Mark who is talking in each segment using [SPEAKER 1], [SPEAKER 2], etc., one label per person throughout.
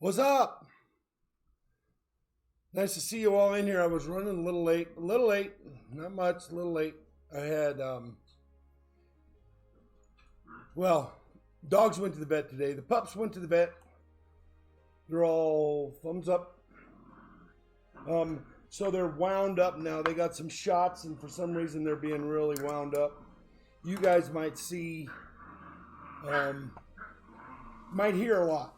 [SPEAKER 1] What's up? Nice to see you all in here. I was running a little late, not much, a little late. I had, well, dogs went to the vet today. The pups went to the vet. They're all thumbs up. So they're wound up now. They got some shots, and for some reason they're being really wound up. You guys might see, might hear a lot,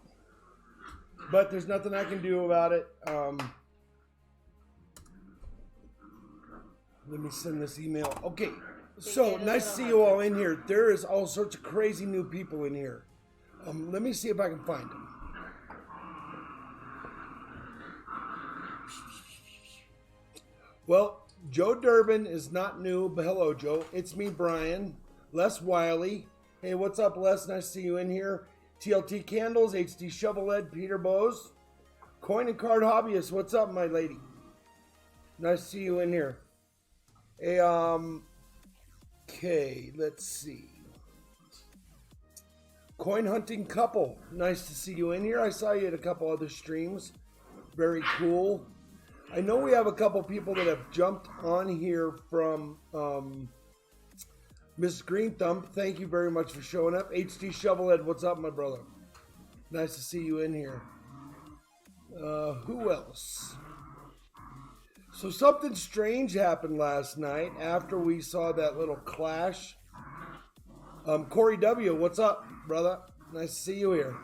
[SPEAKER 1] but there's nothing I can do about it. Let me send this email. Okay, so nice to see you all in here. There is all sorts of crazy new people in here. Let me see if I can find them. Well, Joe Durbin is not new, but hello, Joe. It's me, Brian. Les Wiley. Hey, what's up, Les? Nice to see you in here. TLT Candles, HD Shovelhead, Peter Bose. Coin and Card Hobbyist. What's up, my lady? Nice to see you in here. Hey, okay, let's see. Coin Hunting Couple. Nice to see you in here. I saw you at a couple other streams. Very cool. I know we have a couple people that have jumped on here from Miss Green Thumb. Thank you very much for showing up. HD Shovelhead, what's up, my brother? Nice to see you in here. Who else? So something strange happened last night after we saw that little clash. Corey W., what's up, brother? Nice to see you here.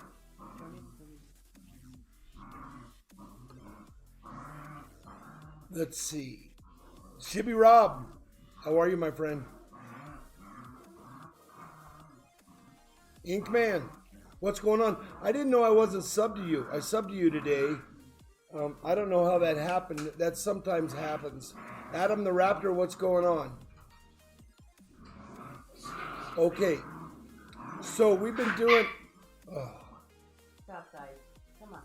[SPEAKER 1] Let's see. Shibby Rob, how are you, my friend? Inkman, what's going on? I didn't know I wasn't subbed to you. I subbed to you today. I don't know how that happened. That sometimes happens. Adam the Raptor, what's going on? Okay. So we've been doing...
[SPEAKER 2] Stop, guys. Come on.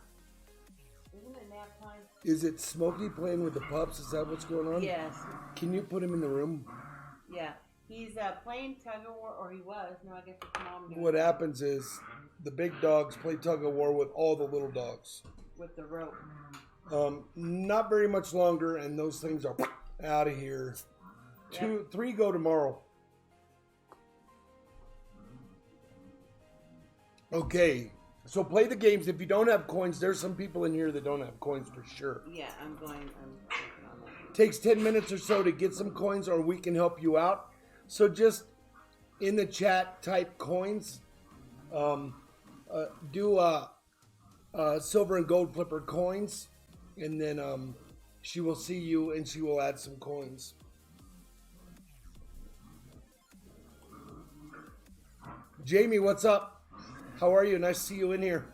[SPEAKER 2] Isn't it nap time?
[SPEAKER 1] Is it Smokey playing with the pups? Is that what's going on?
[SPEAKER 2] Yes.
[SPEAKER 1] Can you put him in the room?
[SPEAKER 2] Yeah. He's playing tug-of-war, or he was. No, I guess it's mom doing
[SPEAKER 1] What happens is the big dogs play tug-of-war with all the little dogs.
[SPEAKER 2] with the rope.
[SPEAKER 1] Not very much longer, and those things are out of here.
[SPEAKER 2] Yep.
[SPEAKER 1] 3 go tomorrow. Okay, so play the games. If you don't have coins, there's some people in here that don't have coins for sure.
[SPEAKER 2] Yeah, I'm working on that.
[SPEAKER 1] Takes 10 minutes or so to get some coins, or we can help you out. So just in the chat, type coins. Do silver and gold flipper coins, and then she will see you and she will add some coins. Jamie, what's up? How are you? Nice to see you in here.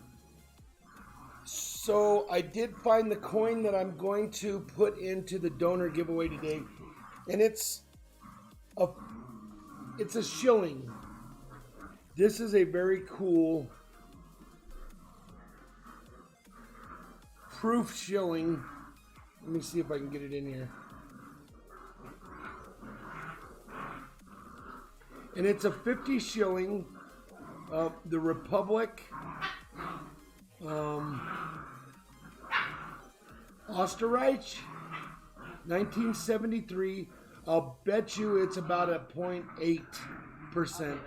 [SPEAKER 1] So I did find the coin that I'm going to put into the donor giveaway today, and it's a shilling. This is a very cool proof shilling. Let me see if I can get it in here. And it's a 50 shilling. The Republic, Österreich, 1973. I'll bet you it's about a 0.8%.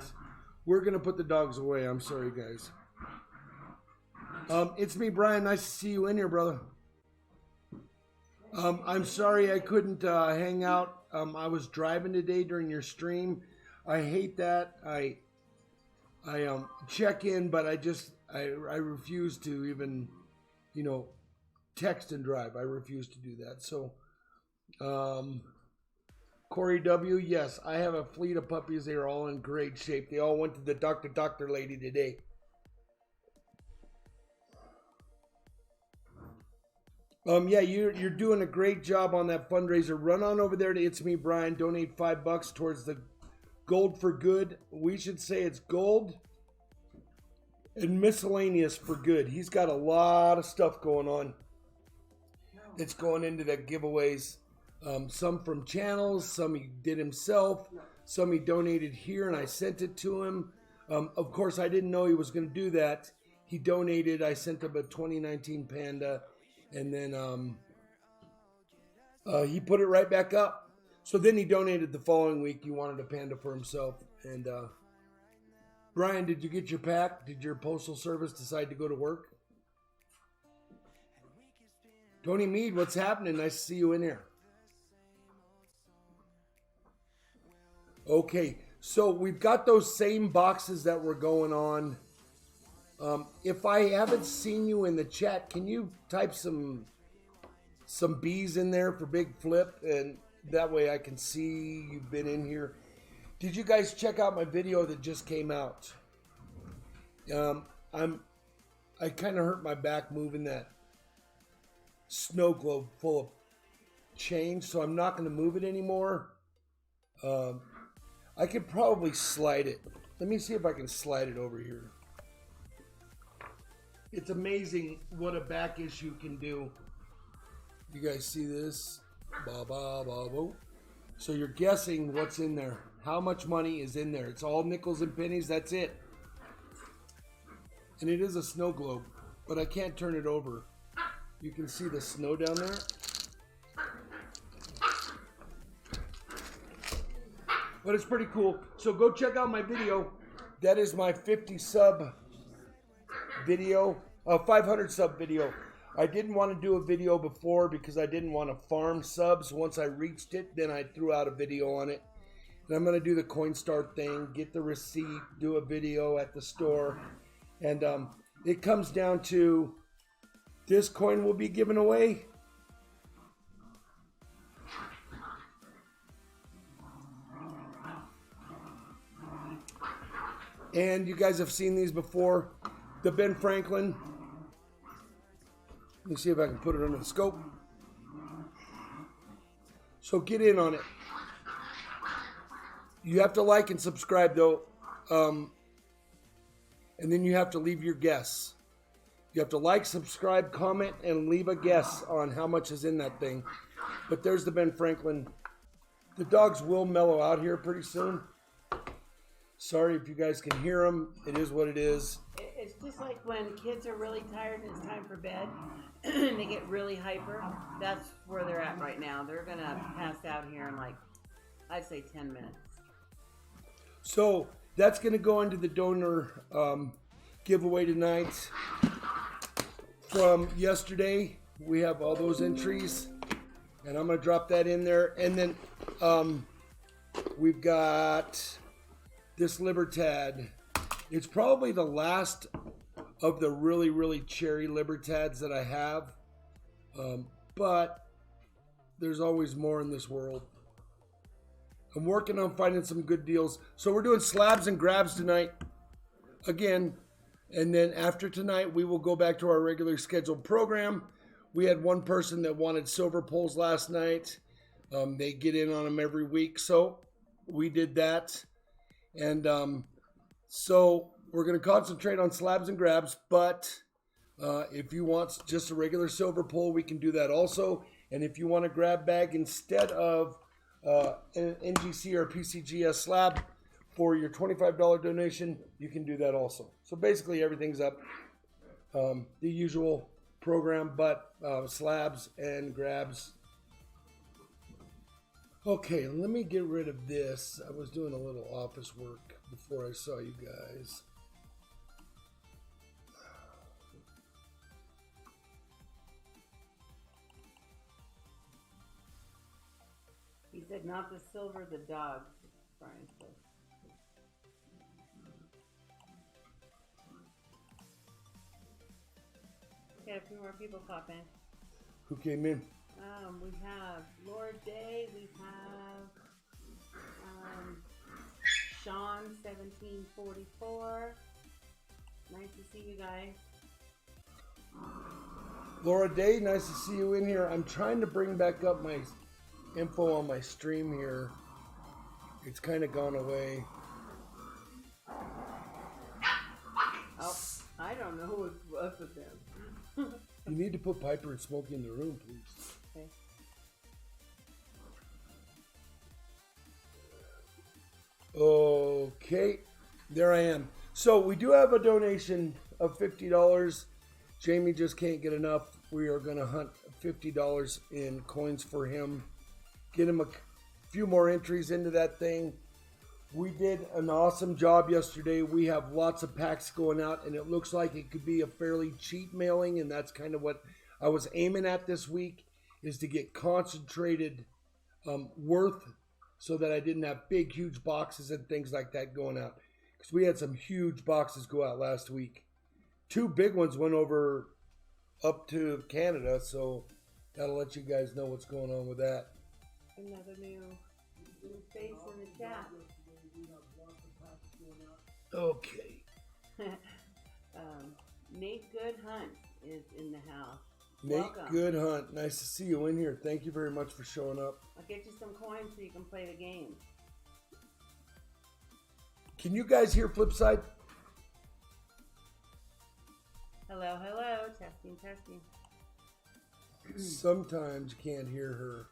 [SPEAKER 1] We're going to put the dogs away. I'm sorry, guys. It's me, Brian. Nice to see you in here, brother. I'm sorry I couldn't hang out. I was driving today during your stream. I hate that. I check in, but I refuse to even, text and drive. I refuse to do that. So, Corey W., yes, I have a fleet of puppies. They are all in great shape. They all went to the doctor lady today. Yeah, you're doing a great job on that fundraiser. Run on over there to It's Me Brian. Donate $5 towards the Gold for Good. We should say it's gold and miscellaneous for good. He's got a lot of stuff going on. It's going into the giveaways. Some from channels, some he did himself, some he donated here and I sent it to him. Of course, I didn't know he was going to do that. he donated. I sent him a 2019 Panda, and then he put it right back up. So then he donated the following week. He wanted a Panda for himself. And Brian, did you get your pack? Did your postal service decide to go to work? Tony Mead, what's happening? Nice to see you in here. Okay, so we've got those same boxes that were going on. If I haven't seen you in the chat, can you type some B's in there for Big Flip, and that way I can see you've been in here. Did you guys check out my video that just came out? I kind of hurt my back moving that snow globe full of change, so I'm not going to move it anymore. I could probably slide it. Let me see if I can slide it over here. It's amazing what a back issue can do. You guys see this? Ba, ba, ba, ba. So you're guessing what's in there. How much money is in there? It's all nickels and pennies. That's it. And it is a snow globe, but I can't turn it over. You can see the snow down there. But it's pretty cool. So go check out my video. That is my 50 sub video, 500 sub video. I didn't want to do a video before because I didn't want to farm subs. Once I reached it, then I threw out a video on it. And I'm going to do the Coinstar thing, get the receipt, do a video at the store. And it comes down to this coin will be given away. And you guys have seen these before. The Ben Franklin. Let me see if I can put it under the scope. So get in on it. You have to like and subscribe though. And then you have to leave your guess. You have to like, subscribe, comment, and leave a guess on how much is in that thing. But there's the Ben Franklin. The dogs will mellow out here pretty soon. Sorry if you guys can hear them. It is what it is.
[SPEAKER 2] It's just like when kids are really tired and it's time for bed and they get really hyper. That's where they're at right now. They're going to pass out here in like, I'd say 10 minutes.
[SPEAKER 1] So that's going to go into the donor giveaway tonight. From yesterday, we have all those entries. And I'm going to drop that in there. And then we've got this Libertad. It's probably the last of the really, really cherry Libertads that I have. But there's always more in this world. I'm working on finding some good deals. So we're doing slabs and grabs tonight. Again. And then after tonight, we will go back to our regular scheduled program. We had one person that wanted silver poles last night. They get in on them every week. So we did that. And so we're going to concentrate on slabs and grabs. But if you want just a regular silver pole, we can do that also. And if you want a grab bag instead of an NGC or PCGS slab for your $25 donation, you can do that also. So basically everything's up. The usual program, but slabs and grabs. Okay, let me get rid of this. I was doing a little office work before I saw you guys.
[SPEAKER 2] He said not the silver, the dogs, Brian said. Okay, a few more people pop in.
[SPEAKER 1] Who came in?
[SPEAKER 2] We have Lord Day, we have Sean 1744. Nice to see you guys.
[SPEAKER 1] Laura Day, nice to see you in here. I'm trying to bring back up my info on my stream here. It's kind of gone away.
[SPEAKER 2] Oh, I don't know what's up with them.
[SPEAKER 1] You need to put Piper and Smokey in the room, please.
[SPEAKER 2] Okay.
[SPEAKER 1] Okay, there I am. So we do have a donation of $50. Jamie just can't get enough. We are going to hunt $50 in coins for him. Get him a few more entries into that thing. We did an awesome job yesterday. We have lots of packs going out, and it looks like it could be a fairly cheap mailing, and that's kind of what I was aiming at this week, is to get concentrated worth so that I didn't have big, huge boxes and things like that going out. Because we had some huge boxes go out last week. 2 big ones went over up to Canada, so that'll let you guys know what's going on with that.
[SPEAKER 2] Another new face in the chat.
[SPEAKER 1] Okay.
[SPEAKER 2] Nate Good Hunt is in the house.
[SPEAKER 1] Nate
[SPEAKER 2] Welcome.
[SPEAKER 1] Good Hunt. Nice to see you in here. Thank you very much for showing up.
[SPEAKER 2] I'll get you some coins so you can play the game.
[SPEAKER 1] Can you guys hear Flipside?
[SPEAKER 2] Hello, hello. Testing, testing.
[SPEAKER 1] Sometimes you can't hear her.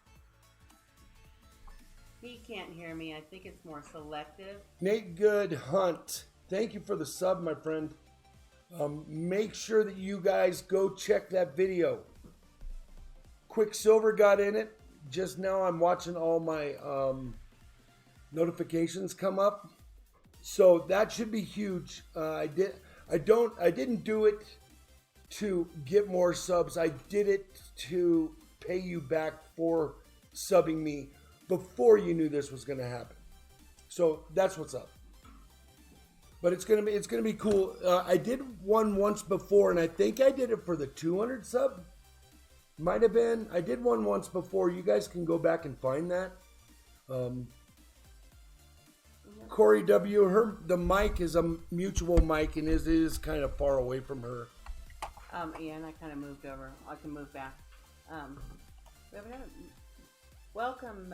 [SPEAKER 2] He can't hear me. I think it's more selective.
[SPEAKER 1] Nate Good Hunt. Thank you for the sub, my friend. Make sure that you guys go check that video. Quicksilver got in it. Just now I'm watching all my notifications come up. So that should be huge. I didn't do it to get more subs. I did it to pay you back for subbing me before you knew this was going to happen. So that's what's up. But it's gonna be cool. I did one once before, and I think I did it for the 200 sub. Might have been. I did one once before. You guys can go back and find that. Corey W. The mic is a mutual mic, and it is kind of far away from her.
[SPEAKER 2] Ian, I kind of moved over. I can move back. Welcome,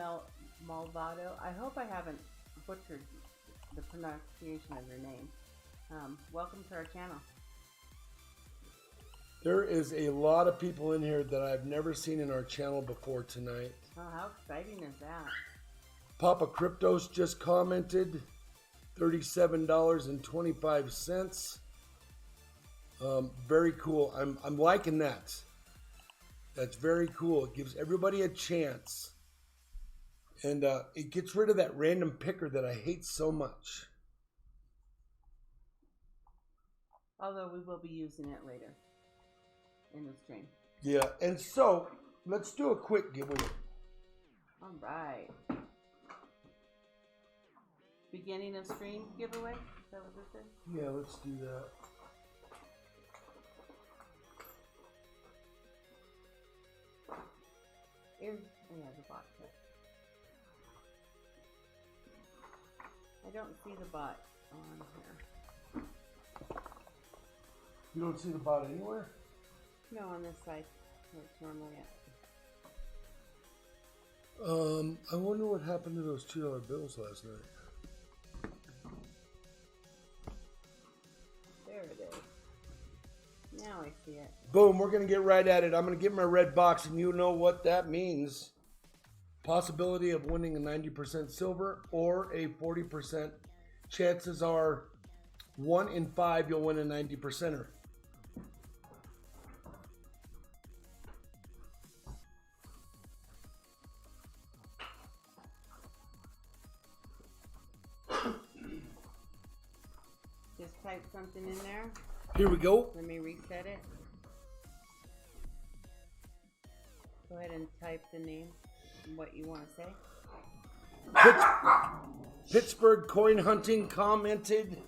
[SPEAKER 2] Malvado. I hope I haven't butchered the pronunciation of your name. Welcome to our channel.
[SPEAKER 1] There is a lot of people in here that I've never seen in our channel before tonight.
[SPEAKER 2] Oh, how exciting is that?
[SPEAKER 1] Papa Cryptos just commented $37.25. Very cool. I'm liking that. That's very cool. It gives everybody a chance. And it gets rid of that random picker that I hate so much.
[SPEAKER 2] Although we will be using it later in the stream.
[SPEAKER 1] Yeah, and so let's do a quick giveaway.
[SPEAKER 2] All right. Beginning of stream giveaway? Is that what this is?
[SPEAKER 1] Yeah, let's do that.
[SPEAKER 2] The bot. I don't see the bot on here.
[SPEAKER 1] You don't see the bot anywhere?
[SPEAKER 2] No, on this side where it's normally at.
[SPEAKER 1] I wonder what happened to those $2 bills last night.
[SPEAKER 2] There it is. Now I see it.
[SPEAKER 1] Boom, we're going to get right at it. I'm going to get my red box, and you know what that means. Possibility of winning a 90% silver or a 40%. Chances are 1 in 5 you'll win a 90%er.
[SPEAKER 2] Just type something in there.
[SPEAKER 1] Here we go.
[SPEAKER 2] Let me reset it. Go ahead and type the name and what you want to say.
[SPEAKER 1] Pittsburgh Coin Hunting commented.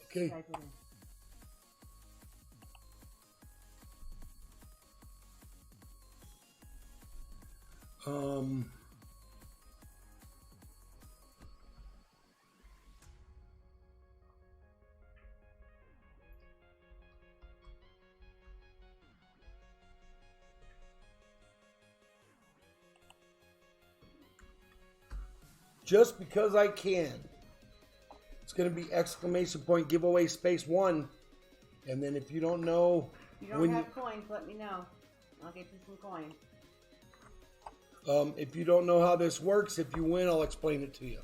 [SPEAKER 1] Okay.
[SPEAKER 2] Type it in.
[SPEAKER 1] Just because I can. It's going to be exclamation point giveaway space 1. And then if you don't know...
[SPEAKER 2] If you don't have coins, let me know. I'll get you some coins.
[SPEAKER 1] If you don't know how this works, if you win, I'll explain it to you.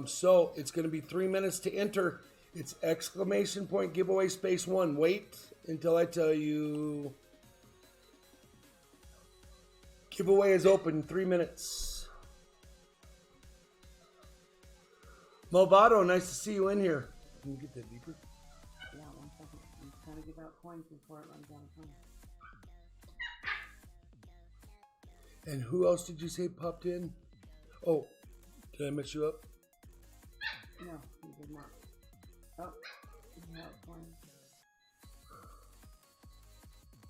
[SPEAKER 1] So it's going to be 3 minutes to enter. It's exclamation point giveaway space 1. Wait until I tell you. Giveaway is open in 3 minutes. Malvado, nice to see you in here. Can you get that deeper?
[SPEAKER 2] Yeah, 1 second. I'm trying to give out coins before it runs out of time.
[SPEAKER 1] And who else did you say popped in? Oh, did I mess you up?
[SPEAKER 2] No, you did not. Oh, you have coins.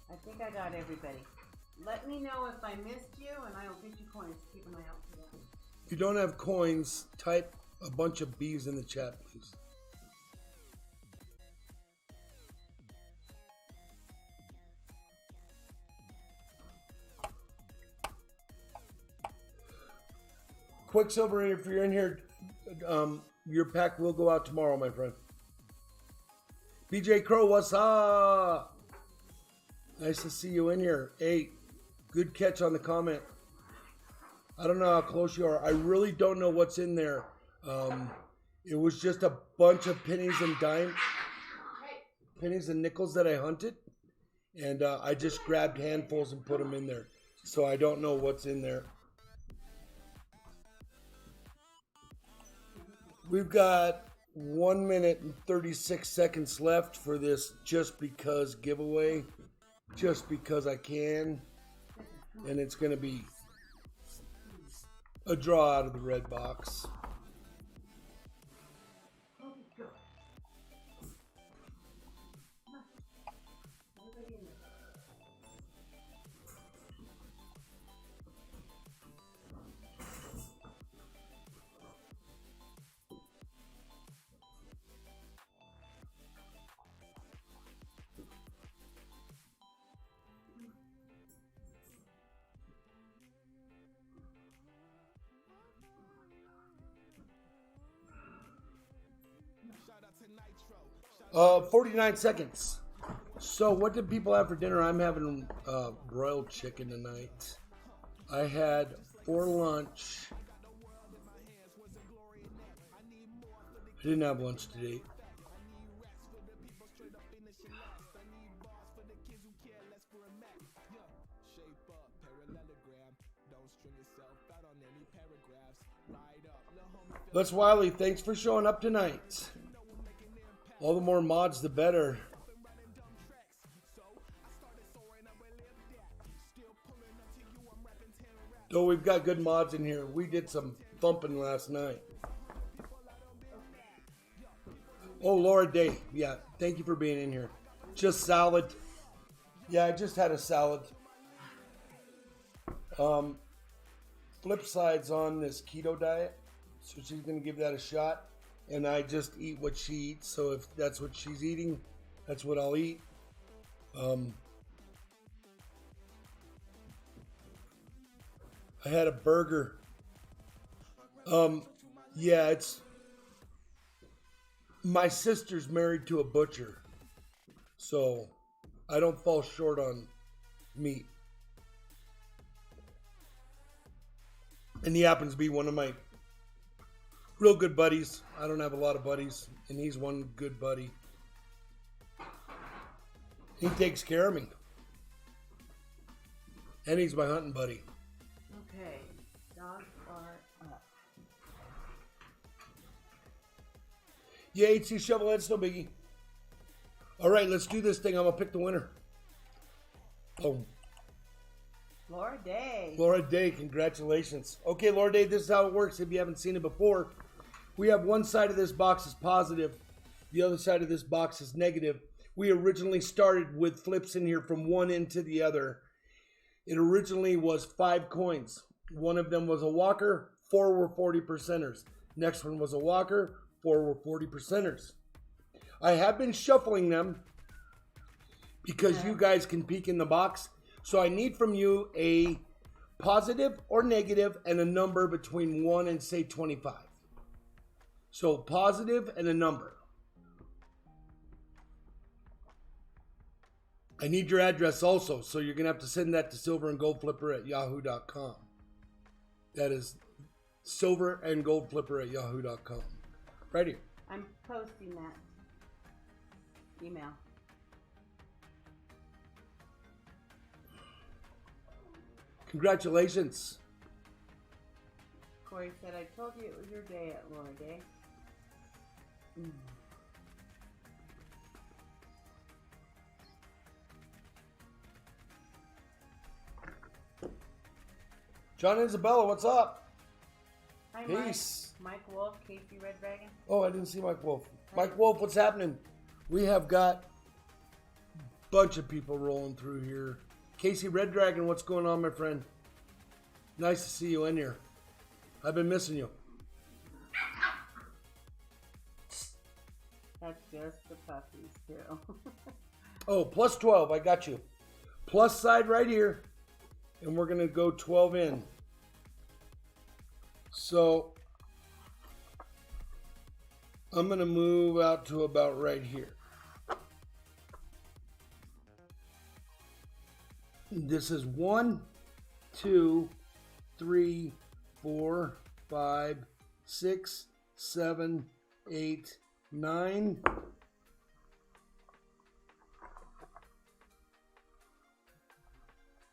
[SPEAKER 2] I think I got everybody. Let me know if I missed you, and I'll get you coins. Keep an eye out for that.
[SPEAKER 1] If you don't have coins, type a bunch of B's in the chat, please. Quicksilver, if you're in here, your pack will go out tomorrow, my friend. BJ Crow, what's up? Nice to see you in here. Hey, good catch on the comment. I don't know how close you are. I really don't know what's in there. It was just a bunch of pennies and pennies and nickels that I hunted. And I just grabbed handfuls and put them in there. So I don't know what's in there. We've got 1 minute and 36 seconds left for this just because giveaway. Just because I can. And it's going to be a draw out of the red box. Uh, 49 seconds. So what did people have for dinner? I'm having broiled chicken tonight. I had for lunch. I didn't have lunch today. Les Wiley, thanks for showing up tonight. All the more mods, the better. Though we've got good mods in here. We did some thumping last night. Oh, Laura Day. Yeah, thank you for being in here. Just salad. Yeah, I just had a salad. Flip side's on this keto diet, so she's going to give that a shot. And I just eat what she eats, so if that's what she's eating, that's what I'll eat. I had a burger. Yeah, it's... My sister's married to a butcher, so I don't fall short on meat. And he happens to be one of my real good buddies. I don't have a lot of buddies, and he's one good buddy. He takes care of me. And he's my hunting buddy.
[SPEAKER 2] Okay, dogs are up.
[SPEAKER 1] Yeah, HC Shovelhead's no biggie. All right, let's do this thing. I'm going to pick the winner. Oh.
[SPEAKER 2] Laura Day.
[SPEAKER 1] Laura Day, congratulations. Okay, Laura Day, this is how it works if you haven't seen it before. We have one side of this box is positive. The other side of this box is negative. We originally started with flips in here from one end to the other. It originally was 5 coins. One of them was a walker, 4 were 40%ers. Next one was a walker, 4 were 40%ers. I have been shuffling them because you guys can peek in the box. So I need from you a positive or negative and a number between 1 and say 25. So positive and a number. I need your address also, so you're going to have to send that to silverandgoldflipper@yahoo.com. That is silverandgoldflipper@yahoo.com. Right here.
[SPEAKER 2] I'm posting that. email.
[SPEAKER 1] Congratulations.
[SPEAKER 2] Corey said, I told you it was your day at Laura Day.
[SPEAKER 1] John Isabella, what's up?
[SPEAKER 2] Hi,
[SPEAKER 1] Peace.
[SPEAKER 2] Mike Wolf, Casey Red Dragon.
[SPEAKER 1] Oh, I didn't see Mike Wolf. Mike Wolf, what's happening? We have got a bunch of people rolling through here. Casey Red Dragon, what's going on, my friend? Nice to see you in here. I've been missing you.
[SPEAKER 2] That's just the puppies, too.
[SPEAKER 1] Oh, plus 12. I got you. Plus side right here. And we're going to go 12 in. So I'm going to move out to about right here. This is 1, 2, 3, 4, 5, 6, 7, 8, 9.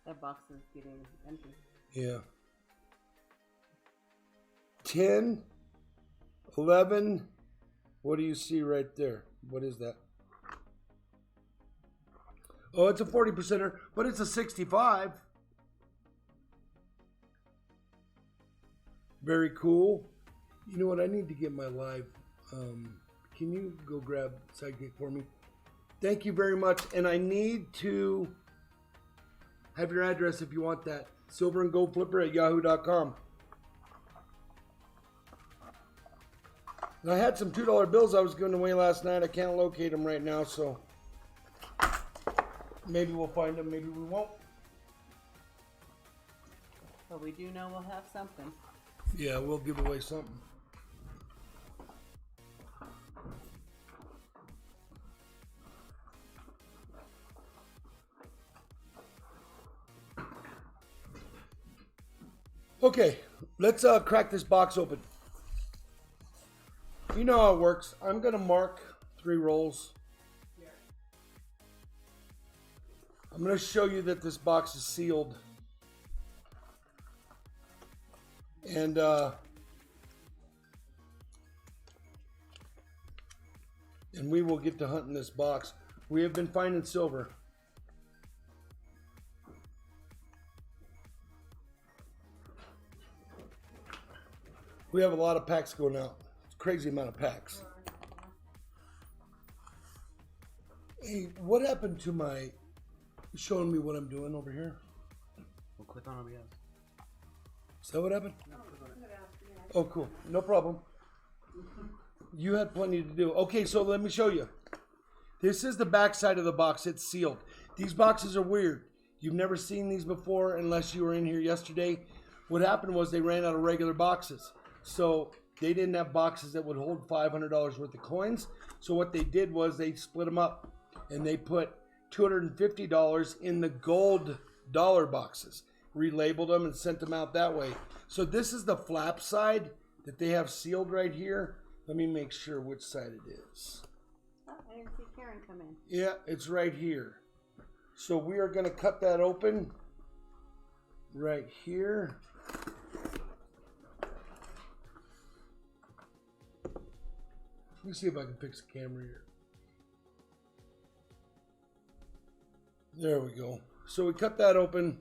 [SPEAKER 2] That box is getting empty.
[SPEAKER 1] Yeah. 10, 11. What do you see right there? What is that? Oh, it's a 40%er, but it's a 65. Very cool. You know what? I need to get my live. Can you go grab Sidekick for me? Thank you very much. And I need to have your address if you want that. Silver and Gold Flipper at yahoo.com. And I had some $2 bills I was giving away last night. I can't locate them right now, so maybe we'll find them, maybe we won't.
[SPEAKER 2] But we do know we'll have something.
[SPEAKER 1] Yeah, we'll give away something. Okay, let's crack this box open. You know how it works. I'm going to mark 3 rolls. I'm going to show you that this box is sealed. And we will get to hunting this box. We have been finding silver. We have a lot of packs going out. It's a crazy amount of packs. Hey, what happened to my showing me what I'm doing over here?
[SPEAKER 3] We'll click on OBS.
[SPEAKER 1] Is that what happened? Oh, cool. No problem. You had plenty to do. Okay, so let me show you. This is the back side of the box. It's sealed. These boxes are weird. You've never seen these before unless you were in here yesterday. What happened was they ran out of regular boxes. So they didn't have boxes that would hold $500 worth of coins. So what they did was they split them up and they put $250 in the gold dollar boxes, relabeled them and sent them out that way. So this is the flap side that they have sealed right here. Let me make sure which side it is.
[SPEAKER 2] Oh, I didn't see Karen come in.
[SPEAKER 1] Yeah, it's right here. So we are going to cut that open right here. Let me see if I can fix the camera here. There we go. So we cut that open.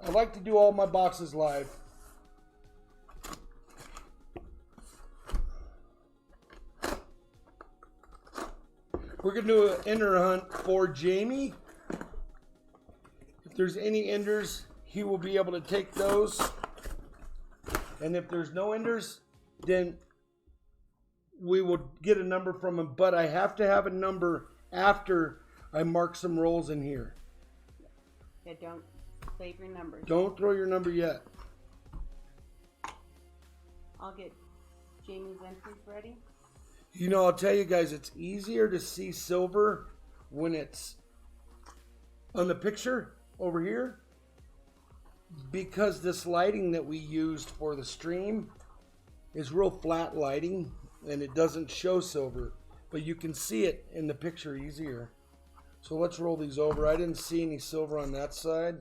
[SPEAKER 1] I like to do all my boxes live. We're going to do an ender hunt for Jamie. If there's any enders, he will be able to take those. And if there's no enders, then we will get a number from him. But I have to have a number after I mark some rolls in here.
[SPEAKER 2] Yeah, don't save your numbers.
[SPEAKER 1] Don't throw your number yet.
[SPEAKER 2] I'll get Jamie's entries ready.
[SPEAKER 1] You know, I'll tell you guys, it's easier to see silver when it's on the picture over here, because this lighting that we used for the stream is real flat lighting and it doesn't show silver. but you can see it in the picture easier. So let's roll these over. I didn't see any silver on that side.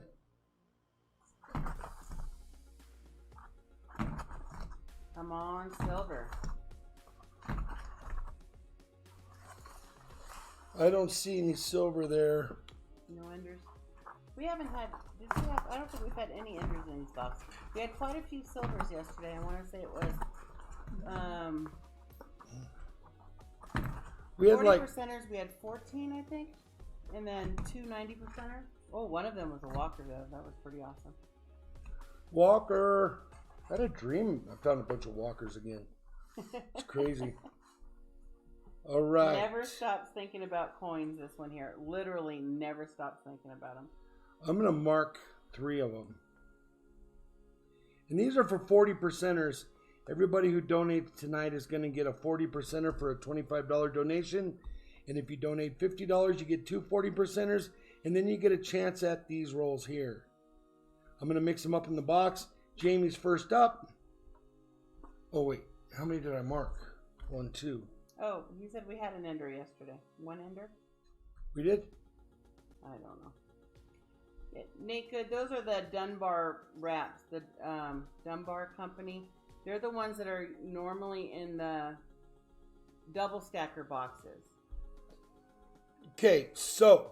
[SPEAKER 2] Come on, silver.
[SPEAKER 1] I don't see any silver there.
[SPEAKER 2] No enders. We haven't had. Did we have? I don't think we've had any enders in these boxes. We had quite a few silvers yesterday. I want to say it was.
[SPEAKER 1] We had
[SPEAKER 2] 40
[SPEAKER 1] like
[SPEAKER 2] percenters. We had 14, I think, and then 2 90%ers. Oh, one of them was a Walker though. That was pretty awesome.
[SPEAKER 1] Walker. I had a dream. I found a bunch of walkers again. It's crazy. All right.
[SPEAKER 2] Never stops thinking about coins. This one here, literally never stops thinking about them.
[SPEAKER 1] I'm gonna mark 3 of them, and these are for 40 percenters. Everybody who donates tonight is going to get a 40 percenter for a $25 donation. And if you donate $50, you get 2 40 percenters. And then you get a chance at these rolls here. I'm going to mix them up in the box. Jamie's first up. Oh, wait. How many did I mark? 1, 2.
[SPEAKER 2] Oh, you said we had an ender yesterday. 1 ender?
[SPEAKER 1] We did?
[SPEAKER 2] I don't know. Yeah, Nate, those are the Dunbar wraps. The Dunbar company. They're the ones that are normally in the double stacker boxes.
[SPEAKER 1] Okay, so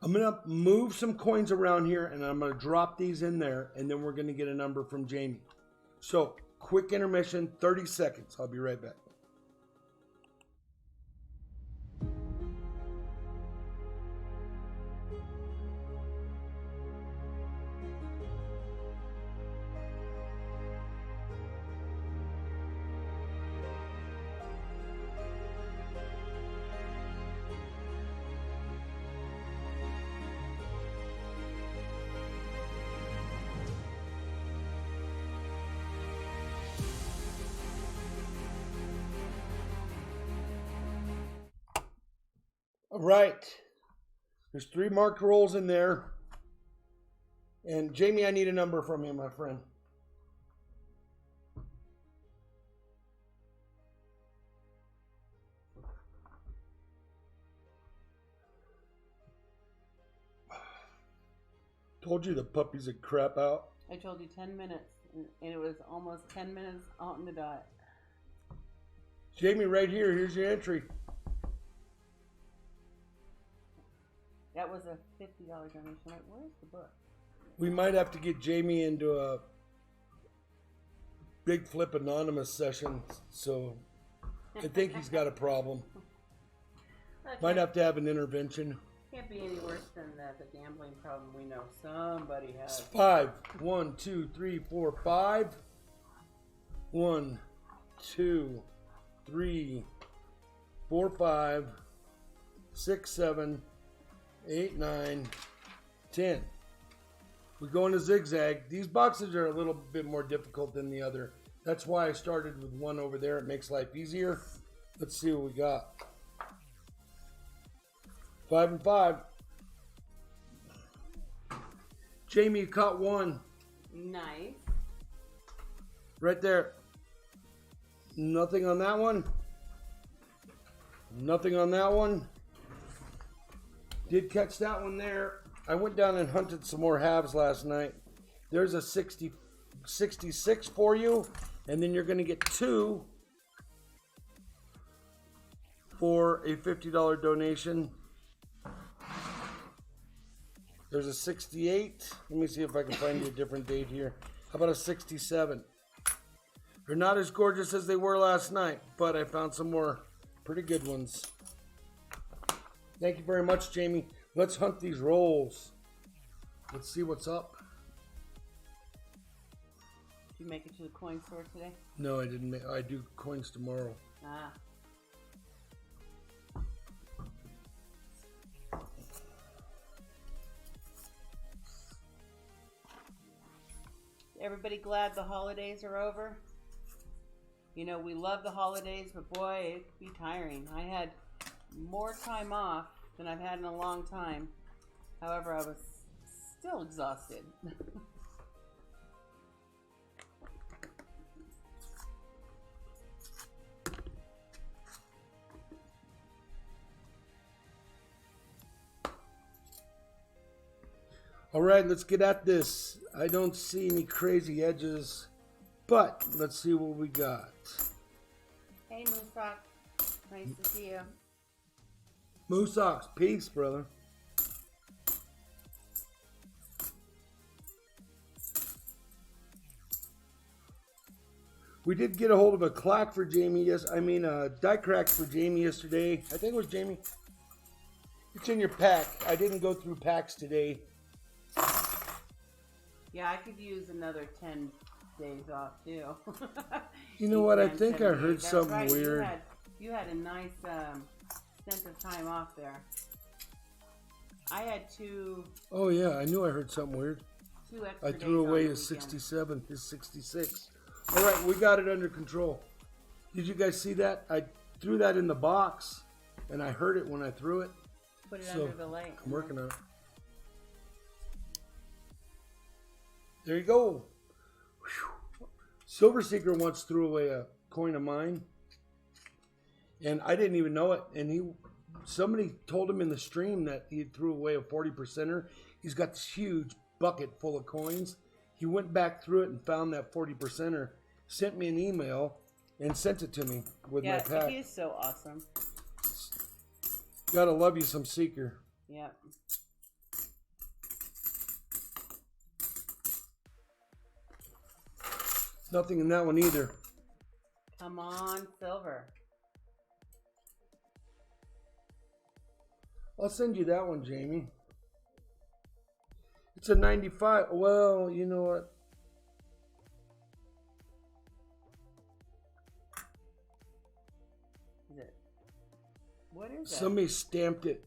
[SPEAKER 1] I'm going to move some coins around here and I'm going to drop these in there and then we're going to get a number from Jamie. So, quick intermission, 30 seconds. I'll be right back. All right. There's 3 marked rolls in there. And Jamie, I need a number from you, my friend. Told you the puppies would crap out.
[SPEAKER 2] I told you 10 minutes, and it was almost 10 minutes on the dot.
[SPEAKER 1] Jamie, right here. Here's your entry.
[SPEAKER 2] That was a $50 donation. Like, where's the book?
[SPEAKER 1] We might have to get Jamie into a BIGFLIP anonymous session, so I think he's got a problem. Might have to have an intervention.
[SPEAKER 2] Can't be any worse than the gambling problem we know somebody has.
[SPEAKER 1] 5. 1, 2, 3, 4, 5. 1, 2, 3, 4, 5, 6, 7, 8, 9, 10. We go into zigzag. These boxes are a little bit more difficult than the other. That's why I started with 1 over there. It makes life easier. Let's see what we got. 5 and 5. Jamie, you caught 1.
[SPEAKER 2] Nice.
[SPEAKER 1] Right there. Nothing on that one. Nothing on that one. Did catch that one there. I went down and hunted some more halves last night. There's a 66 for you. And then you're going to get 2 for a $50 donation. There's a 68. Let me see if I can find you a different date here. How about a 67? They're not as gorgeous as they were last night, but I found some more pretty good ones. Thank you very much, Jamie. Let's hunt these rolls. Let's see what's up.
[SPEAKER 2] Did you make it to the coin store today?
[SPEAKER 1] No, I didn't. I do coins tomorrow.
[SPEAKER 2] Ah. Everybody glad the holidays are over? You know, we love the holidays, but boy, it can be tiring. I had more time off than I've had in a long time. However, I was still exhausted.
[SPEAKER 1] All right, let's get at this. I don't see any crazy edges, but let's see what we got.
[SPEAKER 2] Hey, Moonsock. Nice to see you.
[SPEAKER 1] Moosocks, peace, brother. We did get a hold of a clack for Jamie. Yes, I mean a die crack for Jamie yesterday. I think it was Jamie. It's in your pack. I didn't go through packs today.
[SPEAKER 2] Yeah, I could use another 10 days off too.
[SPEAKER 1] You know what? I
[SPEAKER 2] can
[SPEAKER 1] think I
[SPEAKER 2] 78.
[SPEAKER 1] heard
[SPEAKER 2] That's
[SPEAKER 1] something
[SPEAKER 2] right.
[SPEAKER 1] weird.
[SPEAKER 2] You had a nice stint of time off there. I had two.
[SPEAKER 1] Oh yeah, I knew I heard something weird.
[SPEAKER 2] 2 extra
[SPEAKER 1] I
[SPEAKER 2] days
[SPEAKER 1] threw
[SPEAKER 2] on
[SPEAKER 1] away
[SPEAKER 2] the
[SPEAKER 1] his
[SPEAKER 2] weekend.
[SPEAKER 1] 67, his 66. All right, we got it under control. Did you guys see that? I threw that in the box, and I heard it when I threw it.
[SPEAKER 2] Put it
[SPEAKER 1] So,
[SPEAKER 2] under the light.
[SPEAKER 1] I'm working on it. There you go. Whew. Silver Seeker once threw away a coin of mine, and I didn't even know it. And somebody told him in the stream that he threw away a 40%er. He's got this huge bucket full of coins. He went back through it and found that 40%er, sent me an email, and sent it to me with my
[SPEAKER 2] Yeah,
[SPEAKER 1] pack.
[SPEAKER 2] he is so awesome.
[SPEAKER 1] Gotta love you some Seeker.
[SPEAKER 2] Yep.
[SPEAKER 1] Nothing in that one either.
[SPEAKER 2] Come on, silver.
[SPEAKER 1] I'll send you that one, Jamie. It's a 95. Well, you know what?
[SPEAKER 2] Is it? What is that?
[SPEAKER 1] Somebody stamped it.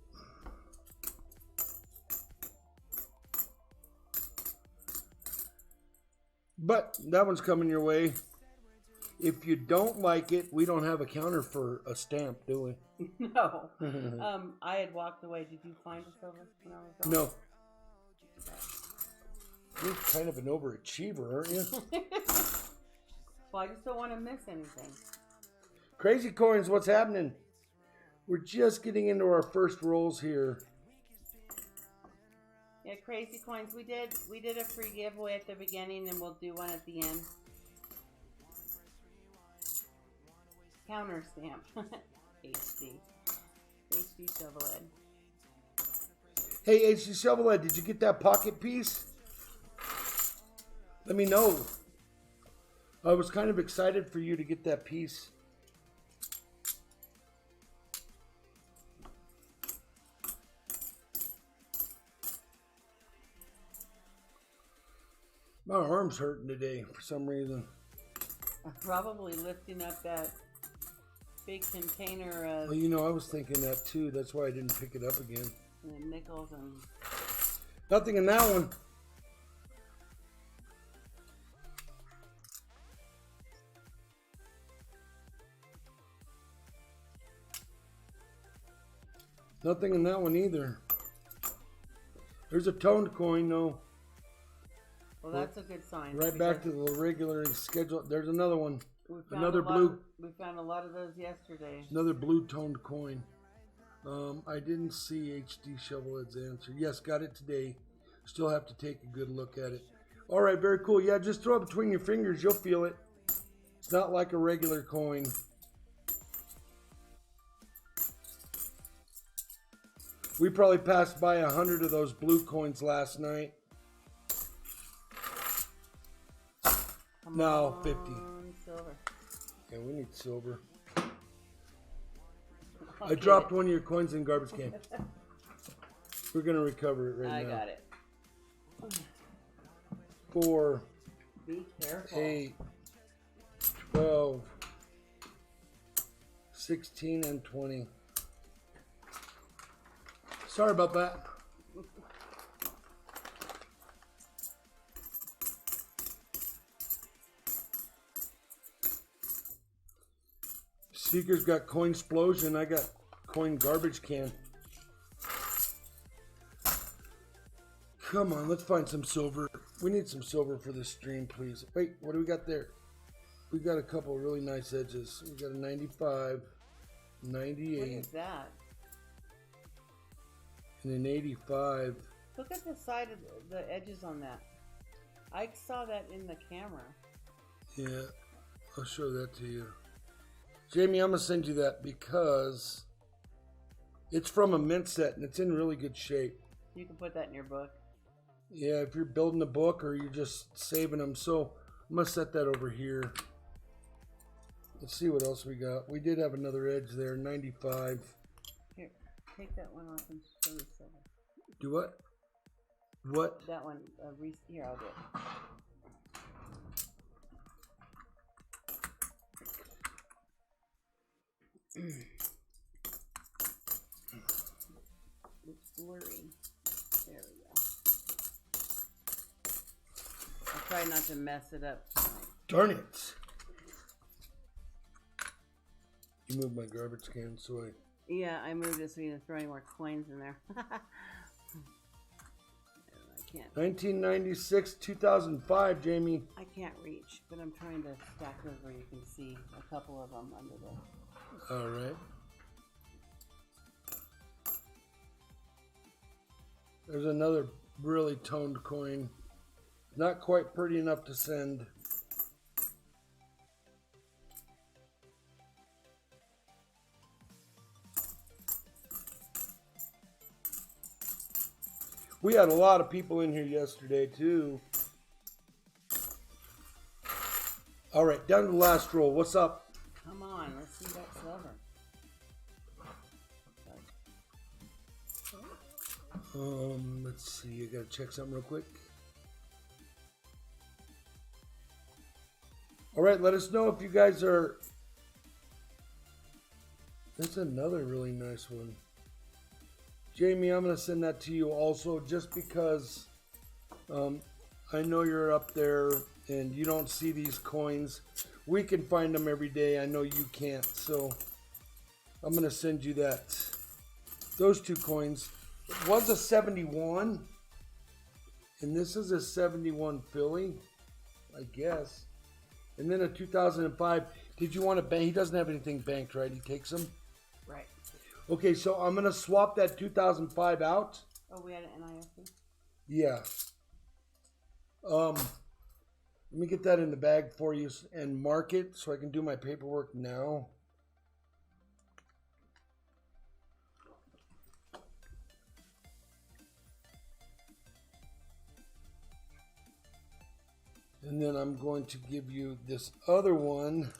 [SPEAKER 1] But that one's coming your way. If you don't like it, we don't have a counter for a stamp, do we?
[SPEAKER 2] No. I had walked away. Did you find a silver when I was gone?
[SPEAKER 1] No. You're kind of an overachiever, aren't you?
[SPEAKER 2] Well, I just don't want to miss anything.
[SPEAKER 1] Crazy Coins, what's happening? We're just getting into our first rolls here.
[SPEAKER 2] Yeah, Crazy Coins. We did a free giveaway at the beginning, and we'll do one at the end. Counter stamp. HD Silver Lead.
[SPEAKER 1] Hey, HD Shovelhead, did you get that pocket piece? Let me know. I was kind of excited for you to get that piece. My arm's hurting today for some reason.
[SPEAKER 2] I'm probably lifting up that big container of
[SPEAKER 1] Well, you know, I was thinking that too. That's why I didn't pick it up again.
[SPEAKER 2] nickels and...
[SPEAKER 1] Nothing in that one. Nothing in that one either. There's a toned coin, though.
[SPEAKER 2] Well, that's a good sign.
[SPEAKER 1] Right back to the regular schedule. There's another one.
[SPEAKER 2] We found
[SPEAKER 1] Another
[SPEAKER 2] a lot
[SPEAKER 1] blue.
[SPEAKER 2] we found a lot of those yesterday.
[SPEAKER 1] Another blue toned coin. I didn't see HD Shovelhead's answer. Yes, got it today. Still have to take a good look at it. All right, very cool. Yeah, just throw it between your fingers. You'll feel it. It's not like a regular coin. We probably passed by 100 of those blue coins last night.
[SPEAKER 2] Come
[SPEAKER 1] No,
[SPEAKER 2] on,
[SPEAKER 1] 50.
[SPEAKER 2] Silver.
[SPEAKER 1] Yeah, we need silver. I
[SPEAKER 2] Okay.
[SPEAKER 1] dropped one of your coins in garbage can. We're going to recover it right
[SPEAKER 2] I
[SPEAKER 1] now.
[SPEAKER 2] got it.
[SPEAKER 1] 4,
[SPEAKER 2] Be careful.
[SPEAKER 1] 8, 12, 16, and 20. Sorry about that. Seeker's got coin explosion. I got coin garbage can. Come on, let's find some silver. We need some silver for this stream, please. Wait, what do we got there? We got a couple of really nice edges. We got a 95, 98,
[SPEAKER 2] What is that?
[SPEAKER 1] and an 85.
[SPEAKER 2] Look at the side of the edges on that. I saw that in the camera.
[SPEAKER 1] Yeah, I'll show that to you. Jamie, I'm going to send you that because it's from a mint set and it's in really good shape.
[SPEAKER 2] You can put that in your book.
[SPEAKER 1] Yeah, if you're building a book or you're just saving them. So I'm going to set that over here. Let's see what else we got. We did have another edge there, 95.
[SPEAKER 2] Here, take that one off and show the silver.
[SPEAKER 1] Do what? What?
[SPEAKER 2] That one, here, I'll do it. It's blurry. There we go. I'll try not to mess it up tonight.
[SPEAKER 1] Darn it. You moved my garbage can, so
[SPEAKER 2] Yeah, I moved it so you didn't throw any more coins in there. I can't.
[SPEAKER 1] 1996, 2005, Jamie.
[SPEAKER 2] I can't reach, but I'm trying to stack those where you can see a couple of them under the.
[SPEAKER 1] All right. There's another really toned coin. Not quite pretty enough to send. We had a lot of people in here yesterday too. All right, down to the last roll. What's up?
[SPEAKER 2] Come on, let's see that silver.
[SPEAKER 1] Let's see. I gotta check something real quick. All right, let us know if you guys are. That's another really nice one. Jamie, I'm going to send that to you also just because I know you're up there and you don't see these coins. We can find them every day. I know you can't. So I'm going to send you that. Those two coins. It was a 71 and this is a 71 Philly, I guess. And then a 2005. Did you want to bank? He doesn't have anything banked, right? He takes them?
[SPEAKER 2] Right.
[SPEAKER 1] Okay, so I'm going to swap that 2005 out.
[SPEAKER 2] Oh, we had an NIFC?
[SPEAKER 1] Yeah. Let me get that in the bag for you and mark it so I can do my paperwork now. And then I'm going to give you this other one,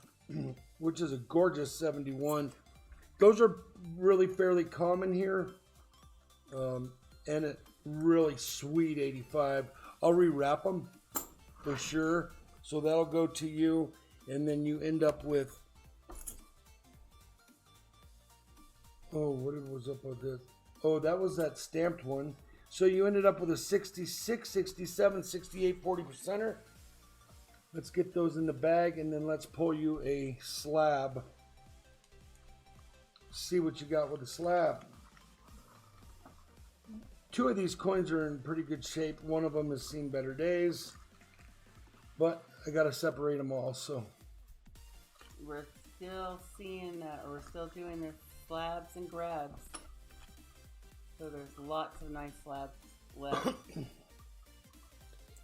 [SPEAKER 1] which is a gorgeous 71. Those are really fairly common here. And a really sweet 85. I'll rewrap them for sure. So that'll go to you. And then you end up with... Oh, what was up with this? Oh, that was that stamped one. So you ended up with a 66, 67, 68, 40%er. Let's get those in the bag and then let's pull you a slab. See what you got with the slab. Two of these coins are in pretty good shape. One of them has seen better days, but I got to separate them all. So
[SPEAKER 2] we're still seeing, we're still doing the slabs and grabs. So there's lots of nice slabs left.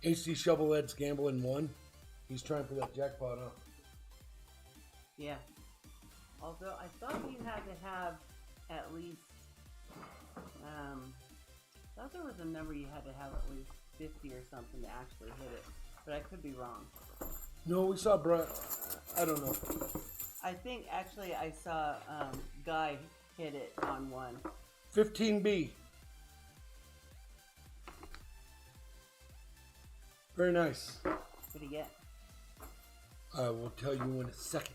[SPEAKER 1] HD Shovelhead's gambling one. He's trying for that jackpot, huh?
[SPEAKER 2] Yeah. Although I thought you had to have at least, I thought there was a number you had to have at least 50 or something to actually hit it. But I could be wrong.
[SPEAKER 1] No, we saw Brian. I don't know.
[SPEAKER 2] I think actually I saw Guy hit it on one.
[SPEAKER 1] 15B. Very nice.
[SPEAKER 2] What did he get?
[SPEAKER 1] I will tell you in a second.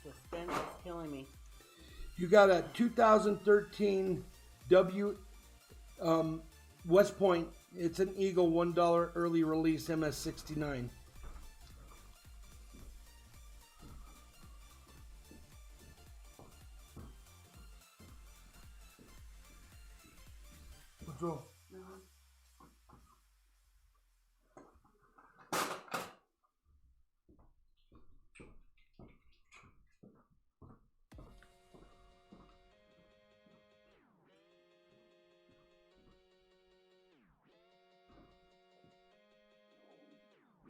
[SPEAKER 2] Suspense is killing me.
[SPEAKER 1] You got a 2013 W West Point. It's an Eagle $1 early release MS69. Withdraw.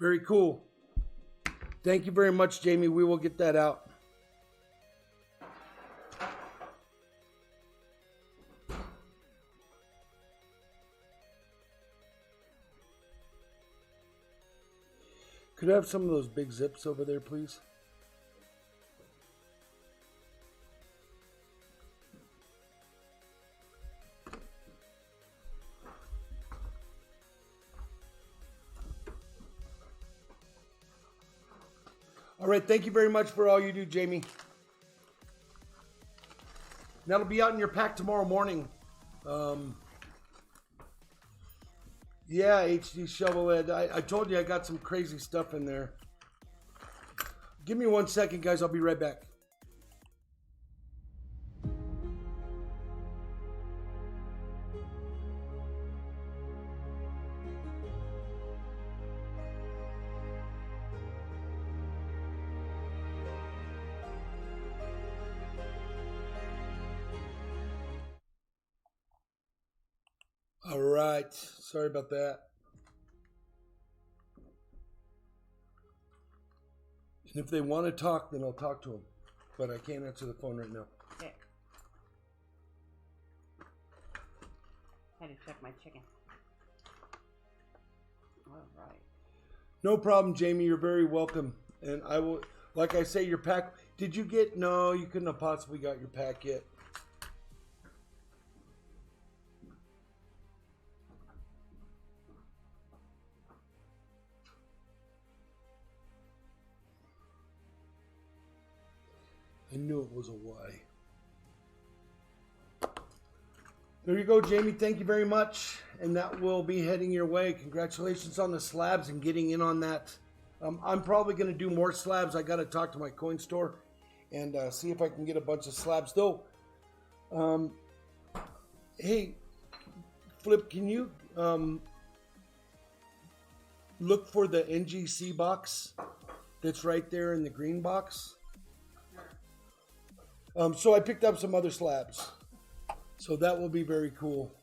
[SPEAKER 1] Very cool. Thank you very much, Jamie. We will get that out. Could I have some of those big zips over there, please? All right, thank you very much for all you do, Jamie. That'll be out in your pack tomorrow morning. Yeah, HD Shovelhead. I told you I got some crazy stuff in there. Give me 1 second, guys. I'll be right back. All right. Sorry about that. And if they want to talk, then I'll talk to them. But I can't answer the phone right now.
[SPEAKER 2] Okay. Had to check my chicken. All right.
[SPEAKER 1] No problem, Jamie. You're very welcome. And I will, like I say, your pack. Did you get? No, you couldn't have possibly got your pack yet. I knew it was a Y. There you go, Jamie. Thank you very much. And that will be heading your way. Congratulations on the slabs and getting in on that. I'm probably going to do more slabs. I got to talk to my coin store and see if I can get a bunch of slabs. Though, hey, Flip, can you look for the NGC box that's right there in the green box? So I picked up some other slabs. So that will be very cool.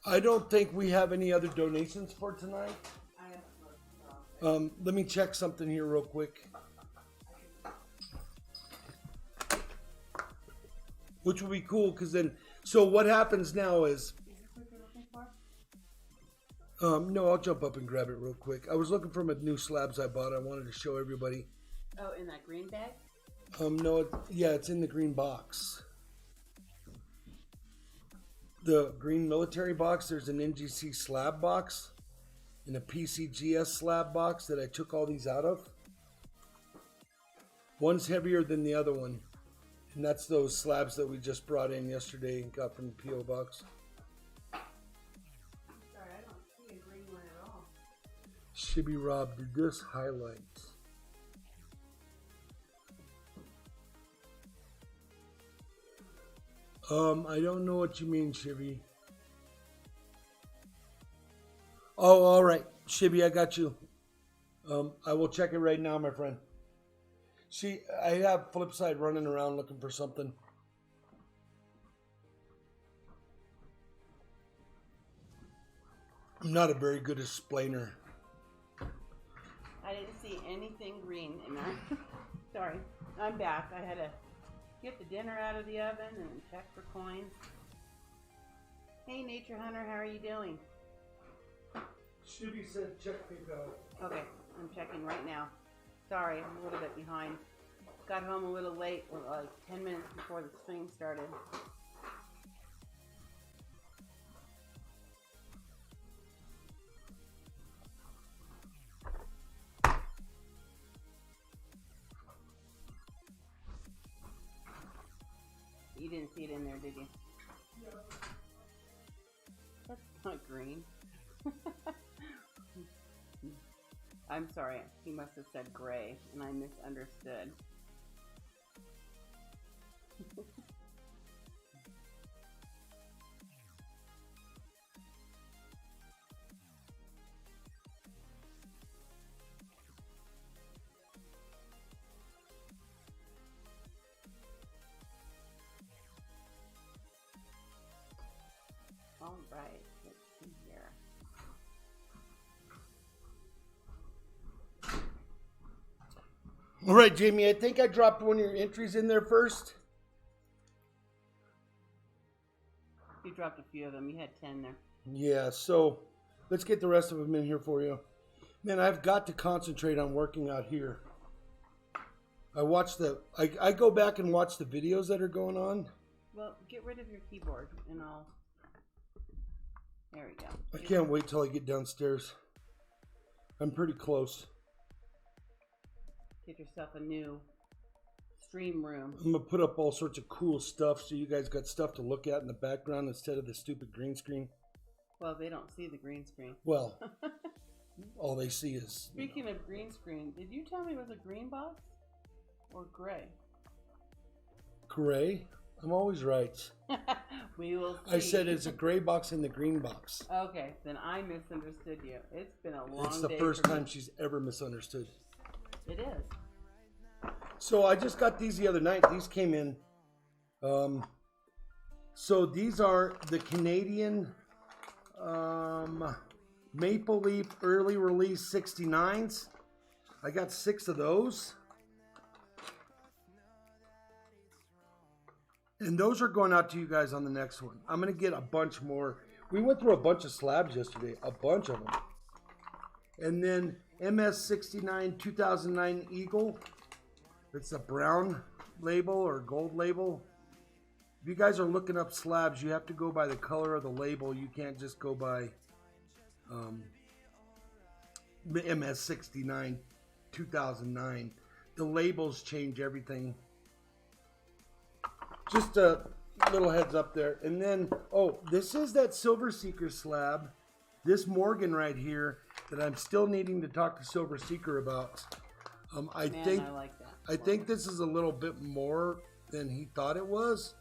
[SPEAKER 1] I don't think we have any other donations for tonight. Let me check something here real quick. Which will be cool because then, so what happens now is, no, I'll jump up and grab it real quick. I was looking for my new slabs I bought. I wanted to show everybody.
[SPEAKER 2] Oh, in that green bag?
[SPEAKER 1] No, yeah, it's in the green box. The green military box, there's an NGC slab box and a PCGS slab box that I took all these out of. One's heavier than the other one. And that's those slabs that we just brought in yesterday and got from the P.O. box.
[SPEAKER 2] Sorry, I don't see a green one at all.
[SPEAKER 1] Shibby Rob did this highlight. I don't know what you mean, Shibby. Oh, all right. Shibby, I got you. I will check it right now, my friend. See, I have Flipside running around looking for something. I'm not a very good explainer.
[SPEAKER 2] I didn't see anything green in there. Sorry, I'm back. I had to get the dinner out of the oven and check for coins. Hey, Nature Hunter, how are you doing?
[SPEAKER 1] Shibby said check PayPal.
[SPEAKER 2] Okay, I'm checking right now. Sorry, I'm a little bit behind. Got home a little late, like 10 minutes before the stream started. You didn't see it in there, did you?
[SPEAKER 1] Yeah.
[SPEAKER 2] That's not green. I'm sorry, he must have said gray, and I misunderstood. All right, let's see here.
[SPEAKER 1] All right, Jamie, I think I dropped one of your entries in there first.
[SPEAKER 2] You dropped a few of them. You had 10 there.
[SPEAKER 1] Yeah, so let's get the rest of them in here for you. Man, I've got to concentrate on working out here. I go back and watch the videos that are going on.
[SPEAKER 2] Well, get rid of your keyboard and I'll... There we go.
[SPEAKER 1] I can't wait till I get downstairs. I'm pretty close.
[SPEAKER 2] Get yourself a new stream room.
[SPEAKER 1] I'm going to put up all sorts of cool stuff so you guys got stuff to look at in the background instead of the stupid green screen.
[SPEAKER 2] Well, they don't see the green screen.
[SPEAKER 1] Well, all they see is...
[SPEAKER 2] Speaking of green screen, did you tell me it was a green box or gray?
[SPEAKER 1] Gray? I'm always right.
[SPEAKER 2] We will see.
[SPEAKER 1] I said it's a gray box in the green box.
[SPEAKER 2] Okay, then I misunderstood you. It's been a long day.
[SPEAKER 1] It's the first time she's ever misunderstood.
[SPEAKER 2] It is.
[SPEAKER 1] So I just got these the other night. These came in. So these are the Canadian Maple Leaf Early Release 69s. I got 6 of those. And those are going out to you guys on the next one. I'm going to get a bunch more. We went through a bunch of slabs yesterday. A bunch of them. And then MS69 2009 Eagle. It's a brown label or gold label. If you guys are looking up slabs, you have to go by the color of the label. You can't just go by MS69 2009. The labels change everything. Just a little heads up there. And then, oh, this is that Silver Seeker slab. This Morgan right here that I'm still needing to talk to Silver Seeker about. I like that. I think this is a little bit more than he thought it was.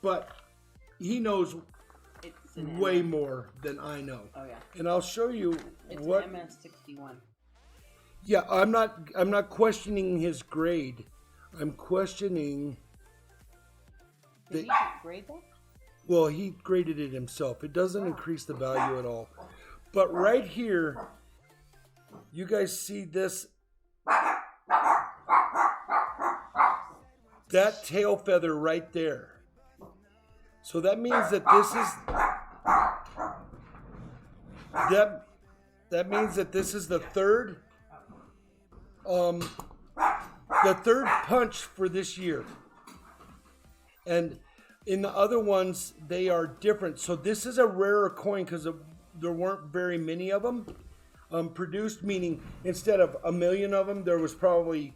[SPEAKER 1] But he knows way more than I know. Oh yeah. And I'll show you what
[SPEAKER 2] MS61.
[SPEAKER 1] Yeah, I'm not questioning his grade. I'm questioning
[SPEAKER 2] Did he grade that?
[SPEAKER 1] Well, he graded it himself. It doesn't increase the value at all. But right here, you guys see this? That tail feather right there. So that means that this is that means that this is the third punch for this year. And in the other ones, they are different. So this is a rarer coin because there weren't very many of them produced, meaning instead of 1 million of them, there was probably,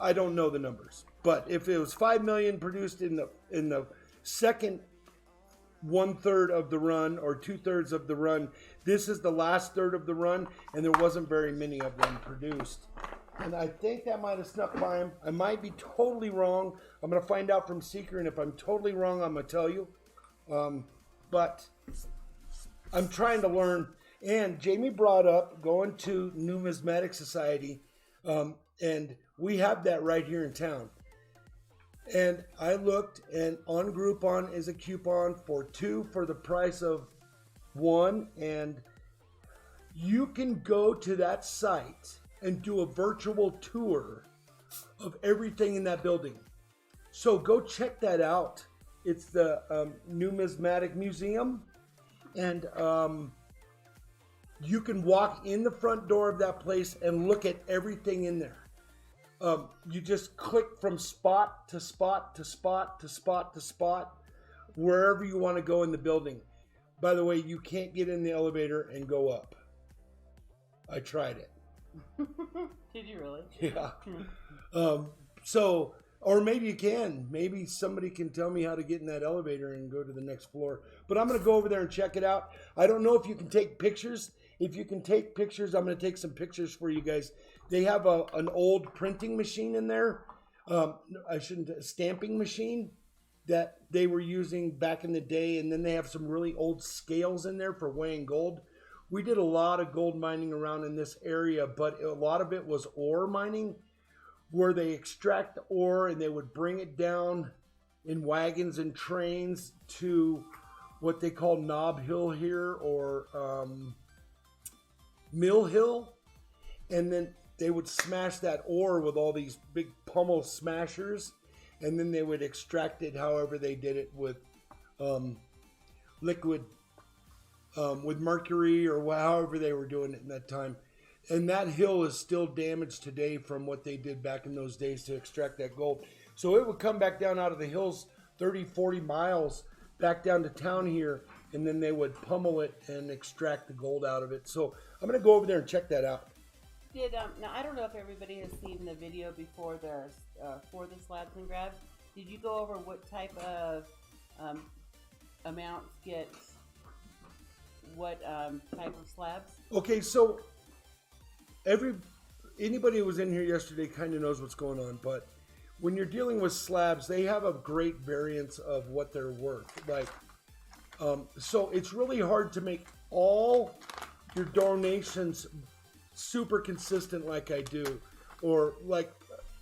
[SPEAKER 1] I don't know the numbers. But if it was 5 million produced in the second 1/3 of the run or 2/3 of the run, this is the last third of the run, and there wasn't very many of them produced. And I think that might have snuck by him. I might be totally wrong. I'm going to find out from Seeker, and if I'm totally wrong, I'm going to tell you. But I'm trying to learn. And Jamie brought up going to Numismatic Society, and we have that right here in town. And I looked, and on Groupon is a coupon for 2 for the price of 1. And you can go to that site and do a virtual tour of everything in that building. So go check that out. It's the Numismatic Museum. And you can walk in the front door of that place and look at everything in there. You just click from spot to spot to spot to spot to spot, wherever you want to go in the building. By the way, you can't get in the elevator and go up. I tried it.
[SPEAKER 2] Did you really?
[SPEAKER 1] Yeah. So, or maybe you can. Maybe somebody can tell me how to get in that elevator and go to the next floor. But I'm going to go over there and check it out. I don't know if you can take pictures. If you can take pictures, I'm going to take some pictures for you guys. They have an old printing machine in there. A stamping machine that they were using back in the day. And then they have some really old scales in there for weighing gold. We did a lot of gold mining around in this area, but a lot of it was ore mining, where they extract the ore and they would bring it down in wagons and trains to what they call Knob Hill here, or Mill Hill. And then they would smash that ore with all these big pummel smashers, and then they would extract it however they did it with liquid, with mercury or however they were doing it in that time. And that hill is still damaged today from what they did back in those days to extract that gold. So it would come back down out of the hills 30, 40 miles back down to town here, and then they would pummel it and extract the gold out of it. So I'm going to go over there and check that out.
[SPEAKER 2] Now I don't know if everybody has seen the video before for the slabs and grabs. Did you go over what type of amounts get what type of slabs?
[SPEAKER 1] Okay, so anybody who was in here yesterday kind of knows what's going on, but when you're dealing with slabs, they have a great variance of what they're worth. Like, so it's really hard to make all your donations super consistent like I do, or like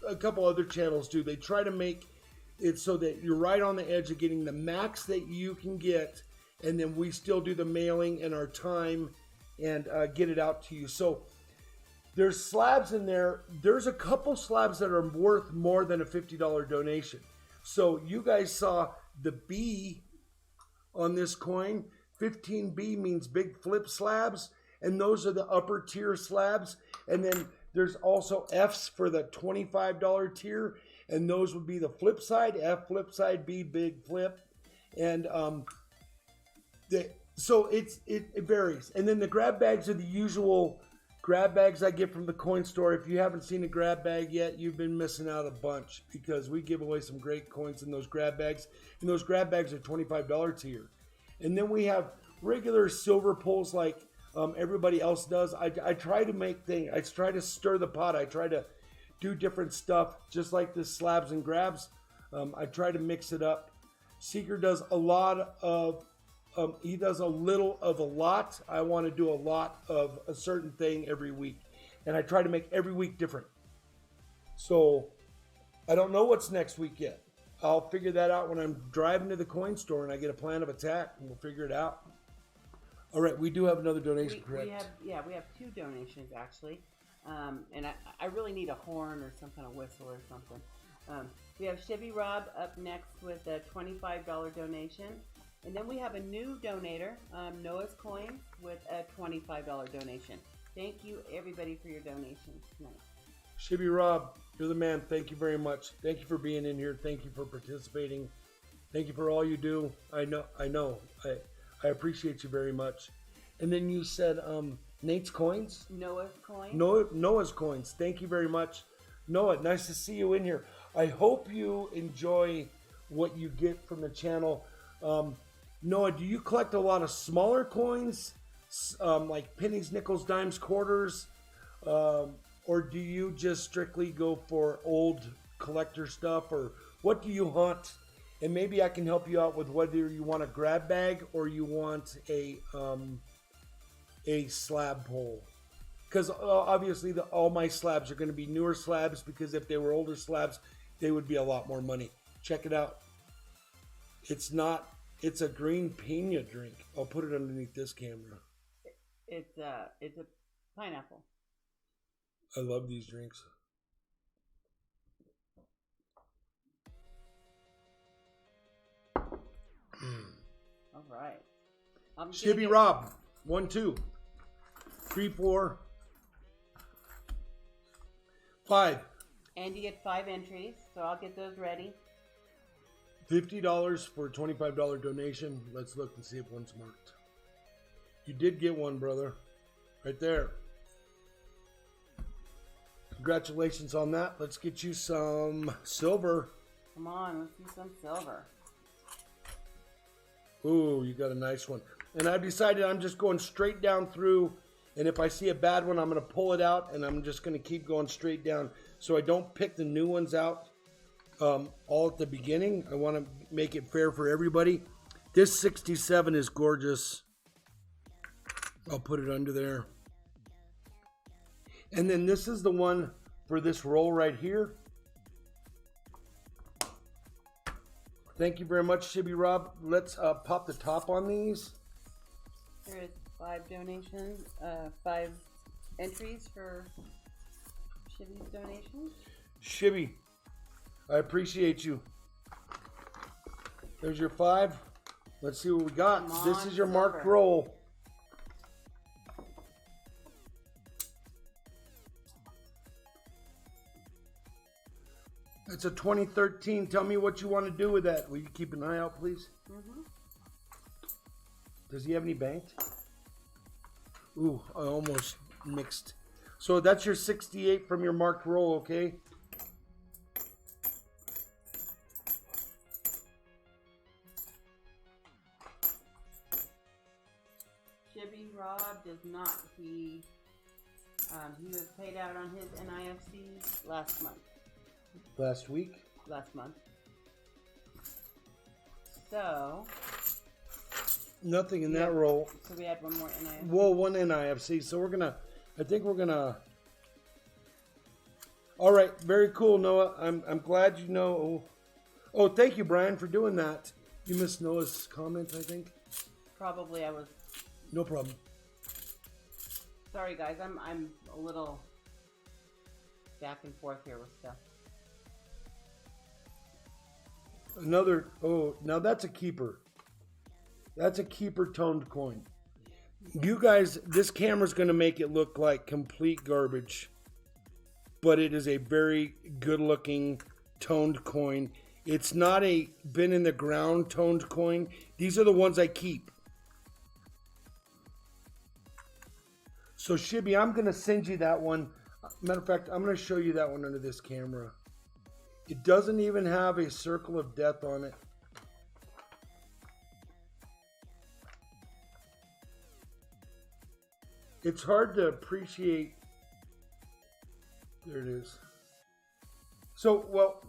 [SPEAKER 1] a couple other channels do. They try to make it so that you're right on the edge of getting the max that you can get, and then we still do the mailing and our time and get it out to you. So there's slabs in there. There's a couple slabs that are worth more than a $50 donation. So you guys saw the B on this coin. 15B means big flip slabs, and those are the upper tier slabs. And then there's also F's for the $25 tier, and those would be the flip side, F flip side, B big flip. And so it varies. And then the grab bags are the usual grab bags I get from the coin store. If you haven't seen a grab bag yet, you've been missing out a bunch, because we give away some great coins in those grab bags. And those grab bags are $25 tier. And then we have regular silver pulls like everybody else does. I try to make things. I try to stir the pot. I try to do different stuff, just like this slabs and grabs. I try to mix it up. Seeker does a lot of he does a little of a lot. I want to do a lot of a certain thing every week, and I try to make every week different. So I don't know what's next week yet. I'll figure that out when I'm driving to the coin store and I get a plan of attack, and we'll figure it out. All right, we do have another donation, correct?
[SPEAKER 2] We have 2 donations actually, and I really need a horn or some kind of whistle or something. We have Shibby Rob up next with a $25 donation, and then we have a new donator, Noah's Coin, with a $25 donation. Thank you everybody for your donations tonight.
[SPEAKER 1] Shibby Rob, you're the man. Thank you very much. Thank you for being in here. Thank you for participating. Thank you for all you do. I know. I appreciate you very much. And then you said Nate's Coins?
[SPEAKER 2] Noah's Coin.
[SPEAKER 1] Noah's Coins. Thank you very much. Noah, nice to see you in here. I hope you enjoy what you get from the channel. Noah, do you collect a lot of smaller coins? Like pennies, nickels, dimes, quarters? Or do you just strictly go for old collector stuff? Or what do you hunt? And maybe I can help you out with whether you want a grab bag or you want a slab pull. Because obviously all my slabs are going to be newer slabs, because if they were older slabs, they would be a lot more money. Check it out. It's a green pina drink. I'll put it underneath this camera.
[SPEAKER 2] It's a pineapple.
[SPEAKER 1] I love these drinks.
[SPEAKER 2] All right.
[SPEAKER 1] Shibby Rob, 1, 2, 3, 4, 5.
[SPEAKER 2] And you get 5 entries, so I'll get those ready.
[SPEAKER 1] $50 for a $25 donation. Let's look and see if one's marked. You did get one, brother. Right there. Congratulations on that. Let's get you some silver.
[SPEAKER 2] Come on, let's do some silver.
[SPEAKER 1] Ooh, you got a nice one. And I've decided I'm just going straight down through, and if I see a bad one, I'm going to pull it out, and I'm just going to keep going straight down, so I don't pick the new ones out all at the beginning. I want to make it fair for everybody. This 67 is gorgeous. I'll put it under there. And then this is the one for this roll right here. Thank you very much, Shibby Rob. Let's pop the top on these.
[SPEAKER 2] There is 5 donations, 5 entries for Shibby's donation.
[SPEAKER 1] Shibby, I appreciate you. There's your 5. Let's see what we got.
[SPEAKER 2] Come
[SPEAKER 1] This
[SPEAKER 2] on,
[SPEAKER 1] is your
[SPEAKER 2] silver.
[SPEAKER 1] marked roll. It's a 2013. Tell me what you want to do with that. Will you keep an eye out, please?
[SPEAKER 2] Mm-hmm.
[SPEAKER 1] Does he have any banked? Ooh, I almost mixed. So that's your 68 from your marked roll, okay?
[SPEAKER 2] Shibby Rob does not. He was paid out on his NIFC last month.
[SPEAKER 1] Last week?
[SPEAKER 2] Last month. So.
[SPEAKER 1] Nothing in that roll.
[SPEAKER 2] So we had one more NIFC.
[SPEAKER 1] Well, one NIFC. So we're gonna. I think we're gonna. All right, very cool, Noah. I'm glad you know. Oh, thank you, Brian, for doing that. You missed Noah's comment, I think.
[SPEAKER 2] Probably I was.
[SPEAKER 1] No problem.
[SPEAKER 2] Sorry, guys. I'm a little back and forth here with stuff.
[SPEAKER 1] Another. Oh, now that's a keeper. That's a keeper toned coin. You guys, this camera's going to make it look like complete garbage. But it is a very good looking toned coin. It's not a been in the ground toned coin. These are the ones I keep. So Shibby, I'm going to send you that one. Matter of fact, I'm going to show you that one under this camera. It doesn't even have a circle of death on it. It's hard to appreciate. There it is. So, well,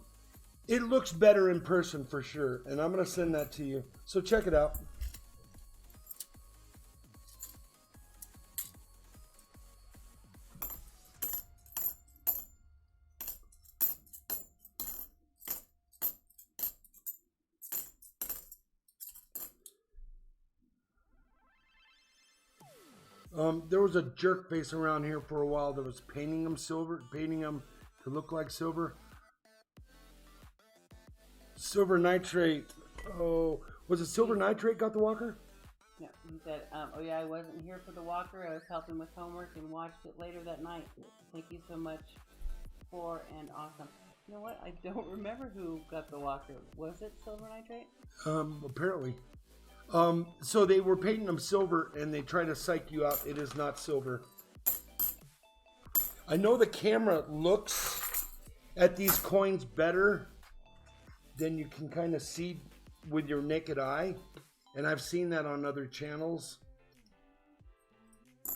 [SPEAKER 1] it looks better in person for sure. And I'm going to send that to you. So check it out. There was a jerk face around here for a while that was painting them silver, painting them to look like silver. Silver nitrate. Oh, was it silver nitrate got the walker?
[SPEAKER 2] Yeah, he said, oh yeah, I wasn't here for the walker. I was helping with homework and watched it later that night. Thank you so much for and awesome. You know what? I don't remember who got the walker. Was it silver nitrate?
[SPEAKER 1] Apparently. So they were painting them silver and they try to psych you out. It is not silver. I know the camera looks at these coins better than you can kind of see with your naked eye. And I've seen that on other channels.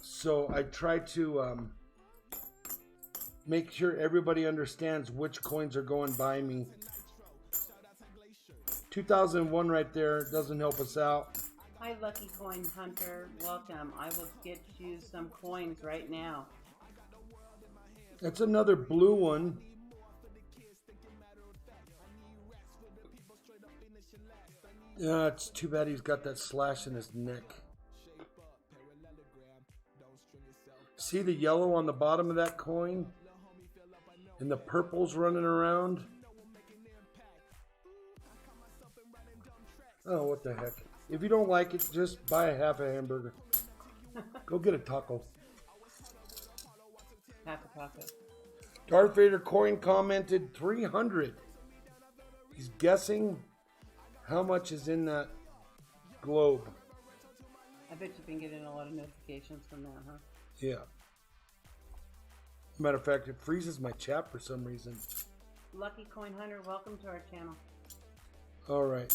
[SPEAKER 1] So I try to make sure everybody understands which coins are going by me. 2001 right there doesn't help us out.
[SPEAKER 2] Hi, Lucky Coin Hunter. Welcome. I will get you some coins right now.
[SPEAKER 1] That's another blue one. Yeah, it's too bad he's got that slash in his neck. See the yellow on the bottom of that coin? And the purple's running around? Oh, what the heck. If you don't like it, just buy a half a hamburger. Go get a taco.
[SPEAKER 2] Half a taco.
[SPEAKER 1] Darth Vader coin commented 300. He's guessing how much is in that globe.
[SPEAKER 2] I bet you've been getting a lot of notifications from that, huh?
[SPEAKER 1] Yeah. Matter of fact, it freezes my chat for some reason.
[SPEAKER 2] Lucky Coin Hunter, welcome to our channel.
[SPEAKER 1] All right.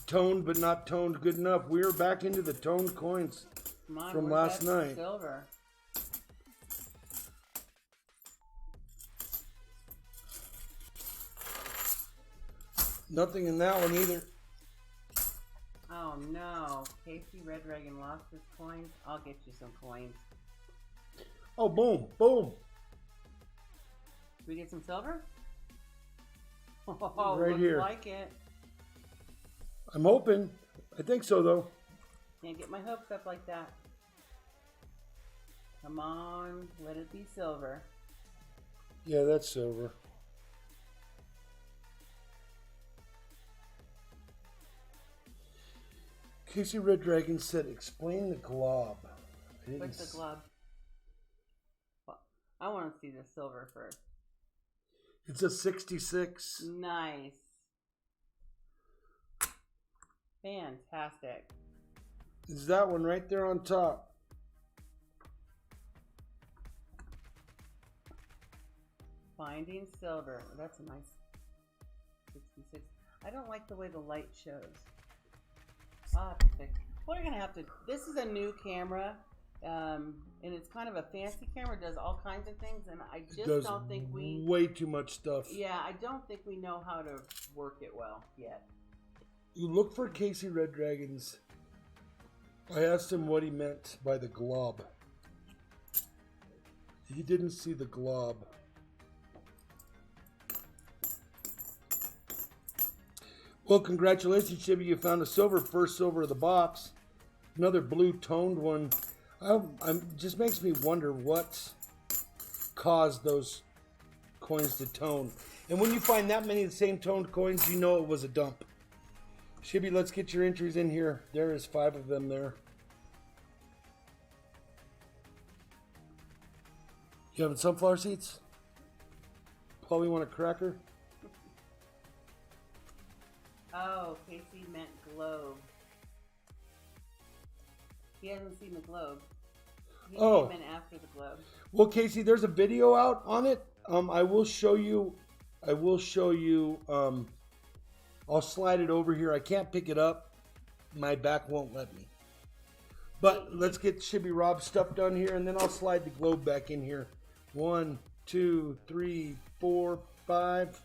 [SPEAKER 1] Toned but not toned good enough. We are back into the toned coins
[SPEAKER 2] Come on,
[SPEAKER 1] from
[SPEAKER 2] where's
[SPEAKER 1] last
[SPEAKER 2] that
[SPEAKER 1] night.
[SPEAKER 2] Silver.
[SPEAKER 1] Nothing in that one either.
[SPEAKER 2] Oh no, Casey Red Dragon lost his coins. I'll get you some coins.
[SPEAKER 1] Oh, boom, boom.
[SPEAKER 2] Did we get some silver? Oh,
[SPEAKER 1] Right
[SPEAKER 2] looks
[SPEAKER 1] here.
[SPEAKER 2] like it.
[SPEAKER 1] I'm hoping. I think so, though.
[SPEAKER 2] Can't get my hopes up like that. Come on, let it be silver.
[SPEAKER 1] Yeah, that's silver. Casey Red Dragon said, explain the glob.
[SPEAKER 2] What's the glob? Well, I want to see the silver first.
[SPEAKER 1] It's a 66.
[SPEAKER 2] Nice. Fantastic.
[SPEAKER 1] Is that one right there on top?
[SPEAKER 2] Finding silver. That's a nice 66. I don't like the way the light shows. I'll have to fix. We're gonna have to. This is a new camera, and it's kind of a fancy camera. It does all kinds of things, and I just don't think we.
[SPEAKER 1] Way too much stuff.
[SPEAKER 2] Yeah, I don't think we know how to work it well yet.
[SPEAKER 1] You look for Casey Red Dragons. I asked him what he meant by the glob. He didn't see the glob. Well, congratulations, Shibby. You found a silver, first silver of the box. Another blue toned one. Just makes me wonder what caused those coins to tone. And when you find that many of the same toned coins, you know it was a dump. Shibby, let's get your entries in here. There is 5 of them there. You having sunflower seeds? Paul, you want a cracker?
[SPEAKER 2] Oh, Casey meant globe. He hasn't seen the globe. He came in after the globe.
[SPEAKER 1] Well, Casey, there's a video out on it. I will show you. I'll slide it over here. I can't pick it up. My back won't let me. But let's get Shibby Rob's stuff done here, and then I'll slide the globe back in here. 1, 2, 3, 4, 5.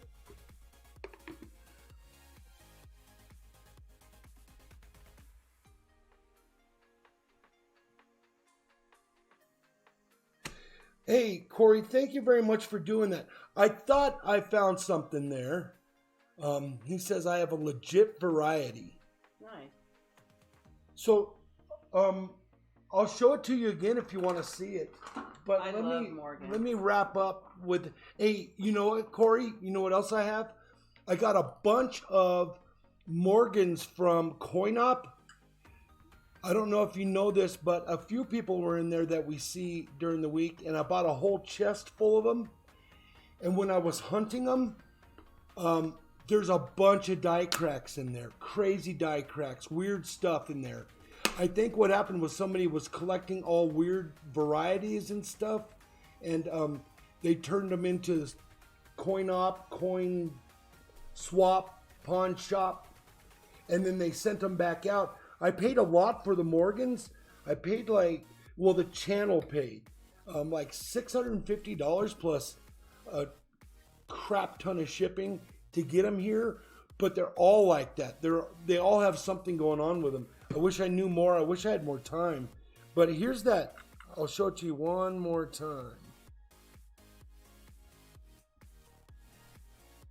[SPEAKER 1] Hey, Corey, thank you very much for doing that. I thought I found something there. He says I have a legit variety.
[SPEAKER 2] Nice.
[SPEAKER 1] So, I'll show it to you again if you want to see it. But let me wrap up with, hey, you know what, Corey? You know what else I have? I got a bunch of Morgans from CoinOp. I don't know if you know this, but a few people were in there that we see during the week, and I bought a whole chest full of them. And when I was hunting them, there's a bunch of die cracks in there, crazy die cracks, weird stuff in there. I think what happened was somebody was collecting all weird varieties and stuff, and they turned them into CoinOp, Coin Swap, Pawn Shop, and then they sent them back out. I paid a lot for the Morgans. I paid the channel paid like $650 plus a crap ton of shipping to get them here. But they're all like that. They all have something going on with them. I wish I knew more. I wish I had more time. But here's that. I'll show it to you one more time.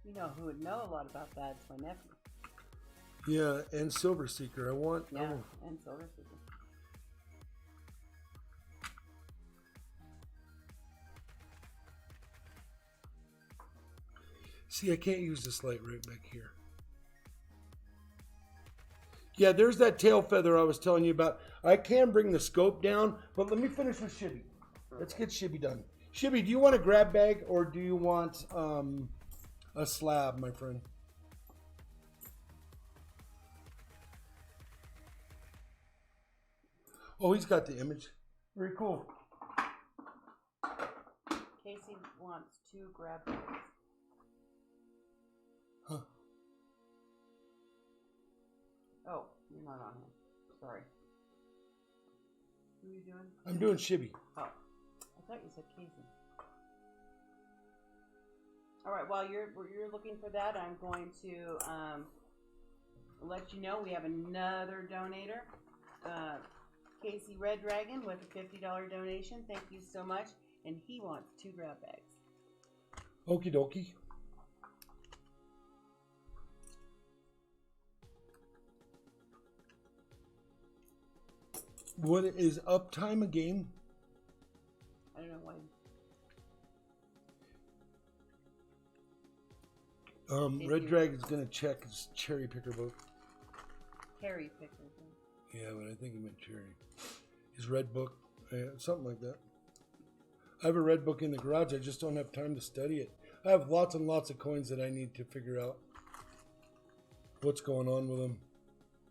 [SPEAKER 2] You know who would know a lot about that? It's my nephew.
[SPEAKER 1] Yeah, and Silver Seeker.
[SPEAKER 2] And Silver Seeker.
[SPEAKER 1] See, I can't use this light right back here. Yeah, there's that tail feather I was telling you about. I can bring the scope down, but let me finish with Shibby. Let's get Shibby done. Shibby, do you want a grab bag or do you want a slab, my friend? Oh, he's got the image. Very cool.
[SPEAKER 2] Casey wants 2 grab bags.
[SPEAKER 1] Huh.
[SPEAKER 2] Oh, you're not on him. Sorry. Who are you doing?
[SPEAKER 1] I'm doing Shibby.
[SPEAKER 2] Oh, I thought you said Casey. All right, while you're looking for that, I'm going to let you know we have another donator. Casey Red Dragon with a $50 donation. Thank you so much. And he wants 2 grab bags.
[SPEAKER 1] Okie dokie. What is uptime a game?
[SPEAKER 2] I don't know why.
[SPEAKER 1] Red Dragon's gonna check his cherry picker book.
[SPEAKER 2] Cherry picker.
[SPEAKER 1] Yeah, but I think he meant cherry. His red book, something like that. I have a red book in the garage. I just don't have time to study it. I have lots and lots of coins that I need to figure out what's going on with them.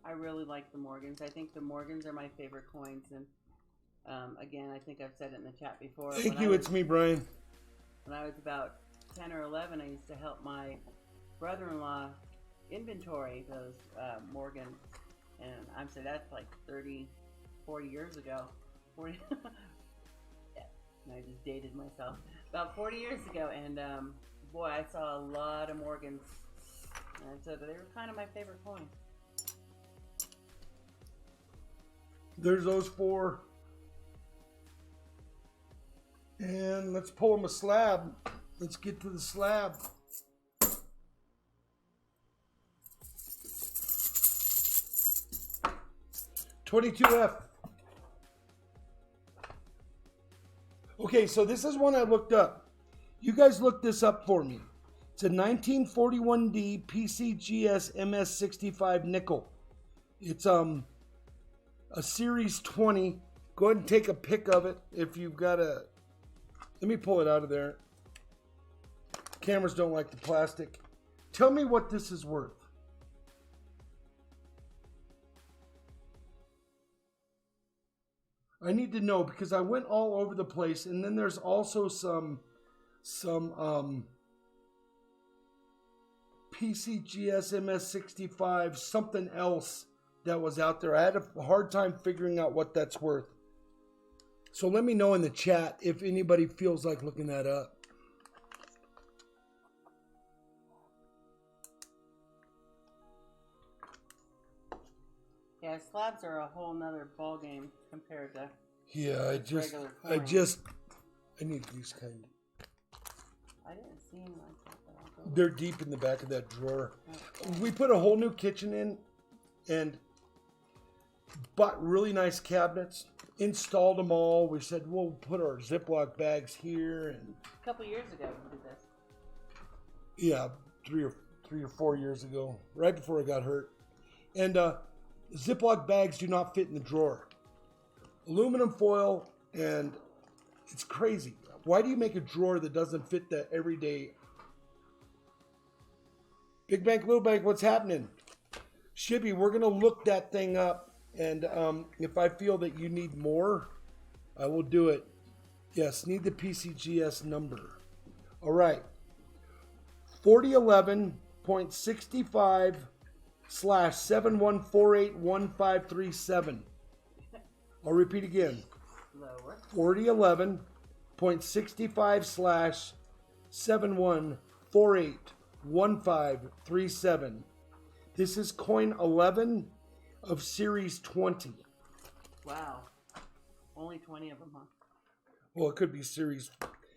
[SPEAKER 2] I really like the Morgans. I think the Morgans are my favorite coins. And again, I think I've said it in the chat before.
[SPEAKER 1] Thank you. It's me, Brian.
[SPEAKER 2] When I was about 10 or 11, I used to help my brother-in-law inventory those Morgans. And I'm saying that's like 30, 40 years ago. 40. Yeah, I just dated myself. About 40 years ago, and boy, I saw a lot of Morgans. And so they were kind of my favorite coin.
[SPEAKER 1] There's those four. And let's pull them a slab. Let's get to the slab. $22F. Okay, so this is one I looked up. You guys looked this up for me. It's a 1941D PCGS MS65 nickel. It's a Series 20. Go ahead and take a pic of it if you've got a... Let me pull it out of there. Cameras don't like the plastic. Tell me what this is worth. I need to know because I went all over the place, and then there's also some PCGS MS65 something else that was out there. I had a hard time figuring out what that's worth. So let me know in the chat if anybody feels like looking that up.
[SPEAKER 2] Yeah, slabs are a whole nother ball game compared to
[SPEAKER 1] Yeah, I need these kind.
[SPEAKER 2] I didn't see them like that. Though.
[SPEAKER 1] They're deep in the back of that drawer.
[SPEAKER 2] Okay.
[SPEAKER 1] We put a whole new kitchen in and bought really nice cabinets, installed them all. We said we'll put our Ziploc bags here, and
[SPEAKER 2] A couple years ago we did this.
[SPEAKER 1] yeah, three or 4 years ago, right before I got hurt. And Ziploc bags do not fit in the drawer. Aluminum foil, and it's crazy. Why do you make a drawer that doesn't fit the everyday? Big bank, little bank, what's happening? Shibby, we're going to look that thing up, and if I feel that you need more, I will do it. Yes, need the PCGS number. All right. 4011.65/71481537. I'll repeat again.
[SPEAKER 2] Lower.
[SPEAKER 1] 4011.65/71481537. This is coin 11 of series 20.
[SPEAKER 2] Wow. Only 20 of them, huh?
[SPEAKER 1] Well, it could be series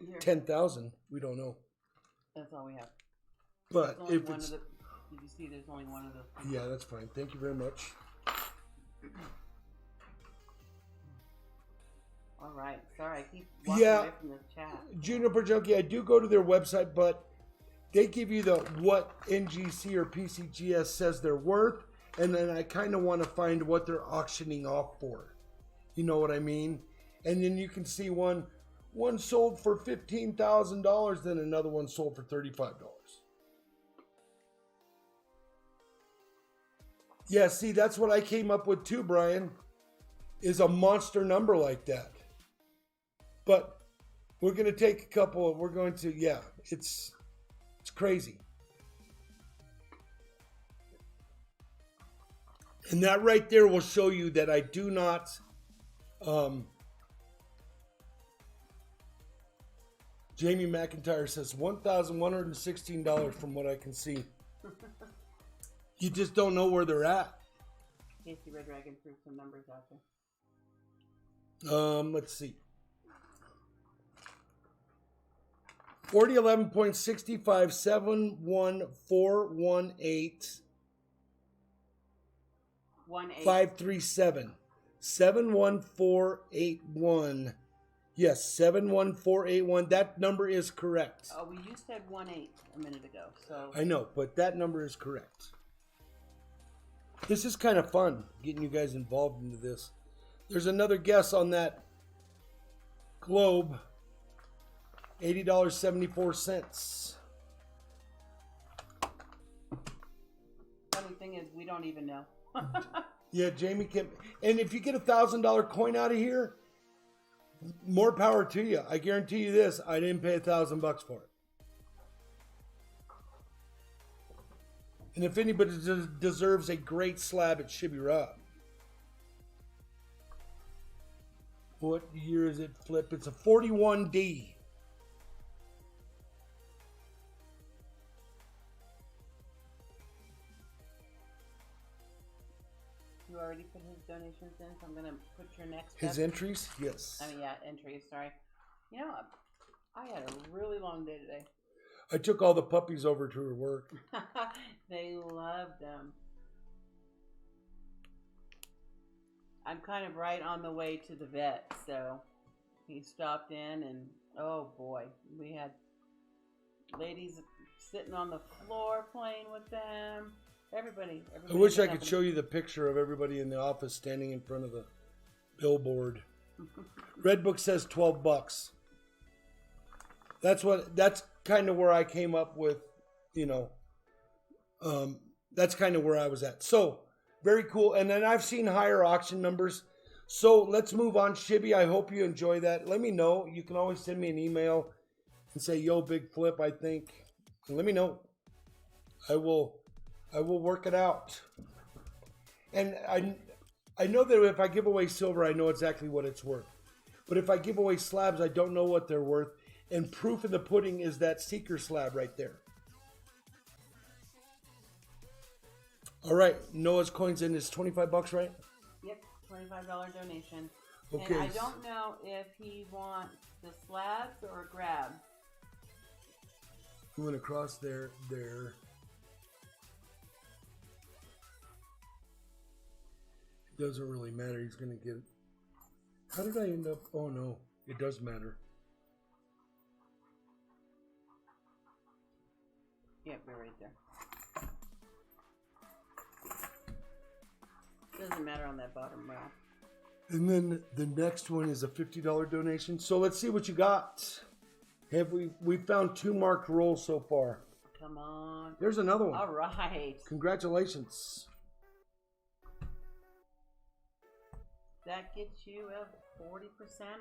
[SPEAKER 2] Here.
[SPEAKER 1] 10,000. We don't know.
[SPEAKER 2] That's all we have.
[SPEAKER 1] But
[SPEAKER 2] There's only
[SPEAKER 1] if
[SPEAKER 2] one
[SPEAKER 1] it's...
[SPEAKER 2] of the, did you see there's only one of those?
[SPEAKER 1] Yeah, that's fine. Thank you very much.
[SPEAKER 2] All right. Sorry, I keep walking
[SPEAKER 1] Yeah.
[SPEAKER 2] away from this chat.
[SPEAKER 1] Juniper Junkie, I do go to their website, but they give you the what NGC or PCGS says they're worth, and then I kind of want to find what they're auctioning off for. You know what I mean? And then you can see one sold for $15,000, then another one sold for $35. Yeah, see, that's what I came up with too, Brian, is a monster number like that. But we're going to take a couple, it's crazy. And that right there will show you that I do not, Jamie McIntyre says $1,116 from what I can see. You just don't know where they're at.
[SPEAKER 2] Casey Red Dragon threw some numbers out there.
[SPEAKER 1] Let's see. 4011.657148
[SPEAKER 2] 1-8.
[SPEAKER 1] 537. 71481. Yes, 71481. That number is correct.
[SPEAKER 2] Oh, we used to have 1-8 a minute ago, so.
[SPEAKER 1] I know, but that number is correct. This is kind of fun, getting you guys involved into this. There's another guess on that globe. $80.74.
[SPEAKER 2] Funny thing is, we don't even know.
[SPEAKER 1] Yeah, Jamie can. And if you get $1,000 coin out of here, more power to you. I guarantee you this: I didn't pay $1,000 for it. And if anybody deserves a great slab, it should be Rob. What year is it, Flip? It's a 41D.
[SPEAKER 2] You already put his donations in, so I'm going to put your next
[SPEAKER 1] His
[SPEAKER 2] step.
[SPEAKER 1] entries? Yes.
[SPEAKER 2] I mean, yeah, entries, sorry. You know, I had a really long day today.
[SPEAKER 1] I took all the puppies over to her work.
[SPEAKER 2] They love them. I'm kind of right on the way to the vet, so he stopped in and, oh boy, we had ladies sitting on the floor playing with them. Everybody
[SPEAKER 1] I wish I could show you the picture of everybody in the office standing in front of the billboard. Red Book says $12. That's kind of where I came up with, that's kind of where I was at. So, very cool. And then I've seen higher auction numbers. So, let's move on. Shibby, I hope you enjoy that. Let me know. You can always send me an email and say, yo, Big Flip, I think. And let me know. I will work it out. And I know that if I give away silver, I know exactly what it's worth. But if I give away slabs, I don't know what they're worth. And proof in the pudding is that Seeker slab right there. All right, Noah's coins in is $25, right?
[SPEAKER 2] Yep, $25 donation.
[SPEAKER 1] Okay.
[SPEAKER 2] And I don't know if he wants the slabs or grabs.
[SPEAKER 1] He went across there. It doesn't really matter. He's going to get it. How did I end up? Oh, no. It does matter.
[SPEAKER 2] Yep, we're right there. Doesn't matter on that bottom row.
[SPEAKER 1] And then the next one is a $50 donation. So let's see what you got. We found 2 marked rolls so far.
[SPEAKER 2] Come on.
[SPEAKER 1] There's another one.
[SPEAKER 2] All right.
[SPEAKER 1] Congratulations.
[SPEAKER 2] That gets you a 40%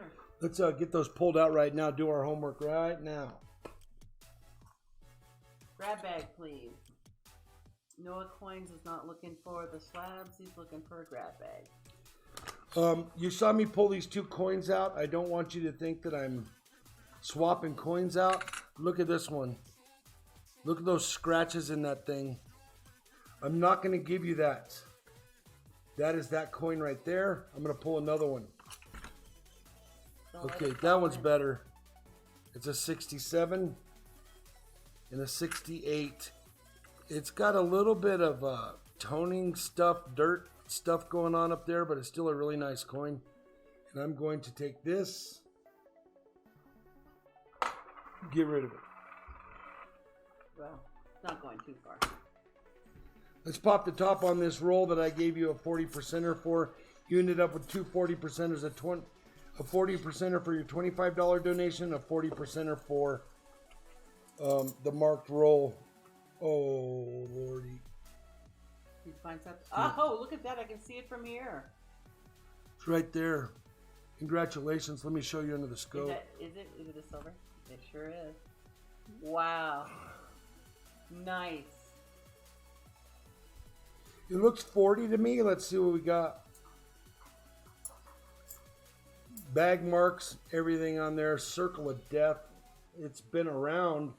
[SPEAKER 2] or...
[SPEAKER 1] Let's get those pulled out right now. Do our homework right now.
[SPEAKER 2] Grab bag, please. Noah Coins is not looking for the slabs. He's looking for a grab bag.
[SPEAKER 1] You saw me pull these 2 coins out. I don't want you to think that I'm swapping coins out. Look at this one. Look at those scratches in that thing. I'm not going to give you that. That is that coin right there. I'm going to pull another one. Okay, that one's better. It's a 67 and a 68. It's got a little bit of toning stuff, dirt stuff going on up there, but it's still a really nice coin. And I'm going to take this, get rid of it.
[SPEAKER 2] Well, it's not going too far.
[SPEAKER 1] Let's pop the top on this roll that I gave you a 40%er for. You ended up with 2 40%ers, a 40%er for your $25 donation, a 40%er for the marked roll. Oh, Lordy.
[SPEAKER 2] You find something? Oh, look at that. I can see it from here.
[SPEAKER 1] It's right there. Congratulations. Let me show you under the scope.
[SPEAKER 2] Is it a silver? It sure is. Wow. Nice.
[SPEAKER 1] It looks 40 to me. Let's see what we got. Bag marks, everything on there. Circle of death. It's been around.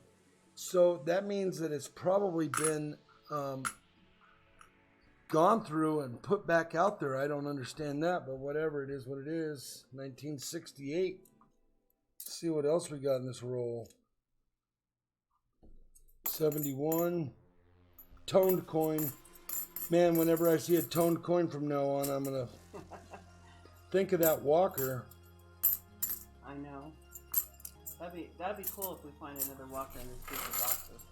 [SPEAKER 1] So that means that it's probably been gone through and put back out there. I don't understand that, but whatever, it is what it is. 1968. Let's see what else we got in this roll. 71. Toned coin. Man, whenever I see a toned coin from now on, I'm going to think of that walker.
[SPEAKER 2] I know. That'd be cool if we find another walker in this group of boxes.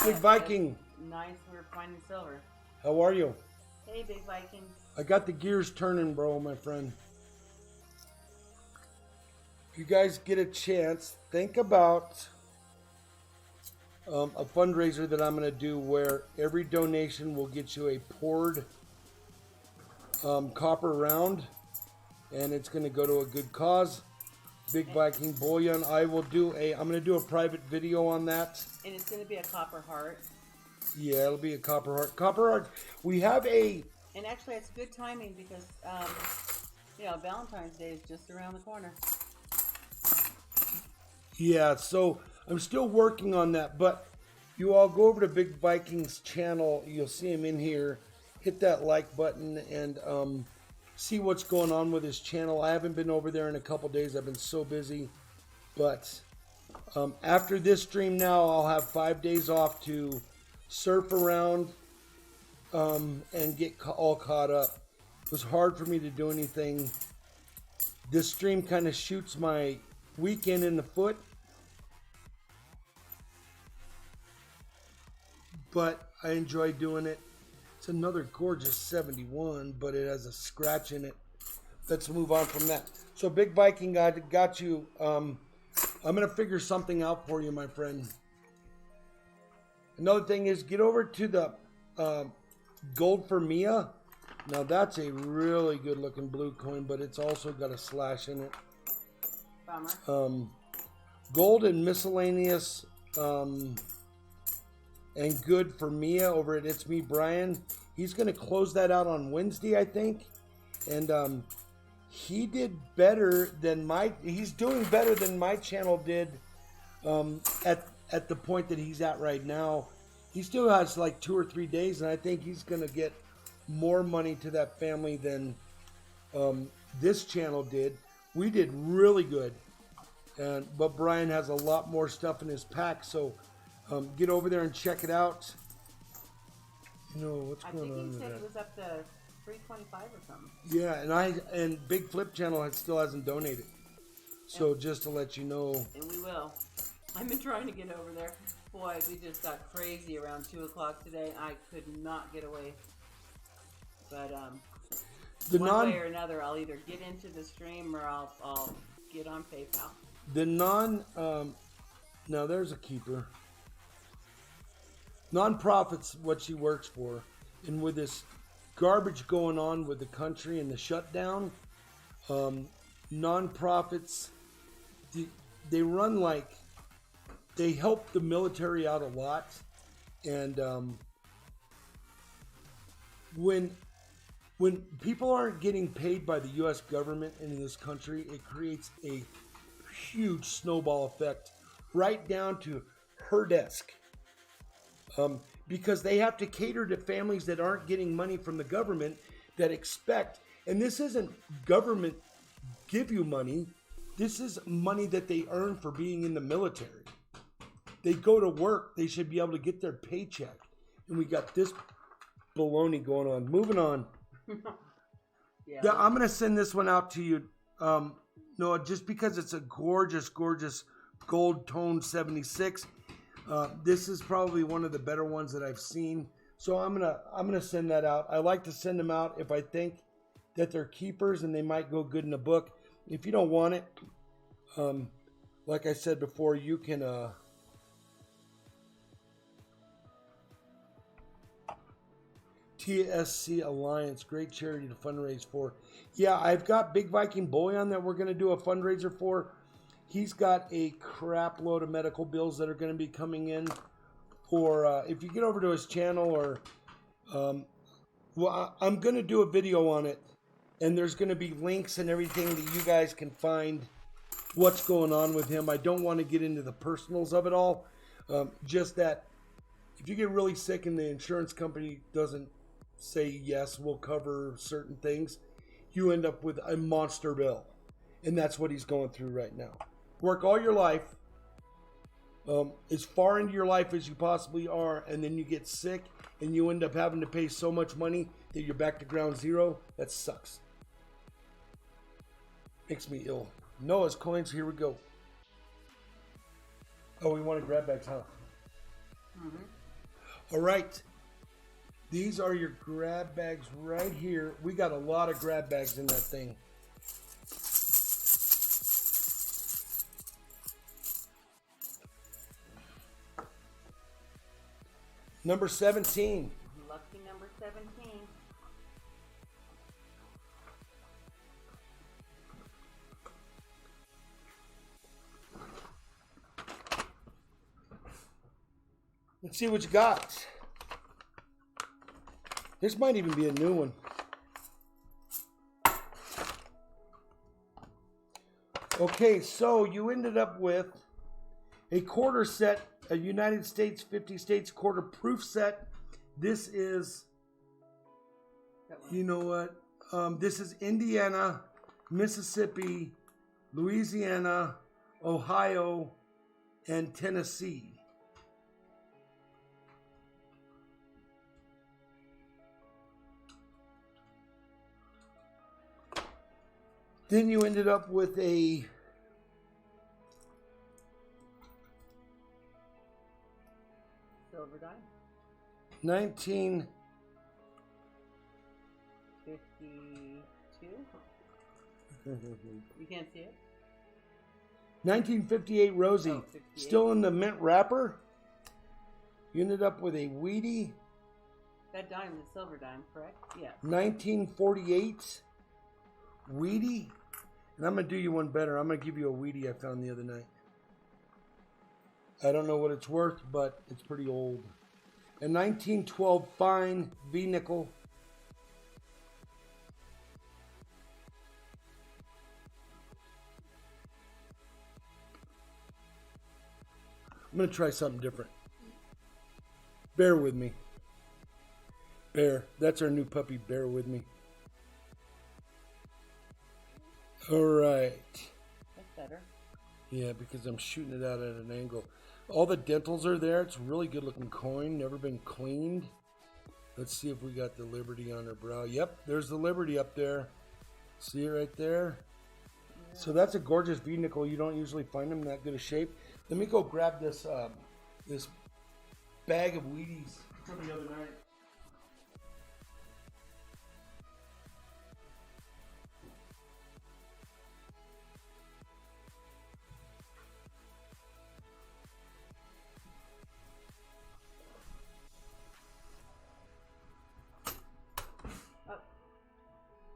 [SPEAKER 1] Big Viking.
[SPEAKER 2] Nice, we're finding silver.
[SPEAKER 1] How are you?
[SPEAKER 2] Hey, Big Viking.
[SPEAKER 1] I got the gears turning, bro, my friend. If you guys get a chance, think about a fundraiser that I'm going to do where every donation will get you a poured copper round, and it's going to go to a good cause. Big Viking Bullion. I'm going to do a private video on that.
[SPEAKER 2] And it's going to be a copper heart.
[SPEAKER 1] Yeah, it'll be a copper heart. Copper heart. We have a...
[SPEAKER 2] And actually, it's good timing because, Valentine's Day is just around the corner.
[SPEAKER 1] Yeah, so I'm still working on that, but you all go over to Big Viking's channel. You'll see him in here. Hit that like button and see what's going on with his channel. I haven't been over there in a couple days. I've been so busy. But after this stream now, I'll have 5 days off to surf around and get all caught up. It was hard for me to do anything. This stream kind of shoots my weekend in the foot. But I enjoy doing it. It's another gorgeous 71, but it has a scratch in it. Let's move on from that. So Big Viking, I got you. I'm going to figure something out for you, my friend. Another thing is get over to the Gold for Mia. Now that's a really good looking blue coin, but it's also got a slash in it.
[SPEAKER 2] Bummer.
[SPEAKER 1] Gold and miscellaneous and good for Mia over at It's Me Brian. He's going to close that out on Wednesday, I think. And he did better than he's doing better than my channel did at the point that he's at right now. He still has like 2 or 3 days, and I think he's going to get more money to that family than this channel did. We did really good, but Brian has a lot more stuff in his pack, so get over there and check it out. What's going on with that?
[SPEAKER 2] I think he said it was up to 325 or something.
[SPEAKER 1] Yeah, and BIGFLIP channel still hasn't donated. So just to let you know. And
[SPEAKER 2] we will. I've been trying to get over there. Boy, we just got crazy around 2 o'clock today. I could not get away. But one way or another, I'll either get into the stream or I'll get on PayPal.
[SPEAKER 1] Now there's a keeper. Non-profits, what she works for, and with this garbage going on with the country and the shutdown, non-profits, they run like, they help the military out a lot, and when people aren't getting paid by the U.S. government in this country, it creates a huge snowball effect right down to her desk. Because they have to cater to families that aren't getting money from the government that expect, and this isn't government give you money, this is money that they earn for being in the military. They go to work, they should be able to get their paycheck. And we got this baloney going on. Moving on. Yeah, I'm going to send this one out to you, Noah, just because it's a gorgeous, gorgeous gold tone 76. This is probably one of the better ones that I've seen. So I'm gonna send that out. I like to send them out if I think that they're keepers and they might go good in a book. If you don't want it, like I said before, you can TSC Alliance, great charity to fundraise for. Yeah, I've got Big Viking Bullion that we're gonna do a fundraiser for. He's got a crap load of medical bills that are going to be coming in for, if you get over to his channel or, I'm going to do a video on it, and there's going to be links and everything that you guys can find what's going on with him. I don't want to get into the personals of it all, just that if you get really sick and the insurance company doesn't say, yes, we'll cover certain things, you end up with a monster bill, and that's what he's going through right now. Work all your life, as far into your life as you possibly are, and then you get sick and you end up having to pay so much money that you're back to ground zero, that sucks. Makes me ill. Noah's coins, here we go. Oh, we wanted grab bags, huh? Mm-hmm. All right. These are your grab bags right here. We got a lot of grab bags in that thing. Number 17.
[SPEAKER 2] Lucky number 17.
[SPEAKER 1] Let's see what you got. This might even be a new one. Okay, so you ended up with a quarter set, a United States 50 States quarter proof set. This is, you know what? This is Indiana, Mississippi, Louisiana, Ohio, and Tennessee. Then you ended up with a
[SPEAKER 2] Silver dime.
[SPEAKER 1] 1952
[SPEAKER 2] You can't see it?
[SPEAKER 1] 1958 Rosie.
[SPEAKER 2] Oh, 58.
[SPEAKER 1] Still in the mint wrapper. You ended up with a Wheatie.
[SPEAKER 2] That dime is silver dime, correct? Yeah.
[SPEAKER 1] 1948 Wheatie. And I'm going to do you one better. I'm going to give you a Wheatie I found the other night. I don't know what it's worth, but it's pretty old. A 1912 fine V-nickel. I'm going to try something different. Bear with me. Bear. That's our new puppy. Bear with me. All right.
[SPEAKER 2] That's better.
[SPEAKER 1] Yeah, because I'm shooting it out at an angle. All the dentals are there. It's a really good looking coin. Never been cleaned. Let's see if we got the Liberty on her brow. Yep, there's the Liberty up there. See it right there? Yeah. So that's a gorgeous V-nickel. You don't usually find them in that good a shape. Let me go grab this this bag of Wheaties from the other night.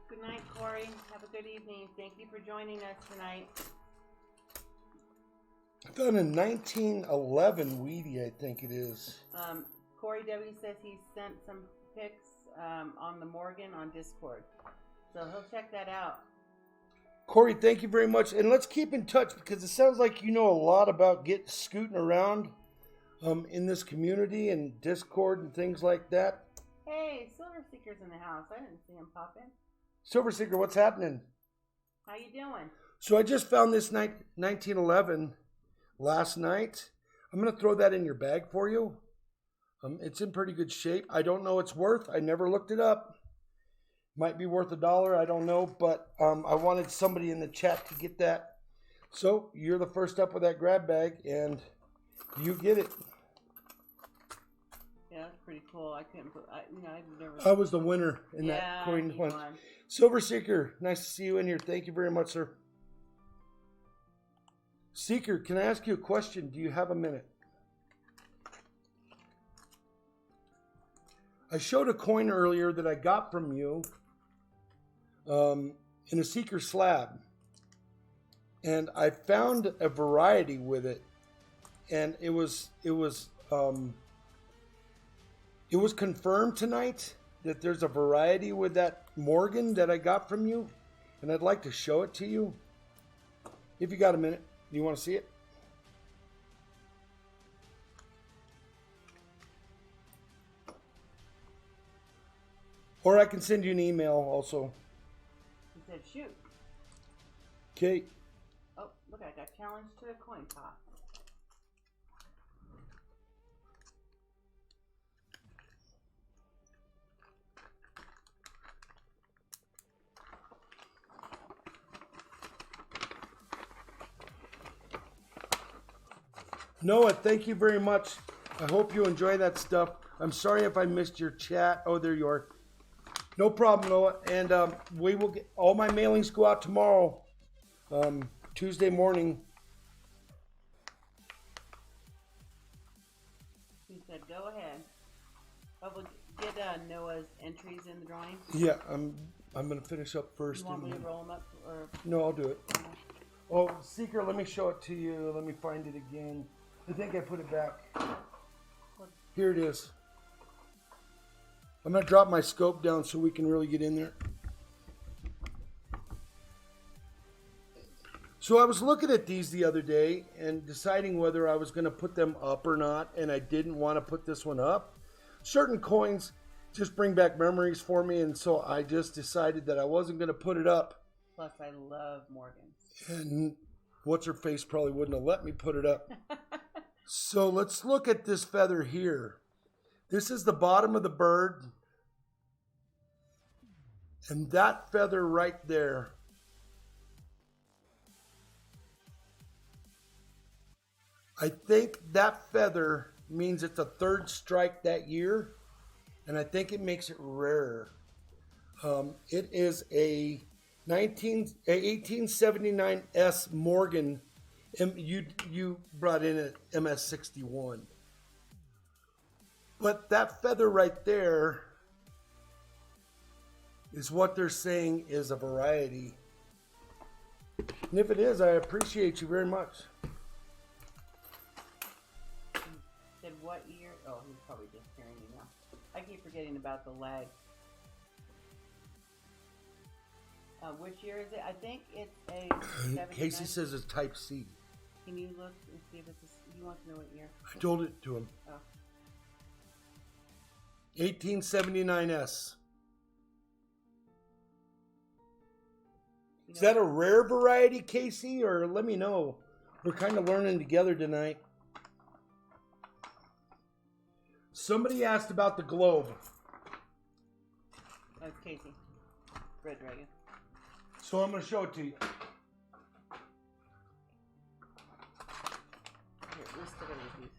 [SPEAKER 2] Good night, Corey. Have a good evening. Thank you for joining us tonight.
[SPEAKER 1] I found a 1911 Wheatie, I think it is.
[SPEAKER 2] Corey W. says he sent some pics on the Morgan on Discord. So he'll check that out.
[SPEAKER 1] Corey, thank you very much. And let's keep in touch because it sounds like you know a lot about scooting around in this community and Discord and things like that.
[SPEAKER 2] Hey, Silver Seeker's in the house. I didn't see him pop in.
[SPEAKER 1] Silver Seeker, what's happening?
[SPEAKER 2] How you doing?
[SPEAKER 1] So I just found this 1911 last night. I'm going to throw that in your bag for you. It's in pretty good shape. I don't know its worth. I never looked it up. Might be worth $1. I don't know. But I wanted somebody in the chat to get that. So you're the first up with that grab bag, and you get it.
[SPEAKER 2] Yeah, that's pretty cool. I couldn't put. I've never.
[SPEAKER 1] I was the winner in that coin hunt. Silver Seeker, nice to see you in here. Thank you very much, sir. Seeker, can I ask you a question? Do you have a minute? I showed a coin earlier that I got from you in a Seeker slab. And I found a variety with it. And it was confirmed tonight that there's a variety with that Morgan that I got from you. And I'd like to show it to you. If you got a minute. Do you want to see it? Or I can send you an email also.
[SPEAKER 2] He said shoot.
[SPEAKER 1] Okay.
[SPEAKER 2] Oh, look, I got challenged to a coin toss.
[SPEAKER 1] Noah, thank you very much. I hope you enjoy that stuff. I'm sorry if I missed your chat. Oh, there you are. No problem, Noah. And we will get all my mailings go out tomorrow, Tuesday morning.
[SPEAKER 2] He said, "Go ahead." Oh, we'll get Noah's entries in the drawing.
[SPEAKER 1] Yeah, I'm gonna finish up first.
[SPEAKER 2] You want me to roll them up, or
[SPEAKER 1] No, I'll do it. Oh, Seeker, let me show it to you. Let me find it again. I think I put it back. Here it is. I'm gonna drop my scope down so we can really get in there. So I was looking at these the other day and deciding whether I was gonna put them up or not, and I didn't want to put this one up. Certain coins just bring back memories for me, and so I just decided that I wasn't gonna put it up.
[SPEAKER 2] plus I love Morgan's.
[SPEAKER 1] And what's her face probably wouldn't have let me put it up. So let's look at this feather here. This is the bottom of the bird. And that feather right there. I think that feather means it's a third strike that year. And I think it makes it rarer. It is a 1879 S Morgan. You brought in an MS61. But that feather right there is what they're saying is a variety. And if it is, I appreciate you very much.
[SPEAKER 2] Said what year? Oh, he's probably just hearing me now. I keep forgetting about the lag. Which year is it? I think it's a 79.
[SPEAKER 1] Casey says it's type C.
[SPEAKER 2] Can you look and see if it's he wants to know what year?
[SPEAKER 1] I told it to him.
[SPEAKER 2] Oh.
[SPEAKER 1] 1879 S. Is that a rare variety, Casey? Or let me know. We're kind of learning together tonight. Somebody asked about the globe.
[SPEAKER 2] Oh, it's Casey. Red Dragon.
[SPEAKER 1] So I'm going to show it to you.
[SPEAKER 2] Here, let's stick it in these.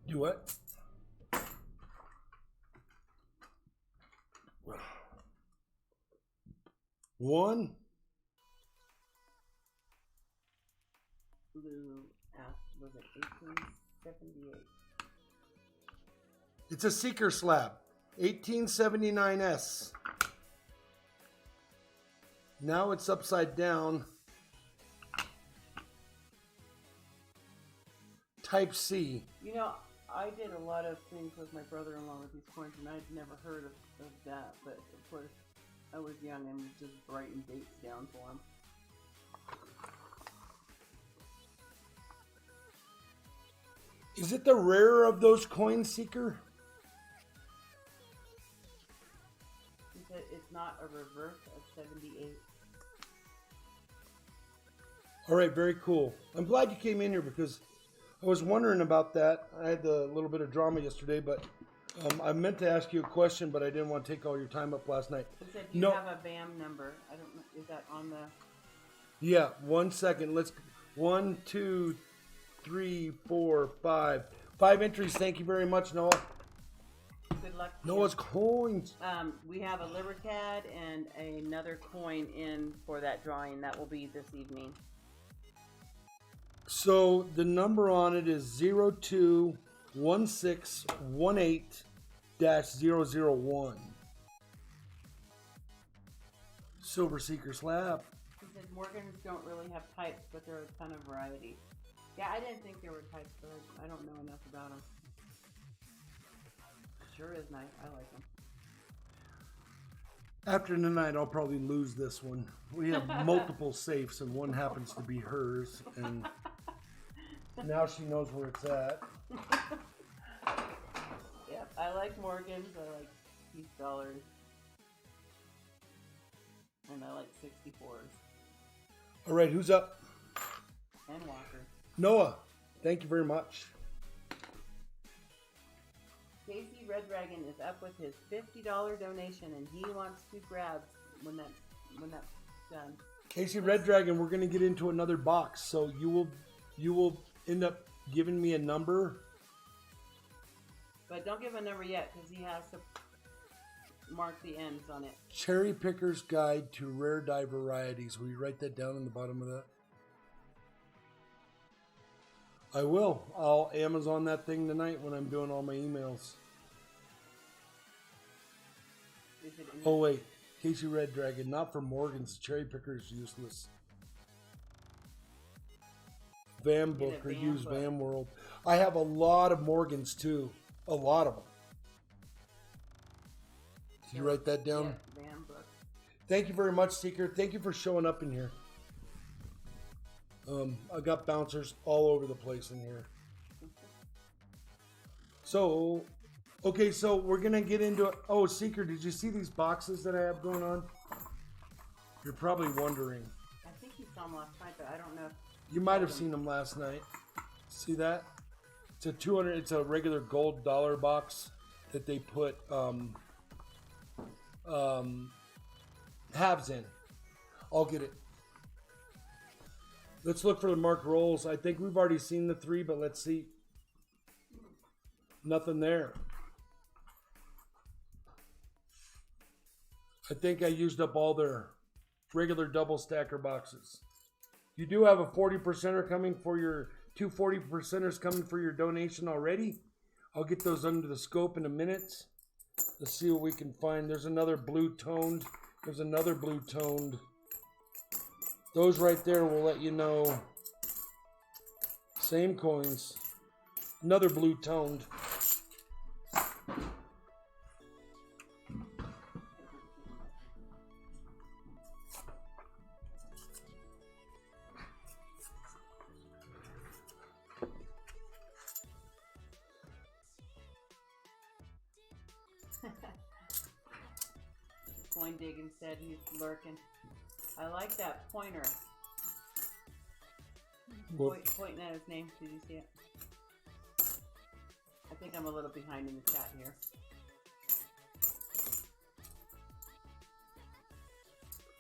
[SPEAKER 1] Do what? One.
[SPEAKER 2] Blue was it 1878?
[SPEAKER 1] It's a Seeker slab. 1879S. Now it's upside down. Type C.
[SPEAKER 2] You know, I did a lot of things with my brother-in-law with these coins, and I'd never heard of that. But of course, I was young and just writing dates down for him.
[SPEAKER 1] Is it the rarer of those coins, Seeker?
[SPEAKER 2] He said it's not a reverse of 78.
[SPEAKER 1] All right, very cool. I'm glad you came in here because I was wondering about that. I had a little bit of drama yesterday, but I meant to ask you a question, but I didn't want to take all your time up last night.
[SPEAKER 2] He said, do you have a BAM number? I don't know. Is that on the...
[SPEAKER 1] Yeah, 1 second. Let's... 1, 2, 3, 4, 5. 5 entries. Thank you very much, Noah.
[SPEAKER 2] Good luck.
[SPEAKER 1] Noah's coins.
[SPEAKER 2] We have a Libertad and another coin in for that drawing. That will be this evening.
[SPEAKER 1] So the number on it is 021618-001. Silver Seeker slab.
[SPEAKER 2] He said Morgans don't really have types, but there are a ton of varieties. Yeah, I didn't think there were types, but I don't know enough about them. Sure is nice. I like them.
[SPEAKER 1] After tonight, I'll probably lose this one. We have multiple safes, and one happens to be hers, and now she knows where it's at.
[SPEAKER 2] Yeah, I like Morgans. I like Peace Dollars. And I like 64s.
[SPEAKER 1] All right, who's up?
[SPEAKER 2] And Walker.
[SPEAKER 1] Noah, thank you very much.
[SPEAKER 2] Casey Red Dragon is up with his $50 donation, and he wants to grab when that's done.
[SPEAKER 1] Casey Red Dragon, we're going to get into another box, so you will end up giving me a number.
[SPEAKER 2] But don't give a number yet because he has to mark the ends on it.
[SPEAKER 1] Cherry Picker's Guide to Rare Dye Varieties. Will you write that down on the bottom of that? I will. I'll Amazon that thing tonight when I'm doing all my emails.
[SPEAKER 2] Is it in
[SPEAKER 1] Oh, wait. Casey Red Dragon. Not for Morgan's. Cherry Picker is useless. Vam
[SPEAKER 2] Get a
[SPEAKER 1] Book or
[SPEAKER 2] Vam
[SPEAKER 1] use
[SPEAKER 2] book.
[SPEAKER 1] Vam World. I have a lot of Morgans too. A lot of them. Did you write that down?
[SPEAKER 2] Yeah, Van book.
[SPEAKER 1] Thank you very much, Seeker. Thank you for showing up in here. I got bouncers all over the place in here. So, okay, so we're going to get into it. Oh, Seeker, did you see these boxes that I have going on? You're probably wondering.
[SPEAKER 2] I think you saw him last night, but I don't know.
[SPEAKER 1] You might have seen them last night. See that? It's a 200. It's a regular gold dollar box that they put halves in. I'll get it. Let's look for the marked rolls. I think we've already seen the 3, but let's see. Nothing there. I think I used up all their regular double stacker boxes. You do have a 40%er coming for your 2 40%ers coming for your donation already. I'll get those under the scope in a minute. Let's see what we can find. There's another blue toned. There's another blue toned. Those right there will let you know. Same coins. Another blue toned.
[SPEAKER 2] Coin digging said he's lurking. I like that pointer. Pointing at his name. Did you see it? I think I'm a little behind in the chat here.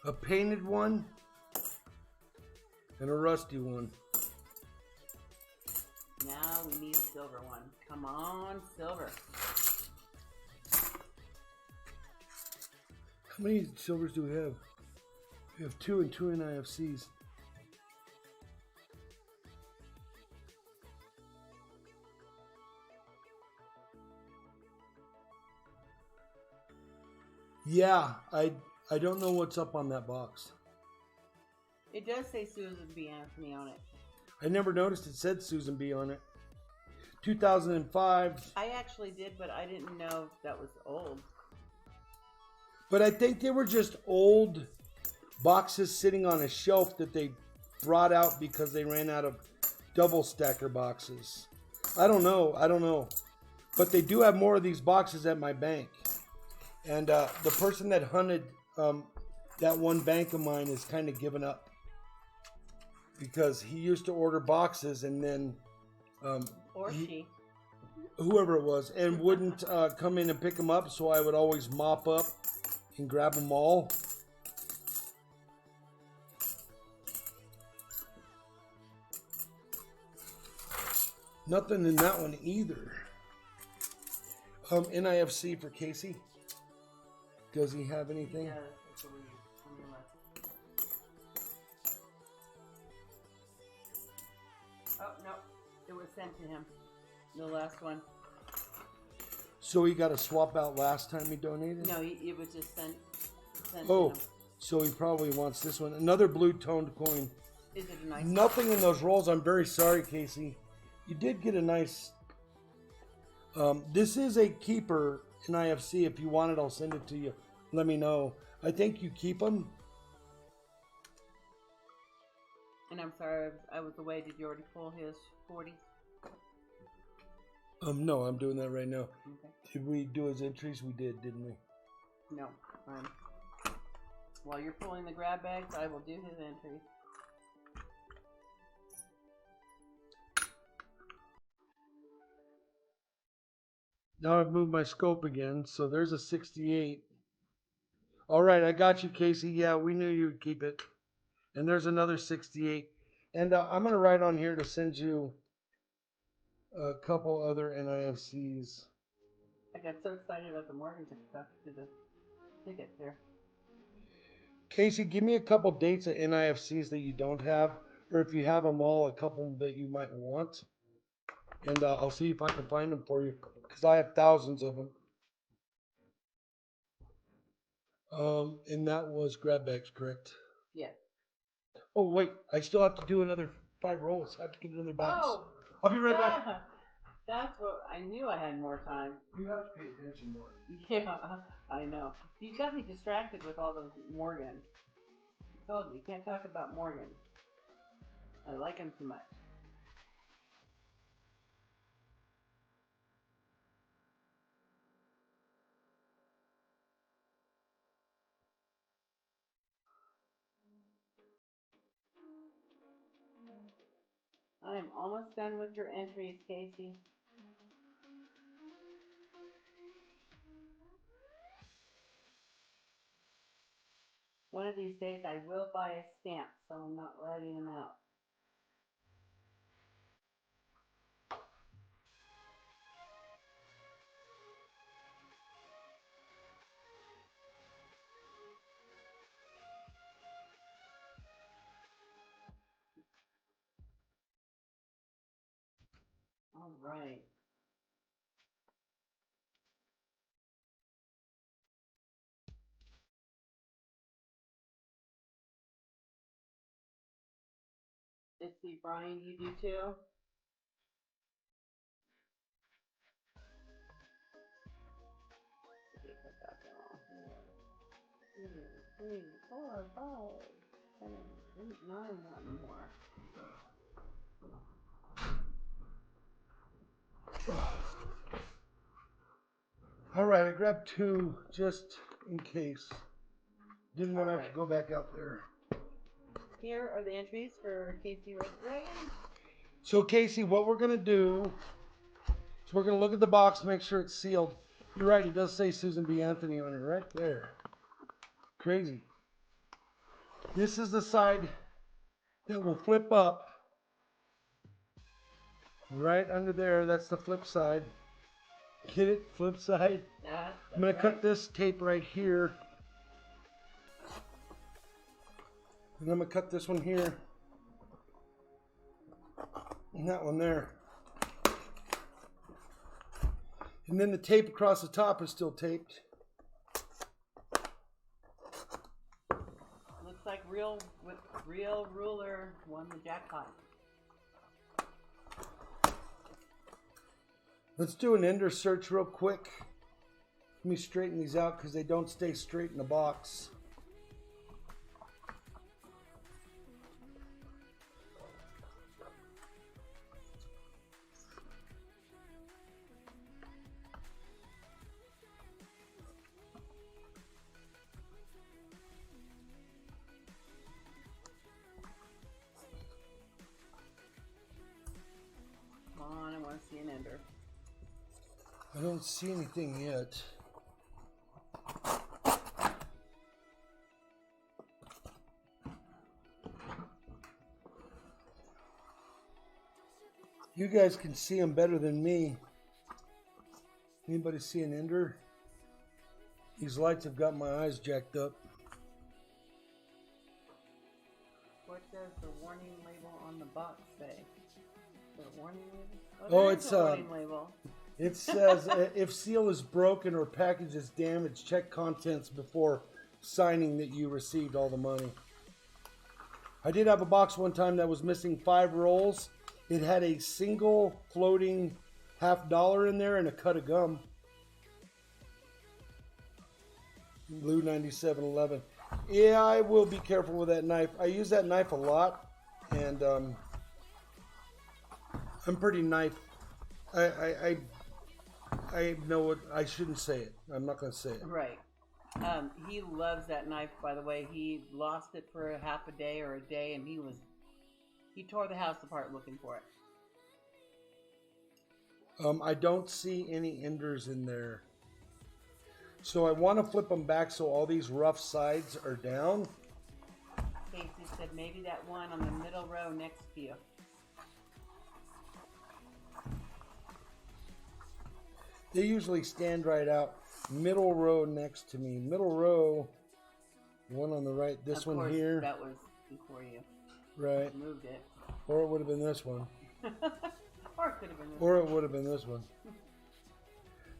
[SPEAKER 1] A painted one and a rusty one.
[SPEAKER 2] Now we need a silver one. Come on, silver.
[SPEAKER 1] How many silvers do we have? We have 2 and 2 NIFCs. Yeah, I don't know what's up on that box.
[SPEAKER 2] It does say Susan B. Anthony on it.
[SPEAKER 1] I never noticed it said Susan B on it. 2005.
[SPEAKER 2] I actually did, but I didn't know that was old.
[SPEAKER 1] But I think they were just old boxes sitting on a shelf that they brought out because they ran out of double stacker boxes. I don't know. But they do have more of these boxes at my bank. And the person that hunted that one bank of mine is kind of given up. Because he used to order boxes and then... whoever it was, and wouldn't come in and pick them up, so I would always mop up and grab them all. Nothing in that one either. NIFC for Casey. Does he have anything?
[SPEAKER 2] Yeah, I believe. On the left. Oh, no. It was sent to him. The last one.
[SPEAKER 1] So he got a swap out last time he donated?
[SPEAKER 2] No, it was just sent
[SPEAKER 1] Oh,
[SPEAKER 2] to him.
[SPEAKER 1] so he probably wants this one. Another blue toned coin.
[SPEAKER 2] Is it a nice
[SPEAKER 1] Nothing in those rolls. I'm very sorry, Casey. You did get a nice... this is a keeper in IFC. If you want it, I'll send it to you. Let me know. I think you keep them.
[SPEAKER 2] And I'm sorry, I was away. Did you already pull his 40s?
[SPEAKER 1] No, I'm doing that right now.
[SPEAKER 2] Okay.
[SPEAKER 1] Did we do his entries? We did, didn't we?
[SPEAKER 2] No. While you're pulling the grab bags, I will do his entries.
[SPEAKER 1] Now I've moved my scope again, so there's a 68. All right, I got you, Casey. Yeah, we knew you would keep it. And there's another 68. And I'm going to write on here to send you a couple other NIFCs.
[SPEAKER 2] I got so excited about the Morgan stuff to the ticket there.
[SPEAKER 1] Casey, give me a couple dates of NIFCs that you don't have, or if you have them all, a couple that you might want, and I'll see if I can find them for you, because I have thousands of them. And that was grab bags, correct?
[SPEAKER 2] Yeah.
[SPEAKER 1] Oh wait, I still have to do another 5 rolls. I have to get another box.
[SPEAKER 2] Oh,
[SPEAKER 1] I'll be right back.
[SPEAKER 2] that's what I knew. I had more time.
[SPEAKER 1] You have to pay attention more.
[SPEAKER 2] Yeah, I know. You got me distracted with all those Morgan. I told you can't talk about Morgan. I like him too much. I am almost done with your entries, Casey. One of these days I will buy a stamp, so I'm not writing them out. All right. Let's see, Brian, you do too? Put that down. 2, 3, 4, 5, 7, 8, 9, one more.
[SPEAKER 1] All right, I grabbed 2 just in case. Didn't want to have to go back out there.
[SPEAKER 2] Here are the entries for Casey Red Dragon.
[SPEAKER 1] So Casey, what we're gonna do is we're gonna look at the box, make sure it's sealed. You're right, it does say Susan B. Anthony on it right there. Crazy. This is the side that will flip up. Right under there, that's the flip side. Get it? Flip side.
[SPEAKER 2] Yeah,
[SPEAKER 1] I'm gonna cut this tape right here. And I'm gonna cut this one here. And that one there. And then the tape across the top is still taped.
[SPEAKER 2] Looks like real ruler won the jackpot.
[SPEAKER 1] Let's do an ender search real quick. Let me straighten these out because they don't stay straight in the box.
[SPEAKER 2] Come on, I want to see an ender.
[SPEAKER 1] I don't see anything yet. You guys can see them better than me. Anybody see an ender? These lights have got my eyes jacked up.
[SPEAKER 2] What does the warning label on the box say? The warning label?
[SPEAKER 1] Oh,
[SPEAKER 2] there
[SPEAKER 1] it's
[SPEAKER 2] is a warning label.
[SPEAKER 1] It says if seal is broken or package is damaged, check contents before signing that you received all the money. I did have a box one time that was missing 5 rolls. It had a single floating $50 in there and a cut of gum. Blue 9711. Yeah, I will be careful with that knife. I use that knife a lot, and I'm pretty knife. I know what I shouldn't say it. I'm not going to say it.
[SPEAKER 2] Right. He loves that knife, by the way. He lost it for a half a day or a day, and he tore the house apart looking for it.
[SPEAKER 1] I don't see any enders in there. So I want to flip them back so all these rough sides are down.
[SPEAKER 2] Casey said maybe that one on the middle row next to you.
[SPEAKER 1] They usually stand right out. Middle row next to me. Middle row, one on the right. This
[SPEAKER 2] Of
[SPEAKER 1] one
[SPEAKER 2] course,
[SPEAKER 1] here.
[SPEAKER 2] that was before you
[SPEAKER 1] Right.
[SPEAKER 2] moved it.
[SPEAKER 1] Or it would have been this one.
[SPEAKER 2] Or it could have been this
[SPEAKER 1] Or it would have been this one.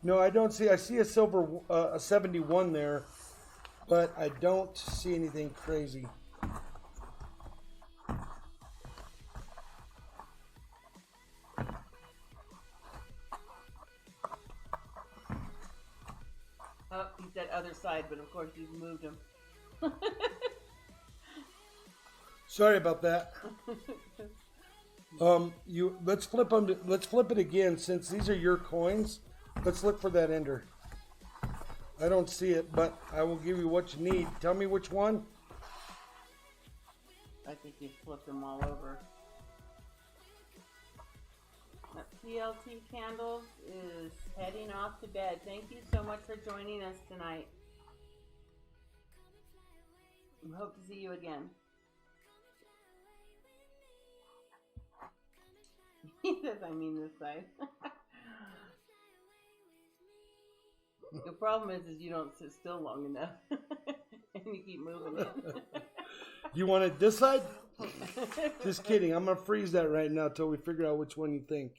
[SPEAKER 1] No, I don't see. I see a silver, a 71 there, but I don't see anything crazy.
[SPEAKER 2] Oh, he said other side, but of course you've moved him.
[SPEAKER 1] Sorry about that. Let's flip them. Let's flip it again since these are your coins. Let's look for that ender. I don't see it, but I will give you what you need. Tell me which one.
[SPEAKER 2] I think you flipped them all over. CLT Candles is heading off to bed. Thank you so much for joining us tonight. We hope to see you again. He says, I mean this side. The problem is you don't sit still long enough. And you keep moving it.
[SPEAKER 1] You want it this side? Just kidding. I'm going to freeze that right now until we figure out which one you think.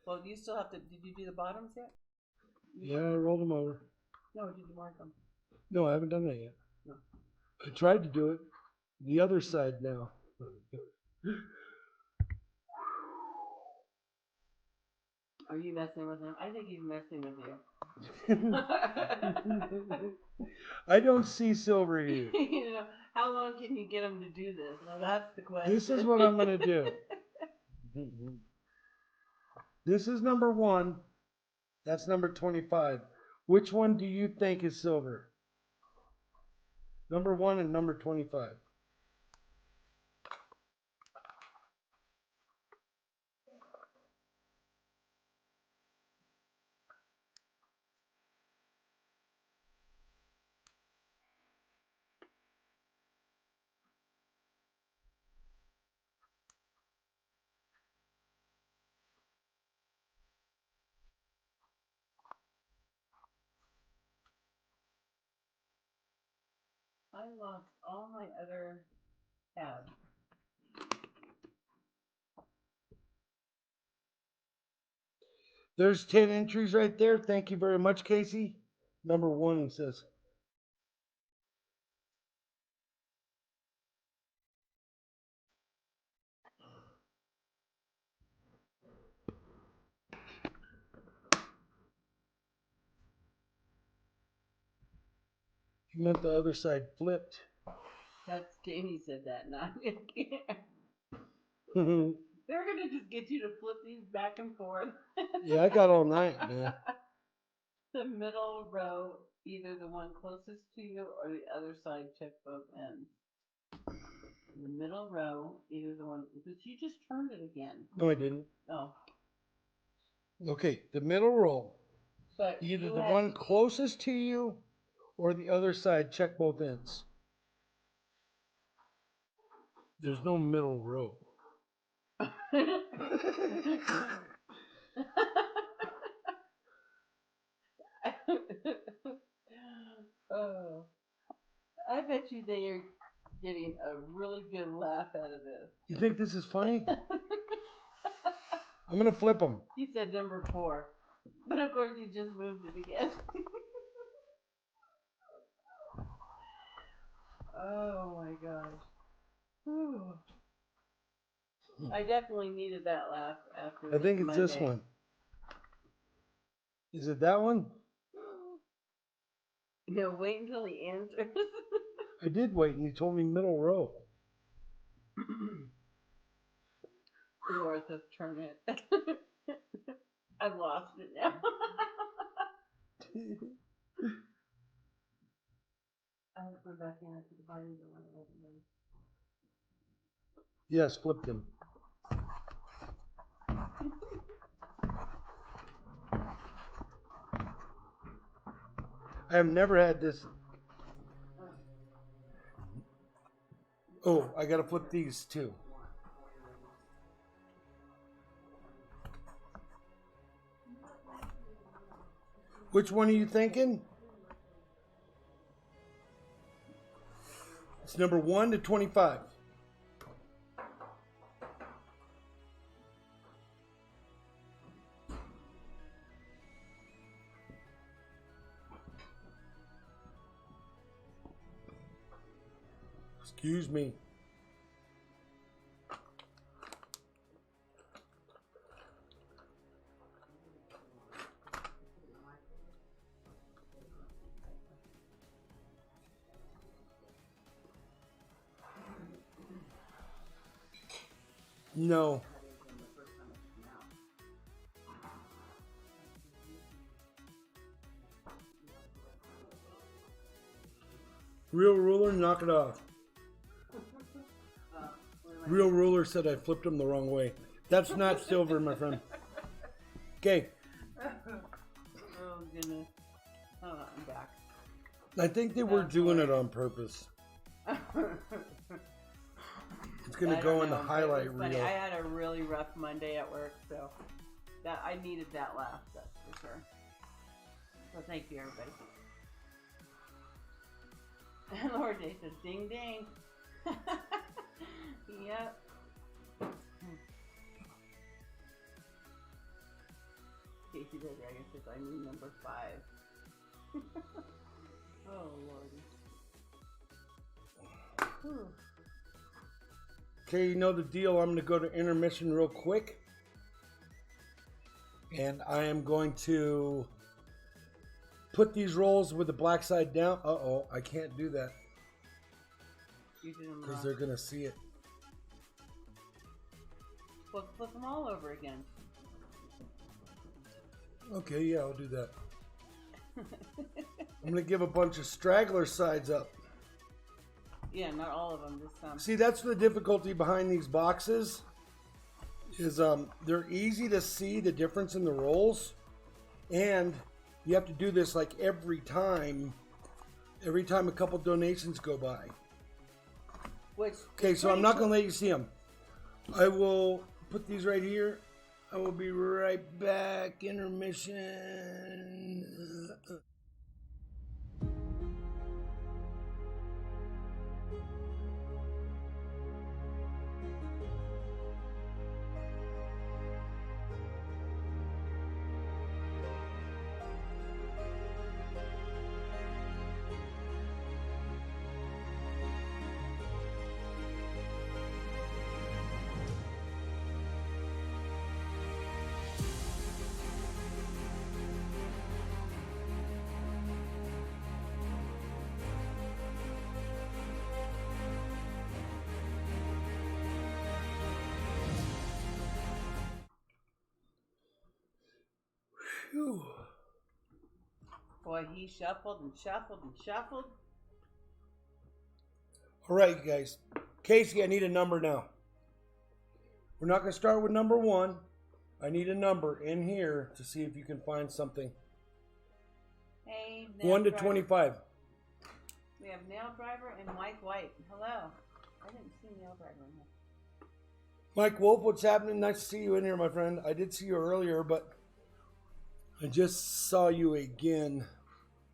[SPEAKER 2] Well, you still have to. Did you do the bottoms yet?
[SPEAKER 1] Yeah, I rolled them over.
[SPEAKER 2] No, did you mark them?
[SPEAKER 1] No, I haven't done that yet.
[SPEAKER 2] No.
[SPEAKER 1] I tried to do it. The other side now.
[SPEAKER 2] Are you messing with him? I think he's messing with you.
[SPEAKER 1] I don't see silver here.
[SPEAKER 2] You know, how long can you get him to do this? Well, that's the question.
[SPEAKER 1] This is what I'm going to do. This is number 1. That's number 25. Which one do you think is silver? Number 1 and number 25.
[SPEAKER 2] I lost all my other tabs.
[SPEAKER 1] There's 10 entries right there. Thank you very much, Casey. Number 1, he says. You meant the other side flipped.
[SPEAKER 2] That's Jamie said that, not They're gonna just get you to flip these back and forth.
[SPEAKER 1] Yeah, I got all night, man.
[SPEAKER 2] The middle row, either the one closest to you or the other side, check both ends. The middle row, either the one, but you just turned it again.
[SPEAKER 1] No, I didn't.
[SPEAKER 2] Oh.
[SPEAKER 1] Okay, the middle row.
[SPEAKER 2] But
[SPEAKER 1] Either the one closest to you or the other side, check both ends. There's no middle row.
[SPEAKER 2] Oh, I bet you they are getting a really good laugh out of this.
[SPEAKER 1] You think this is funny? I'm going to flip them.
[SPEAKER 2] He said number 4. But of course you just moved it again. Oh my gosh. Whew. I definitely needed that laugh after
[SPEAKER 1] I think it's
[SPEAKER 2] Monday.
[SPEAKER 1] this one. Is it that one?
[SPEAKER 2] No, wait until he answers.
[SPEAKER 1] I did wait and you told me middle row.
[SPEAKER 2] Laura says turn it. I've lost it now. I'll go back in to the body of the one that opened them.
[SPEAKER 1] Yes, flipped him. I have never had this. Oh, I got to flip these too. Which one are you thinking? It's number 1 to 25. Excuse me. No. Real ruler, knock it off. Real ruler said I flipped him the wrong way. That's not silver, my friend. Okay.
[SPEAKER 2] Oh, goodness. Oh, I'm back.
[SPEAKER 1] I think they were doing it on purpose. It's going to go in the highlight reel.
[SPEAKER 2] Funny. I had a really rough Monday at work, so that I needed that laugh, that's for sure. So thank you, everybody. And Lord J says, ding ding. Yep. Casey the Dragon says, I need number 5. Oh, Lordy.
[SPEAKER 1] Okay, you know the deal. I'm going to go to intermission real quick. And I am going to put these rolls with the black side down. Uh-oh, I can't do that. Because they're going to see it.
[SPEAKER 2] Well, flip them all over again.
[SPEAKER 1] Okay, yeah, I'll do that. I'm going to give a bunch of straggler sides up.
[SPEAKER 2] Yeah, not all of them, just some.
[SPEAKER 1] See, that's the difficulty behind these boxes. Is they're easy to see the difference in the rolls. And you have to do this like every time a couple donations go by. Okay, so I'm not going to let you see them. I will put these right here. I will be right back. Intermission. Whew.
[SPEAKER 2] Boy, he shuffled and shuffled and shuffled.
[SPEAKER 1] All right, you guys. Casey, I need a number now. We're not going to start with number 1. I need a number in here to see if you can find something.
[SPEAKER 2] Hey,
[SPEAKER 1] 1 to 25.
[SPEAKER 2] We have Nail Driver and Mike White. Hello. I didn't see Nail Driver in here.
[SPEAKER 1] Mike Wolf, what's happening? Nice to see you in here, my friend. I did see you earlier, but I just saw you again.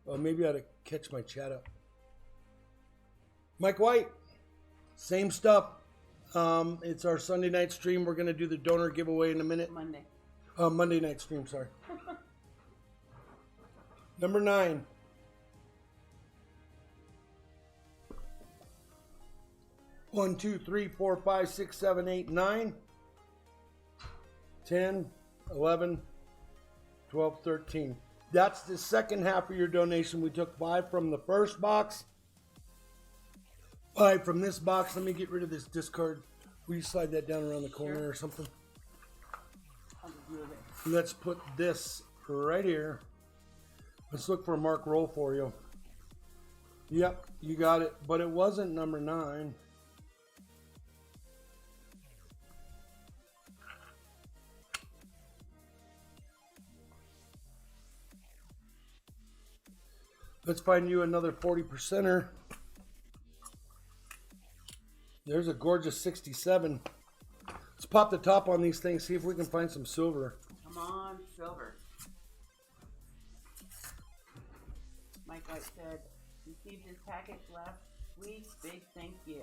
[SPEAKER 1] Well, maybe I ought to catch my chat up. Mike White, same stuff. It's our Sunday night stream. We're going to do the donor giveaway in a minute. Monday night stream, sorry. Number 9. One, 2, 3, 4, 5, 6, 7, 8, 9, 10, 11, 12, 13. That's the second half of your donation. We took 5 from the first box. 5 from this box. Let me get rid of this discard. Will you slide that down around the corner or something? Let's put this right here. Let's look for a mark roll for you. Yep, you got it. But it wasn't number 9. Let's find you another 40%er. There's a gorgeous 67. Let's pop the top on these things, see if we can find some silver.
[SPEAKER 2] Come on, silver. Mike White said, received his package last week. Big thank you.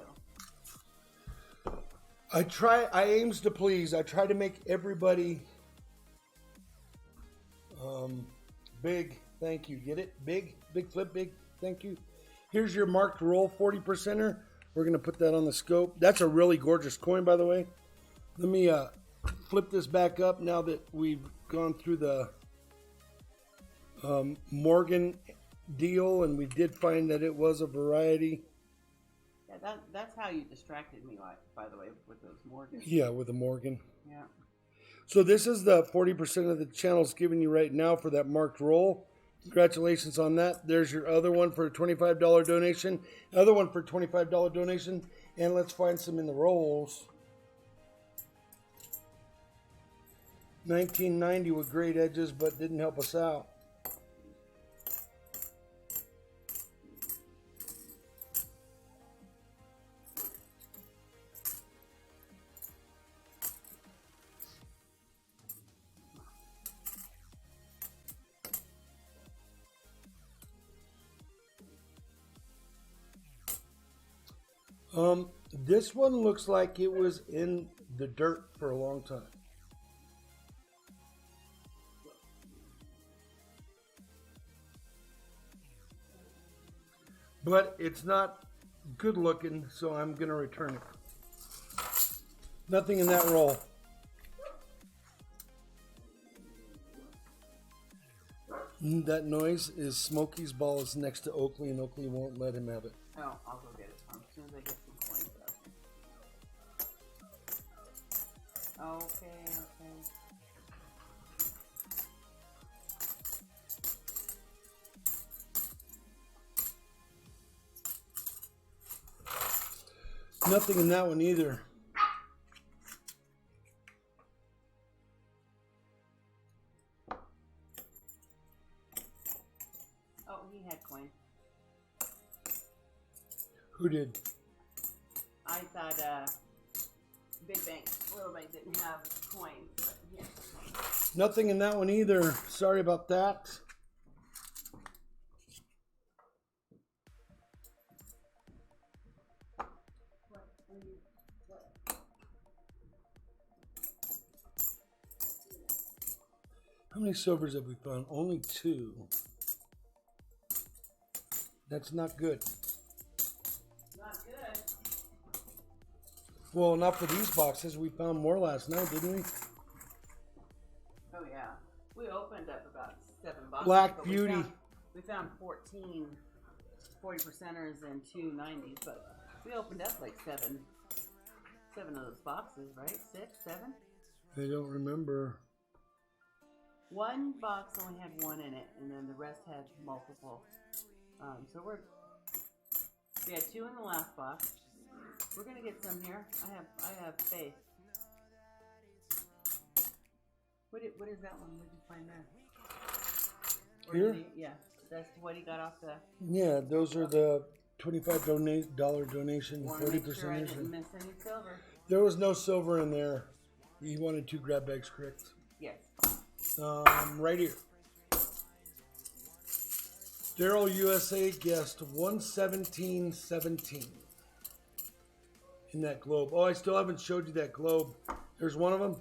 [SPEAKER 1] I aims to please. I try to make everybody big thank you. Get it? Big flip, big thank you. Here's your marked roll 40%er. We're going to put that on the scope. That's a really gorgeous coin, by the way. Let me flip this back up now that we've gone through the Morgan deal, and we did find that it was a variety.
[SPEAKER 2] Yeah, that's how you distracted me, by the way, with those Morgans.
[SPEAKER 1] Yeah, with a Morgan.
[SPEAKER 2] Yeah.
[SPEAKER 1] So this is the 40% of the channel's giving you right now for that marked roll. Congratulations on that. There's your other one for a $25 donation. Other one for a $25 donation. And let's find some in the rolls. 1990 with great edges, but didn't help us out. This one looks like it was in the dirt for a long time. But it's not good looking, so I'm going to return it. Nothing in that roll. That noise is Smokey's ball is next to Oakley, and Oakley won't let him have it.
[SPEAKER 2] Oh, I'll go get it as soon as I get some coins out. Okay.
[SPEAKER 1] Nothing in that one either.
[SPEAKER 2] Oh, he had coin.
[SPEAKER 1] Who did?
[SPEAKER 2] I thought Big Bank, Little Bank didn't have coins, but yeah.
[SPEAKER 1] Nothing in that one either. Sorry about that. How many silvers have we found? Only 2. That's not good.
[SPEAKER 2] Not good.
[SPEAKER 1] Well, not for these boxes. We found more last night, didn't we?
[SPEAKER 2] Oh yeah. We opened up about 7 boxes.
[SPEAKER 1] Black Beauty.
[SPEAKER 2] We found 14 40%ers and 2 90s, but we opened up like 7 of those boxes, right? 6, 7?
[SPEAKER 1] I don't remember.
[SPEAKER 2] One box only had 1 in it, and then the rest had multiple. So we had 2 in the last box. We're gonna get some here. I have faith. What is that one? Where did you find that?
[SPEAKER 1] Here?
[SPEAKER 2] Yeah, that's what he got off the.
[SPEAKER 1] Yeah, those are the $25 donation,
[SPEAKER 2] Want to make
[SPEAKER 1] 40%.
[SPEAKER 2] sure I didn't miss any silver.
[SPEAKER 1] There was no silver in there. He wanted 2 grab bags, correct?
[SPEAKER 2] Yes.
[SPEAKER 1] Right here. Daryl USA guessed 117.17 in that globe. Oh, I still haven't showed you that globe. There's one of them.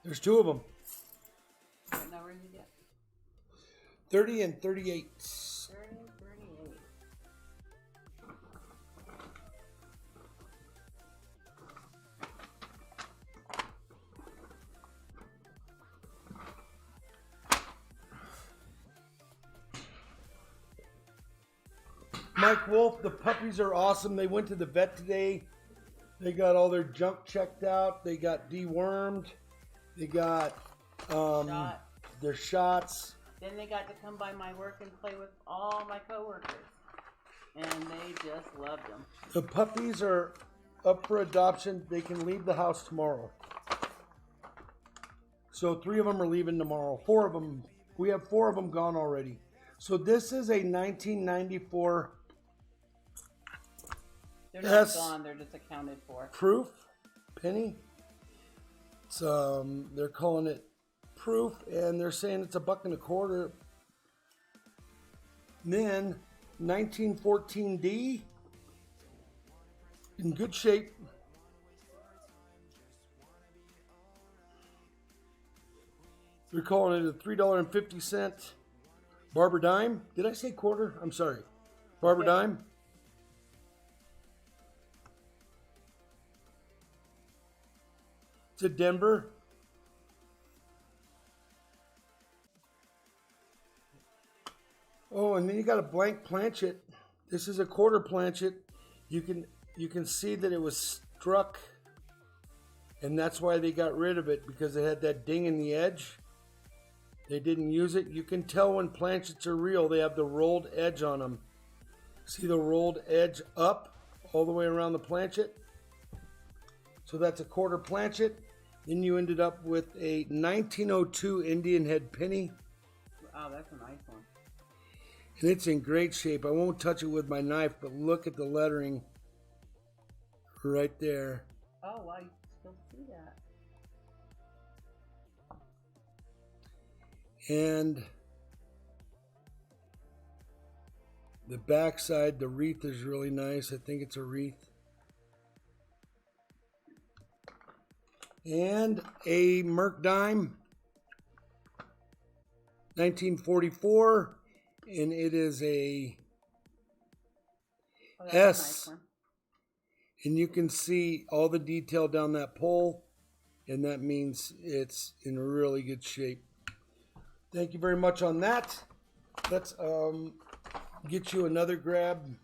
[SPEAKER 1] There's 2 of them.
[SPEAKER 2] What number did you get?
[SPEAKER 1] 30 and 38.
[SPEAKER 2] 30 and 38.
[SPEAKER 1] Mike Wolf, the puppies are awesome. They went to the vet today. They got all their junk checked out. They got dewormed. They got their shots.
[SPEAKER 2] Then they got to come by my work and play with all my coworkers, and they just loved them.
[SPEAKER 1] The puppies are up for adoption. They can leave the house tomorrow. So 3 of them are leaving tomorrow. 4 of them. We have 4 of them gone already. So this is a 1994.
[SPEAKER 2] They're not gone. They're just accounted for.
[SPEAKER 1] Proof, Penny. It's they're calling it proof, and they're saying it's $1.25. Then 1914D, in good shape. They're calling it a $3.50 Barber dime. Did I say quarter? I'm sorry. Barber dime. It's a Denver. Oh, and then you got a blank planchet. This is a quarter planchet. You can see that it was struck, and that's why they got rid of it, because it had that ding in the edge. They didn't use it. You can tell when planchets are real. They have the rolled edge on them. See the rolled edge up all the way around the planchet? So that's a quarter planchet. Then you ended up with a 1902 Indian head penny.
[SPEAKER 2] Wow, that's a nice one.
[SPEAKER 1] And it's in great shape. I won't touch it with my knife, but look at the lettering right there.
[SPEAKER 2] Oh, wow, you can still see that.
[SPEAKER 1] And the backside, the wreath is really nice. I think it's a wreath. And a Merc dime, 1944, and it is a
[SPEAKER 2] Oh,
[SPEAKER 1] S.
[SPEAKER 2] that's a nice one.
[SPEAKER 1] And you can see all the detail down that pole, and that means it's in really good shape. Thank you very much on that. Let's get you another grab.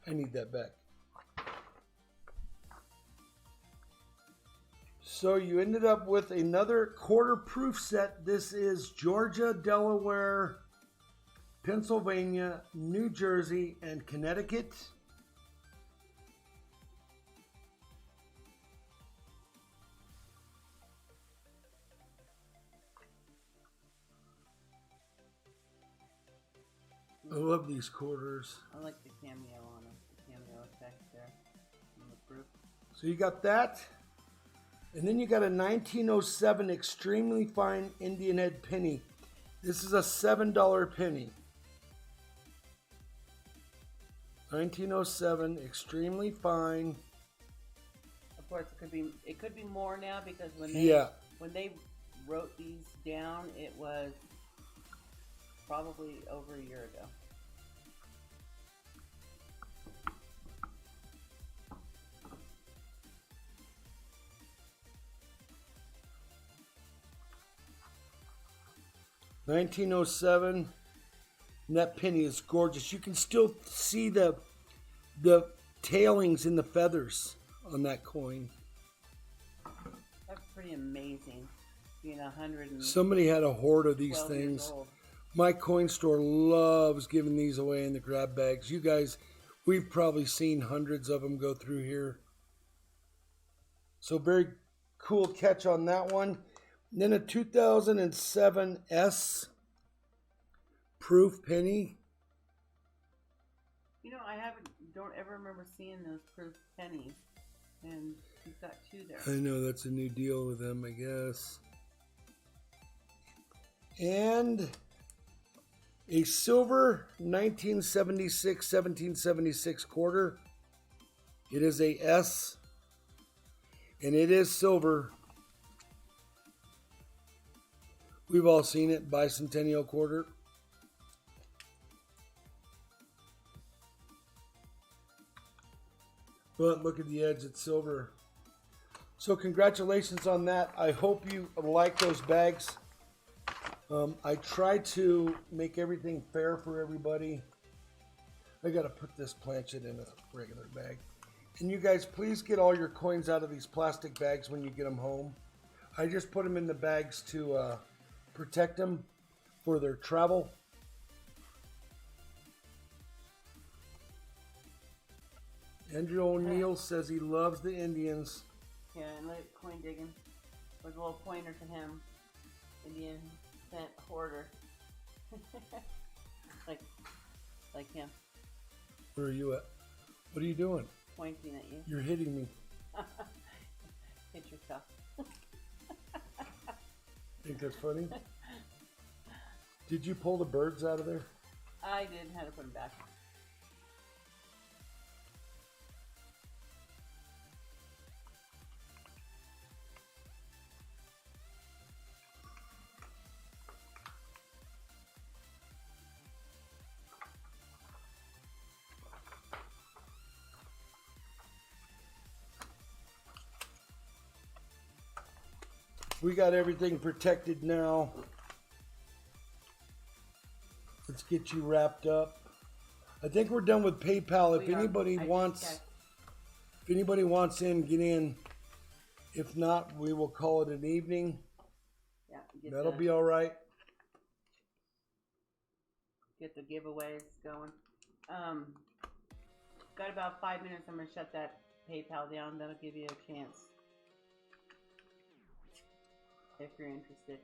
[SPEAKER 1] I need that back. So you ended up with another quarter proof set. This is Georgia, Delaware, Pennsylvania, New Jersey, and Connecticut. I love these quarters.
[SPEAKER 2] I like the cameo on them, the cameo effect there on the proof.
[SPEAKER 1] So you got that. And then you got a 1907 extremely fine Indian head penny. This is a $7 penny. 1907 extremely fine.
[SPEAKER 2] Of course, it could be more now, because when they wrote these down, it was probably over a year ago.
[SPEAKER 1] $1907, and that penny is gorgeous. You can still see the tailings in the feathers on that coin.
[SPEAKER 2] That's pretty amazing. Being 100 and
[SPEAKER 1] Somebody had a hoard of these
[SPEAKER 2] 12 years
[SPEAKER 1] things.
[SPEAKER 2] old.
[SPEAKER 1] My coin store loves giving these away in the grab bags. You guys, we've probably seen hundreds of them go through here. So very cool catch on that one. And then a 2007 S proof penny.
[SPEAKER 2] You know, don't ever remember seeing those proof pennies, and you've got two there.
[SPEAKER 1] I know, that's a new deal with them, I guess. And a silver 1776 quarter. It is a S, and it is silver. We've all seen it, bicentennial quarter. But look at the edge, it's silver. So congratulations on that. I hope you like those bags. I try to make everything fair for everybody. I gotta put this planchet in a regular bag. And you guys, please get all your coins out of these plastic bags when you get them home. I just put them in the bags to protect them for their travel. Andrew O'Neill says he loves the Indians.
[SPEAKER 2] Yeah, and look at coin digging. With a little pointer to him. Indian cent hoarder. like him.
[SPEAKER 1] Where are you at? What are you doing?
[SPEAKER 2] Pointing at you.
[SPEAKER 1] You're hitting me.
[SPEAKER 2] Hit yourself.
[SPEAKER 1] Think that's funny? Did you pull the birds out of there?
[SPEAKER 2] I did. Had to put them back.
[SPEAKER 1] We got everything protected now. Let's get you wrapped up. I think we're done with PayPal. If anybody wants in, get in. If not, we will call it an evening.
[SPEAKER 2] Yeah,
[SPEAKER 1] that'll be all right.
[SPEAKER 2] Get the giveaways going. Got about 5 minutes. I'm gonna shut that PayPal down. That'll give you a chance if you're interested.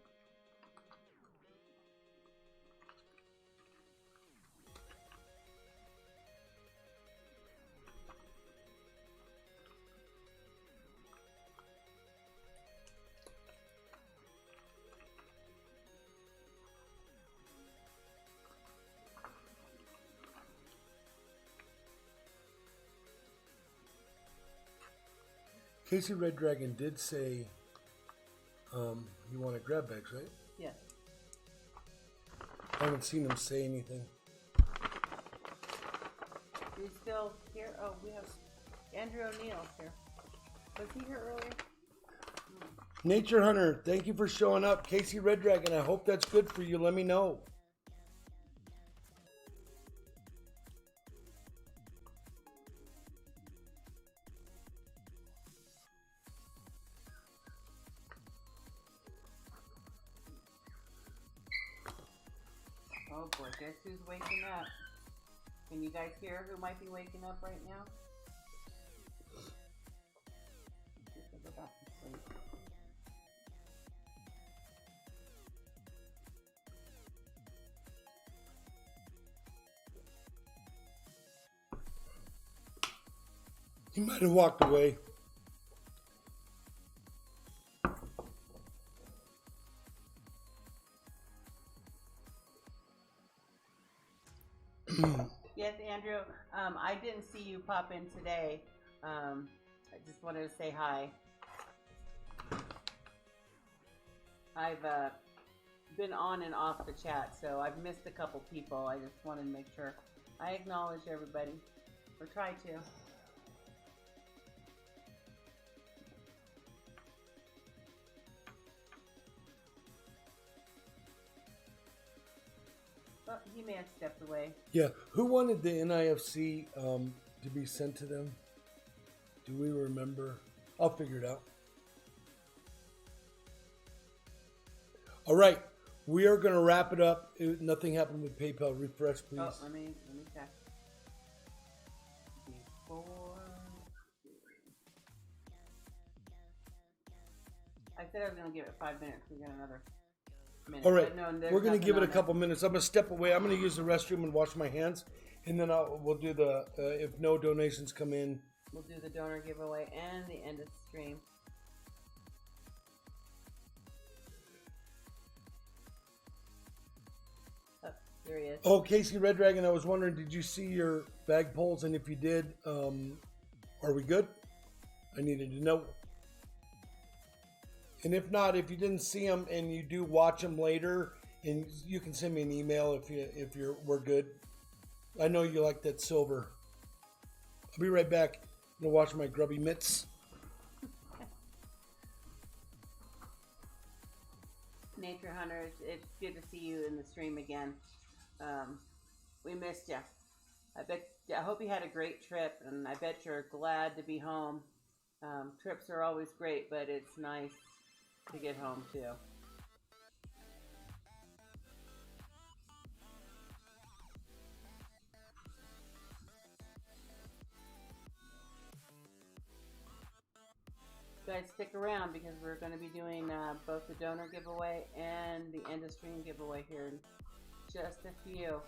[SPEAKER 1] Casey Red Dragon did say you want to grab bags, right?
[SPEAKER 2] Yes.
[SPEAKER 1] I haven't seen him say anything.
[SPEAKER 2] He's still here. Oh, we have Andrew O'Neill's here. Was he here earlier?
[SPEAKER 1] Nature Hunter, thank you for showing up. Casey Red Dragon, I hope that's good for you. Let me know.
[SPEAKER 2] Oh boy, guess who's waking up? Can you guys hear who might be waking up right now? Just go back to sleep.
[SPEAKER 1] He might have walked away.
[SPEAKER 2] Yes, Andrew. I didn't see you pop in today. I just wanted to say hi. I've been on and off the chat, so I've missed a couple people. I just wanted to make sure I acknowledge everybody, or try to. Oh, he may have stepped away.
[SPEAKER 1] Yeah, who wanted the NIFC to be sent to them? Do we remember? I'll figure it out. All right, we are going to wrap it up. Nothing happened with PayPal. Refresh, please.
[SPEAKER 2] Oh, let me check. Before I said I was going to give it 5 minutes. We got another minute.
[SPEAKER 1] All right,
[SPEAKER 2] No,
[SPEAKER 1] we're going to give it a couple minutes. I'm going to step away. I'm going to use the restroom and wash my hands, and then we'll do the if no donations come in.
[SPEAKER 2] We'll do the donor giveaway and the end of the stream. Oh, there he is.
[SPEAKER 1] Oh, Casey Red Dragon, I was wondering, did you see your bag polls? And if you did, are we good? I needed to know. And if not, if you didn't see them and you do watch them later, and you can send me an email if we're good. I know you like that silver. I'll be right back. I'm gonna wash my grubby mitts.
[SPEAKER 2] Nature Hunters, it's good to see you in the stream again. We missed you. I hope you had a great trip, and I bet you're glad to be home. Trips are always great, but it's nice to get home too. Guys, stick around because we're going to be doing both the donor giveaway and the end of stream giveaway here in just a few.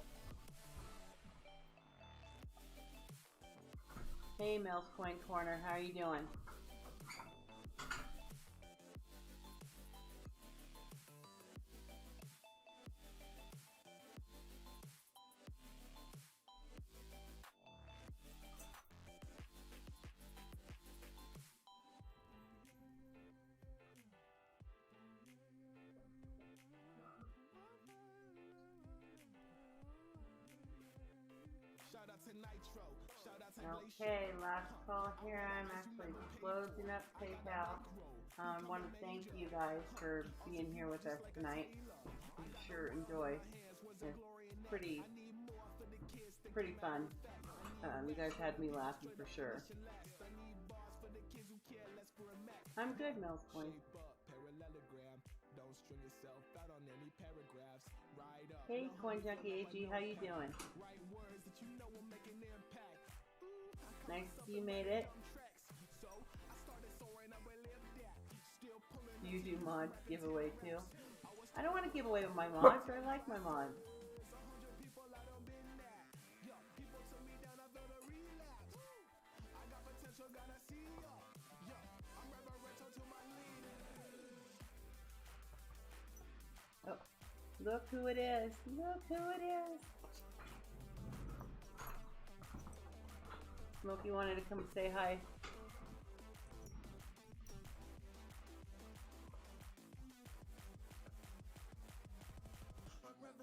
[SPEAKER 2] Hey, Mills Coin Corner, how are you doing? Okay, last call here. I'm actually closing up PayPal. I want to thank you guys for being here with us tonight. I'm sure enjoy. It's pretty fun. You guys had me laughing for sure. I'm good, Mills Coin. Hey, Coin Junkie AG, how you doing? Nice to see you made it. Do you do mods giveaway too? I don't want to give away my mods. I like my mods. Oh, look who it is. Look who it is. Smokey wanted to come say hi.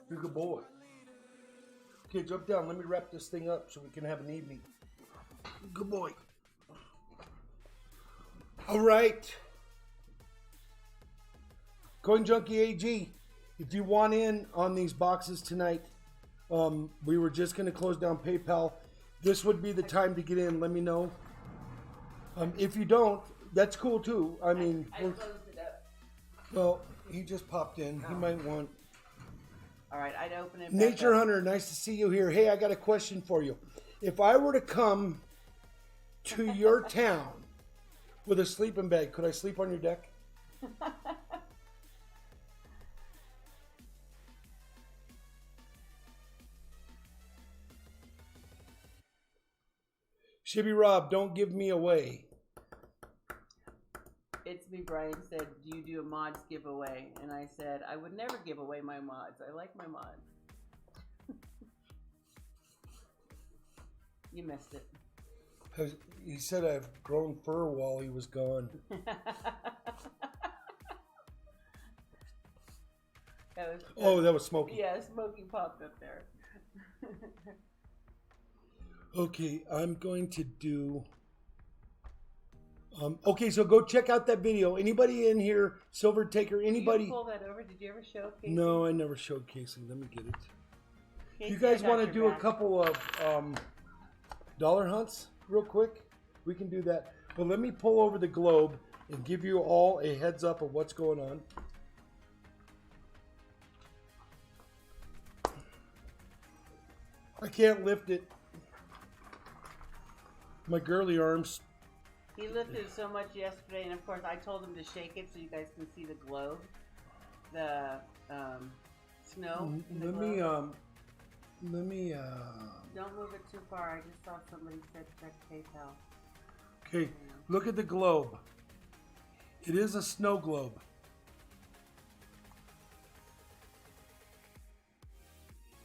[SPEAKER 1] You're a good boy. Okay, jump down. Let me wrap this thing up so we can have an evening. Good boy. All right. Coin Junkie AG, if you want in on these boxes tonight, we were just going to close down PayPal. This would be the time to get in. Let me know. If you don't, that's cool too. I mean,
[SPEAKER 2] I closed it up.
[SPEAKER 1] Well, he just popped in. He might want.
[SPEAKER 2] All right, I'd open it.
[SPEAKER 1] Nature Hunter, nice to see you here. Hey, I got a question for you. If I were to come to your town with a sleeping bag, could I sleep on your deck? Shibby Rob, don't give me away.
[SPEAKER 2] It's me, Brian said, do you do a mods giveaway? And I said, I would never give away my mods. I like my mods. You missed it.
[SPEAKER 1] He said I've grown fur while he was gone. That was Smokey.
[SPEAKER 2] Yeah, Smokey popped up there.
[SPEAKER 1] Okay, I'm going to do... okay, so go check out that video. Anybody in here, Silver Taker, anybody...
[SPEAKER 2] Did you pull that over? Did you ever show Casey?
[SPEAKER 1] No, I never showed Casey. Let me get it.
[SPEAKER 2] Casey,
[SPEAKER 1] You guys want to
[SPEAKER 2] your
[SPEAKER 1] do a
[SPEAKER 2] back.
[SPEAKER 1] couple of dollar hunts real quick? We can do that. But let me pull over the globe and give you all a heads up of what's going on. I can't lift it. My girly arms.
[SPEAKER 2] He lifted so much yesterday, and of course I told him to shake it so you guys can see the globe. The snow in the globe.
[SPEAKER 1] Let me
[SPEAKER 2] Don't move it too far. I just saw somebody said check PayPal.
[SPEAKER 1] Okay, look at the globe. It is a snow globe.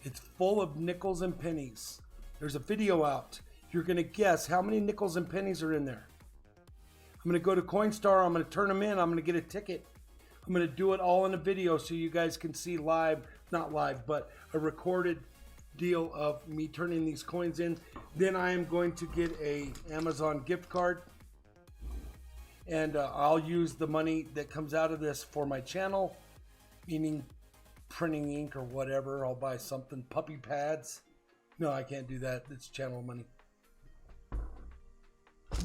[SPEAKER 1] It's full of nickels and pennies. There's a video out. You're going to guess how many nickels and pennies are in there. I'm going to go to Coinstar. I'm going to turn them in. I'm going to get a ticket. I'm going to do it all in a video so you guys can see live, not live, but a recorded deal of me turning these coins in. Then I am going to get a Amazon gift card. And I'll use the money that comes out of this for my channel, meaning printing ink or whatever. I'll buy something, puppy pads. No, I can't do that. It's channel money.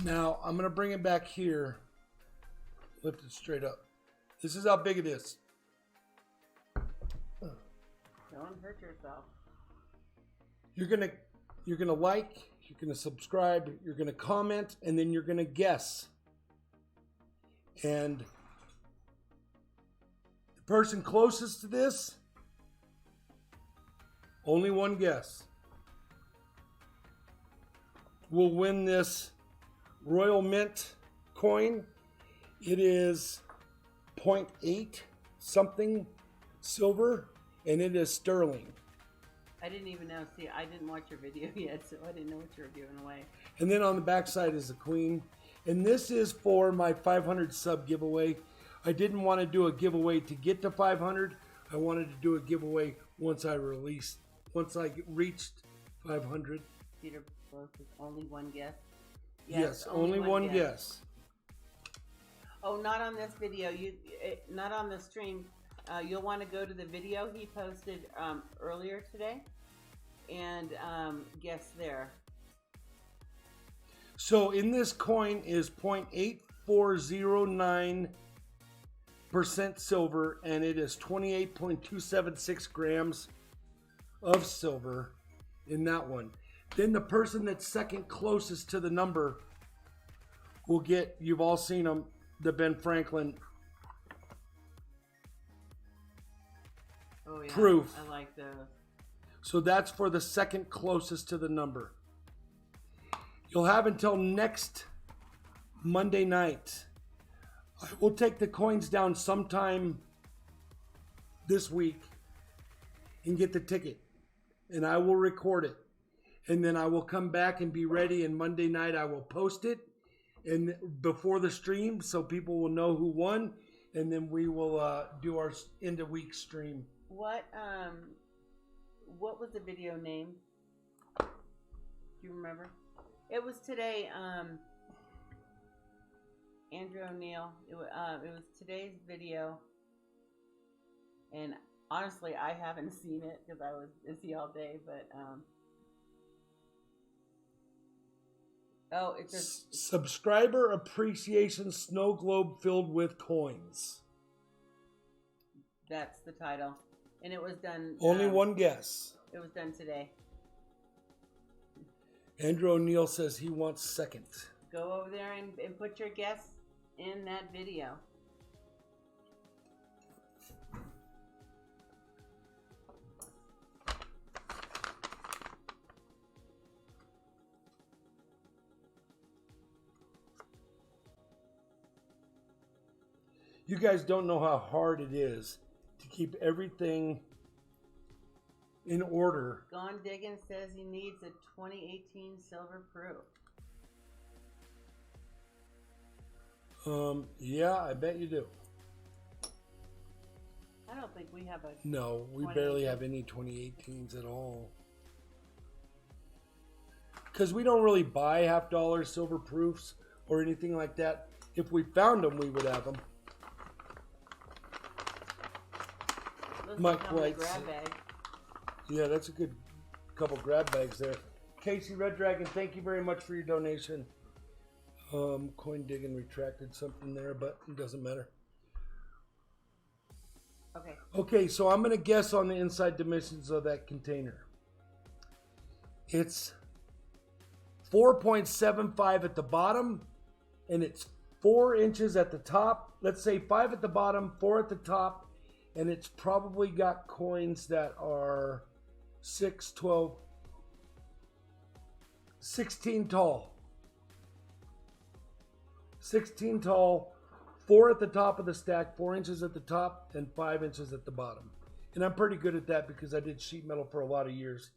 [SPEAKER 1] Now, I'm going to bring it back here. Lift it straight up. This is how big it is.
[SPEAKER 2] Don't hurt yourself.
[SPEAKER 1] You're going to like, you're going to subscribe, you're going to comment, and then you're going to guess. And the person closest to this, only one guess, will win this Royal Mint coin. It is 0.8 something silver, and it is sterling.
[SPEAKER 2] I didn't even know. See, I didn't watch your video yet, so I didn't know what you were giving away.
[SPEAKER 1] And then on the back side is the queen. And this is for my 500 sub giveaway. I didn't want to do a giveaway to get to 500. I wanted to do a giveaway once I reached 500.
[SPEAKER 2] Peter Blows is only one guess.
[SPEAKER 1] Yes, only one guess.
[SPEAKER 2] Oh, not on this video. Not on the stream. You'll want to go to the video he posted earlier today and guess there.
[SPEAKER 1] So in this coin is 0.8409% silver, and it is 28.276 grams of silver in that one. Then the person that's second closest to the number will get, you've all seen them, the Ben Franklin proof.
[SPEAKER 2] I like those.
[SPEAKER 1] So that's for the second closest to the number. You'll have until next Monday night. I will take the coins down sometime this week and get the ticket. And I will record it. And then I will come back and be ready. And Monday night I will post it and before the stream so people will know who won. And then we will do our end of week stream.
[SPEAKER 2] What was the video name? Do you remember? It was today. Andrew O'Neill. It was today's video. And honestly, I haven't seen it because I was busy all day. But oh, it's just
[SPEAKER 1] subscriber appreciation snow globe filled with coins.
[SPEAKER 2] That's the title, and it was done.
[SPEAKER 1] Only one guess.
[SPEAKER 2] It was done today.
[SPEAKER 1] Andrew O'Neill says he wants second.
[SPEAKER 2] Go over there and put your guess in that video.
[SPEAKER 1] You guys don't know how hard it is to keep everything in order.
[SPEAKER 2] Gone Diggin says he needs a 2018 silver proof.
[SPEAKER 1] Yeah, I bet you do.
[SPEAKER 2] I don't think we have a...
[SPEAKER 1] No, we barely have any 2018s at all. Because we don't really buy $50 silver proofs or anything like that. If we found them, we would have them. Mike White.
[SPEAKER 2] Grab bag.
[SPEAKER 1] Yeah, that's a good couple grab bags there. Casey Red Dragon, thank you very much for your donation. Coin Digging retracted something there, but it doesn't matter.
[SPEAKER 2] Okay.
[SPEAKER 1] Okay, so I'm going to guess on the inside dimensions of that container. It's 4.75 at the bottom, and it's 4 inches at the top. Let's say 5 at the bottom, 4 at the top, and it's probably got coins that are 6, 12, 16 tall. 16 tall, 4 at the top of the stack, 4 inches at the top, and 5 inches at the bottom. And I'm pretty good at that because I did sheet metal for a lot of years.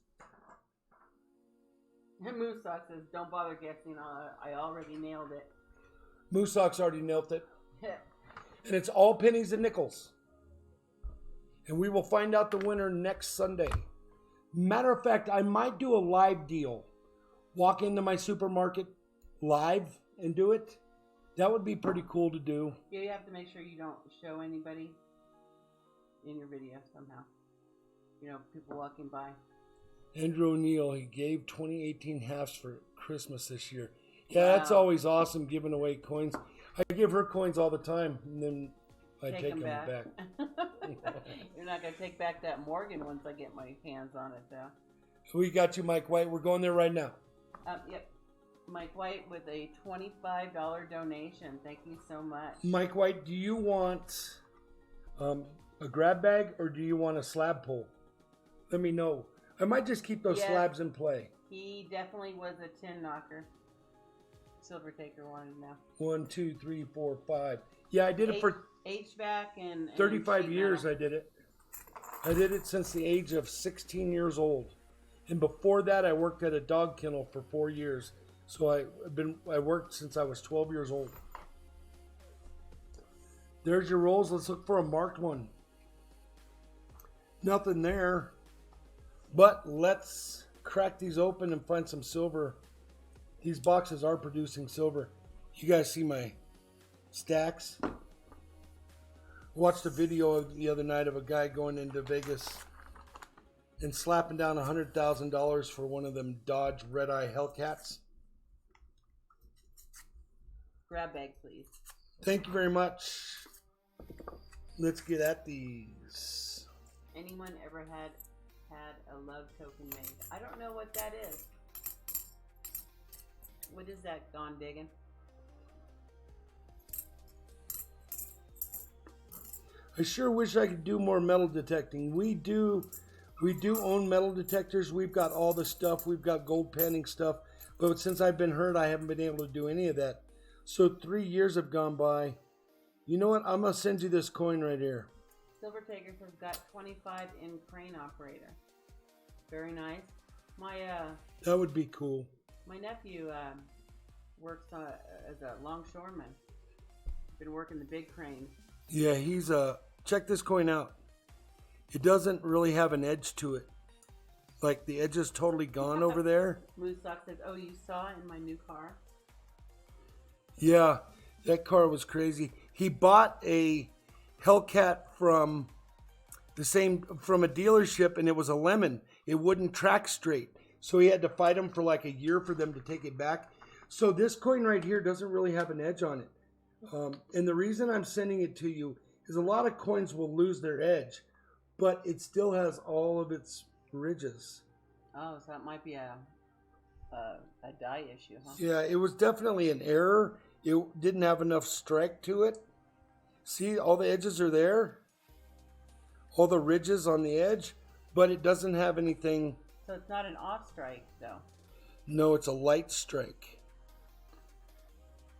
[SPEAKER 2] And Moose Sock says, don't bother guessing. I already nailed it.
[SPEAKER 1] Moose Sock's already nailed it. And it's all pennies and nickels. And we will find out the winner next Sunday. Matter of fact, I might do a live deal. Walk into my supermarket live and do it. That would be pretty cool to do.
[SPEAKER 2] Yeah, you have to make sure you don't show anybody in your video somehow. You know, people walking by.
[SPEAKER 1] Andrew O'Neill, he gave 2018 halves for Christmas this year. Yeah,
[SPEAKER 2] Wow.
[SPEAKER 1] That's always awesome, giving away coins. I give her coins all the time, and then I take them back.
[SPEAKER 2] You're not going to take back that Morgan once I get my hands on it, though.
[SPEAKER 1] We got you, Mike White. We're going there right now.
[SPEAKER 2] Yep. Mike White with a $25 donation. Thank you so much.
[SPEAKER 1] Mike White, do you want a grab bag or do you want a slab pull? Let me know. I might just keep those slabs in play.
[SPEAKER 2] He definitely was a tin knocker. Silver Taker wanted to know.
[SPEAKER 1] 1, 2, 3, 4, 5. Yeah, I did it for
[SPEAKER 2] HVAC and
[SPEAKER 1] 35 years. I did it. I did it since the age of 16 years old. And before that, I worked at a dog kennel for 4 years. So I worked since I was 12 years old. There's your rolls. Let's look for a marked one. Nothing there. But let's crack these open and find some silver. These boxes are producing silver. You guys see my stacks? Watched a video the other night of a guy going into Vegas and slapping down $100,000 for one of them Dodge red-eye Hellcats.
[SPEAKER 2] Grab bag, please.
[SPEAKER 1] Thank you very much. Let's get at these.
[SPEAKER 2] Anyone ever had a love token made? I don't know what that is. What is that, Gone Diggin'?
[SPEAKER 1] I sure wish I could do more metal detecting. We do own metal detectors. We've got all the stuff. We've got gold panning stuff. But since I've been hurt, I haven't been able to do any of that. So 3 years have gone by. You know what? I'm going to send you this coin right here.
[SPEAKER 2] Silver Takers has got 25 in crane operator. Very nice.
[SPEAKER 1] That would be cool.
[SPEAKER 2] My nephew works as a longshoreman. Been working the big cranes.
[SPEAKER 1] Yeah, he's check this coin out. It doesn't really have an edge to it. Like the edge is totally gone over there.
[SPEAKER 2] Moose Sock says, "Oh, you saw it in my new car?"
[SPEAKER 1] Yeah, that car was crazy. He bought a Hellcat from a dealership, and it was a lemon. It wouldn't track straight, so he had to fight them for like a year for them to take it back. So this coin right here doesn't really have an edge on it. And the reason I'm sending it to you is a lot of coins will lose their edge, but it still has all of its ridges.
[SPEAKER 2] Oh, so that might be a die issue, huh?
[SPEAKER 1] Yeah, it was definitely an error. It didn't have enough strike to it. See, all the edges are there. All the ridges on the edge, but it doesn't have anything.
[SPEAKER 2] So it's not an off strike, though.
[SPEAKER 1] No, it's a light strike.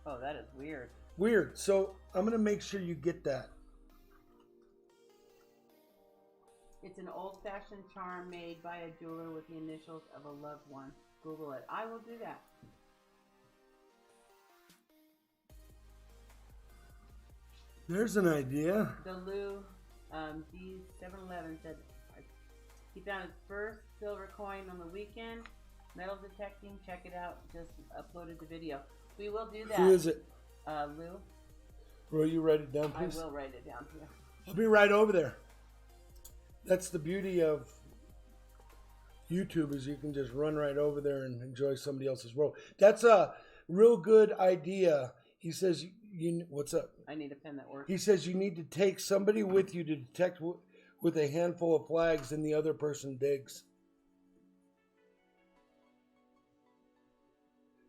[SPEAKER 2] Oh, that is weird.
[SPEAKER 1] Weird. So I'm going to make sure you get that.
[SPEAKER 2] It's an old-fashioned charm made by a jeweler with the initials of a loved one. Google it. I will do that.
[SPEAKER 1] There's an idea.
[SPEAKER 2] Delu D711 said he found his first silver coin on the weekend. Metal detecting. Check it out. Just uploaded the video. We will do that.
[SPEAKER 1] Who is it?
[SPEAKER 2] Lou.
[SPEAKER 1] Will you write it down, please?
[SPEAKER 2] I will write it down here.
[SPEAKER 1] I'll be right over there. That's the beauty of YouTube, is you can just run right over there and enjoy somebody else's world. That's a real good idea. He says, what's up?
[SPEAKER 2] I need a pen that works.
[SPEAKER 1] He says you need to take somebody with you to detect with a handful of flags and the other person digs.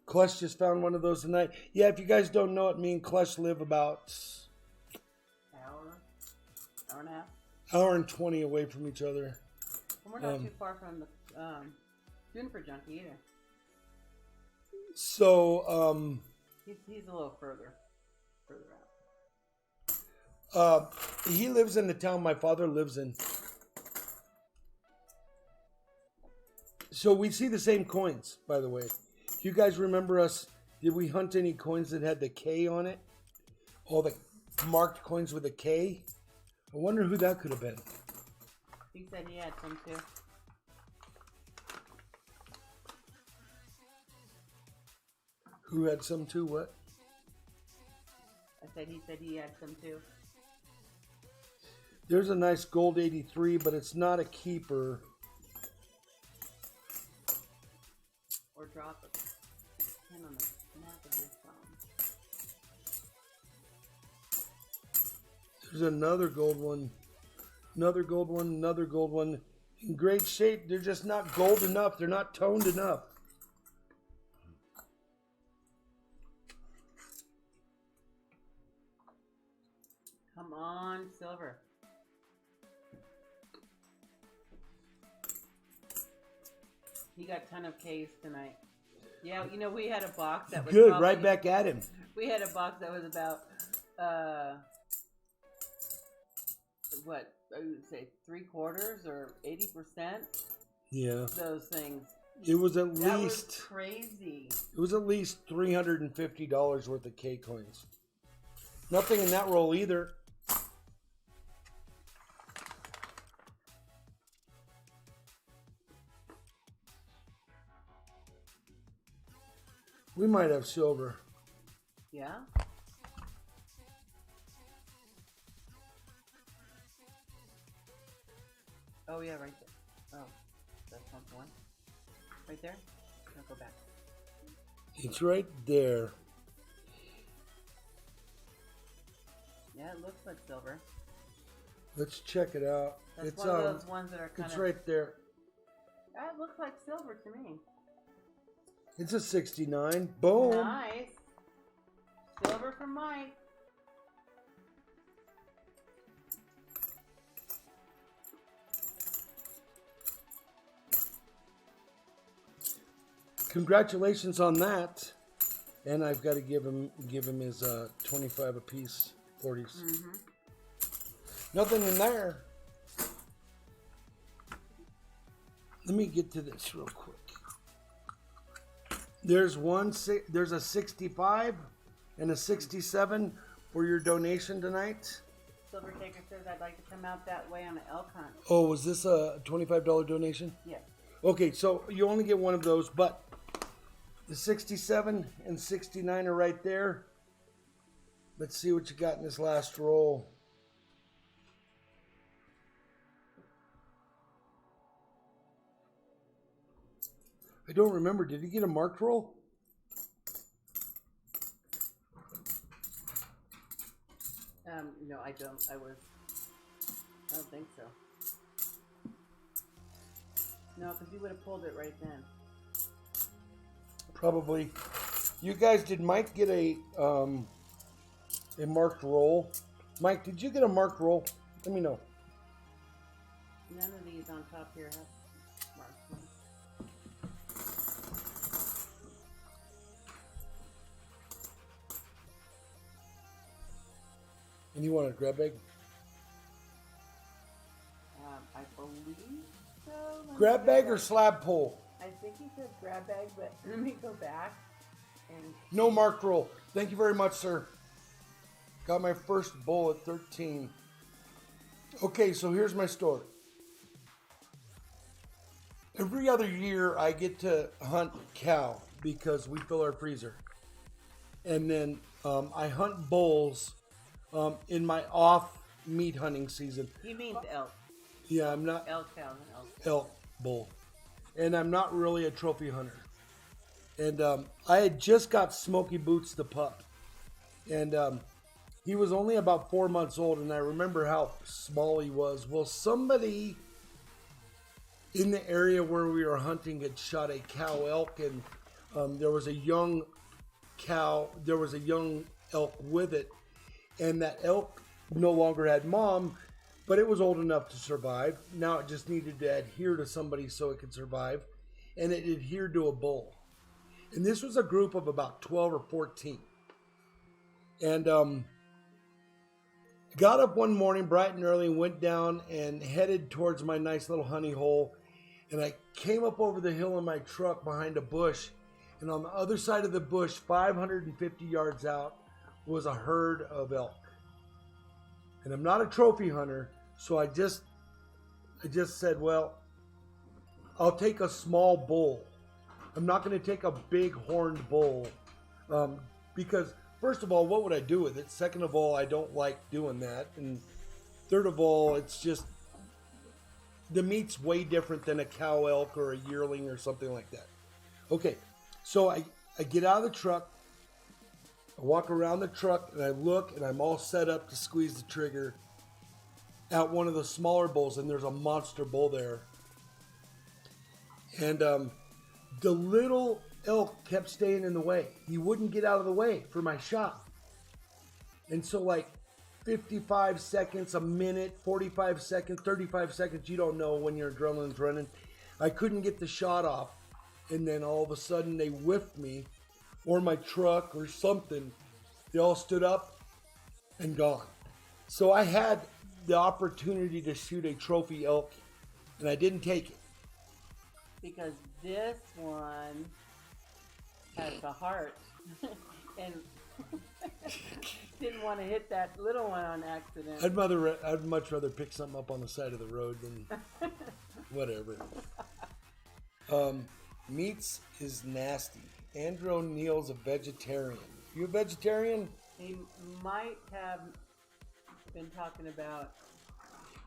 [SPEAKER 1] Clutch just found one of those tonight. Yeah, if you guys don't know it, me and Clutch live about
[SPEAKER 2] hour and a half.
[SPEAKER 1] Hour and 20 away from each other.
[SPEAKER 2] And we're not too far from the Juniper Junkie either.
[SPEAKER 1] So,
[SPEAKER 2] he's a little further out.
[SPEAKER 1] He lives in the town my father lives in. So we see the same coins, by the way. Do you guys remember us? Did we hunt any coins that had the K on it? All the marked coins with a K? I wonder who that could have been.
[SPEAKER 2] He said he had some too.
[SPEAKER 1] Who had some too? What?
[SPEAKER 2] I said he had some too.
[SPEAKER 1] There's a nice gold 83, but it's not a keeper.
[SPEAKER 2] Or drop a pen on the map of your phone.
[SPEAKER 1] There's another gold one. Another gold one. Another gold one. In great shape. They're just not gold enough. They're not toned enough.
[SPEAKER 2] Come on, silver. He got a ton of K's tonight. Yeah, you know, we had a box that was
[SPEAKER 1] good.
[SPEAKER 2] probably,
[SPEAKER 1] Right back at him.
[SPEAKER 2] We had a box that was about what I would say 3/4 or 80%.
[SPEAKER 1] Yeah.
[SPEAKER 2] Those things.
[SPEAKER 1] It was at
[SPEAKER 2] That
[SPEAKER 1] least
[SPEAKER 2] was crazy.
[SPEAKER 1] It was at least $350 worth of K coins. Nothing in that roll either. We might have silver.
[SPEAKER 2] Yeah? Oh, yeah, right there. Oh, that's not the one. Right there? I'll go back.
[SPEAKER 1] It's right there.
[SPEAKER 2] Yeah, it looks like silver.
[SPEAKER 1] Let's check it out.
[SPEAKER 2] That's
[SPEAKER 1] It's
[SPEAKER 2] one of those ones that are kind
[SPEAKER 1] it's
[SPEAKER 2] of...
[SPEAKER 1] right there.
[SPEAKER 2] That looks like silver to me.
[SPEAKER 1] It's a 69. Boom.
[SPEAKER 2] Nice. Silver from Mike.
[SPEAKER 1] Congratulations on that. And I've got to give him his 25 apiece 40s.
[SPEAKER 2] Mm-hmm.
[SPEAKER 1] Nothing in there. Let me get to this real quick. There's a 65 and a 67 for your donation tonight.
[SPEAKER 2] Silver Taker says I'd like to come out that way on an elk hunt.
[SPEAKER 1] Oh, was this a $25 donation?
[SPEAKER 2] Yes.
[SPEAKER 1] Okay, so you only get one of those, but the 67 and 69 are right there. Let's see what you got in this last roll. I don't remember. Did he get a marked roll?
[SPEAKER 2] No, I don't. I don't think so. No, because you would have pulled it right then.
[SPEAKER 1] Probably. You guys, did Mike get a marked roll? Mike, did you get a marked roll? Let me know.
[SPEAKER 2] None of these on top here have marks.
[SPEAKER 1] And you want a grab bag?
[SPEAKER 2] I believe so. Let me
[SPEAKER 1] Grab
[SPEAKER 2] go
[SPEAKER 1] bag or
[SPEAKER 2] back.
[SPEAKER 1] slab pull?
[SPEAKER 2] I think he said grab bag, but let me go back. And
[SPEAKER 1] No marked roll. Thank you very much, sir. Got my first bull at 13. Okay, so here's my story. Every other year I get to hunt cow because we fill our freezer. And then I hunt bulls in my off meat hunting season.
[SPEAKER 2] he means elk.
[SPEAKER 1] Yeah, I'm not
[SPEAKER 2] Elk cow and elk.
[SPEAKER 1] elk bull. And I'm not really a trophy hunter. And I had just got Smoky Boots the pup. And he was only about 4 months old, and I remember how small he was. Well, somebody in the area where we were hunting had shot a cow elk, and there was a young cow, there was a young elk with it, and that elk no longer had mom, but it was old enough to survive. Now it just needed to adhere to somebody so it could survive, and it adhered to a bull. And this was a group of about 12 or 14. And got up one morning bright and early and went down and headed towards my nice little honey hole. And I came up over the hill in my truck behind a bush. And on the other side of the bush, 550 yards out, was a herd of elk. And I'm not a trophy hunter, so I just said, well, I'll take a small bull. I'm not going to take a big horned bull because, first of all, what would I do with it? Second of all, I don't like doing that. And third of all, it's just, the meat's way different than a cow elk or a yearling or something like that. Okay, so I get out of the truck, I walk around the truck, and I look, and I'm all set up to squeeze the trigger at one of the smaller bulls, and there's a monster bull there. And the little elk kept staying in the way. He wouldn't get out of the way for my shot. And so like 55 seconds, a minute, 45 seconds, 35 seconds, you don't know when your adrenaline's running. I couldn't get the shot off. And then all of a sudden they whiffed me, or my truck or something. They all stood up and gone. So I had the opportunity to shoot a trophy elk, and I didn't take it.
[SPEAKER 2] Because this one has the heart and didn't want to hit that little one on accident.
[SPEAKER 1] I'd much rather pick something up on the side of the road than whatever. Meats is nasty. Andrew O'Neill's a vegetarian. You a vegetarian?
[SPEAKER 2] He might have been talking about.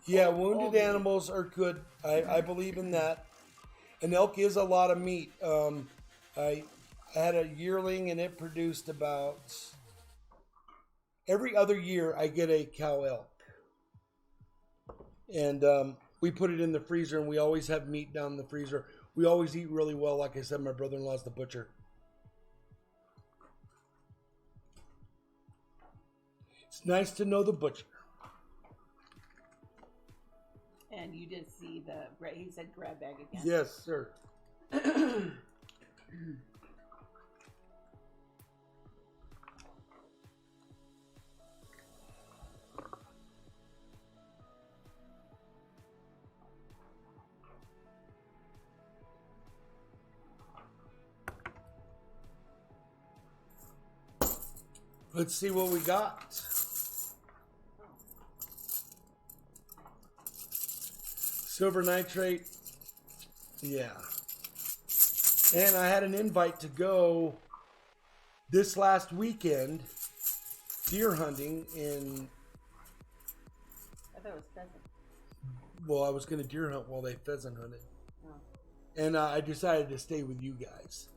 [SPEAKER 1] Yeah, wounded
[SPEAKER 2] old meat.
[SPEAKER 1] animals are good. I believe in that. An elk is a lot of meat. I had a yearling and it produced about... Every other year I get a cow elk. And we put it in the freezer and we always have meat down in the freezer. We always eat really well. Like I said, my brother-in-law's the butcher. It's nice to know the butcher.
[SPEAKER 2] And you did see he said grab bag again.
[SPEAKER 1] Yes, sir. Let's see what we got. Silver nitrate. Yeah. And I had an invite to go this last weekend deer hunting in...
[SPEAKER 2] I thought it was pheasant.
[SPEAKER 1] Well, I was going to deer hunt while they pheasant hunted.
[SPEAKER 2] Oh.
[SPEAKER 1] And I decided to stay with you guys.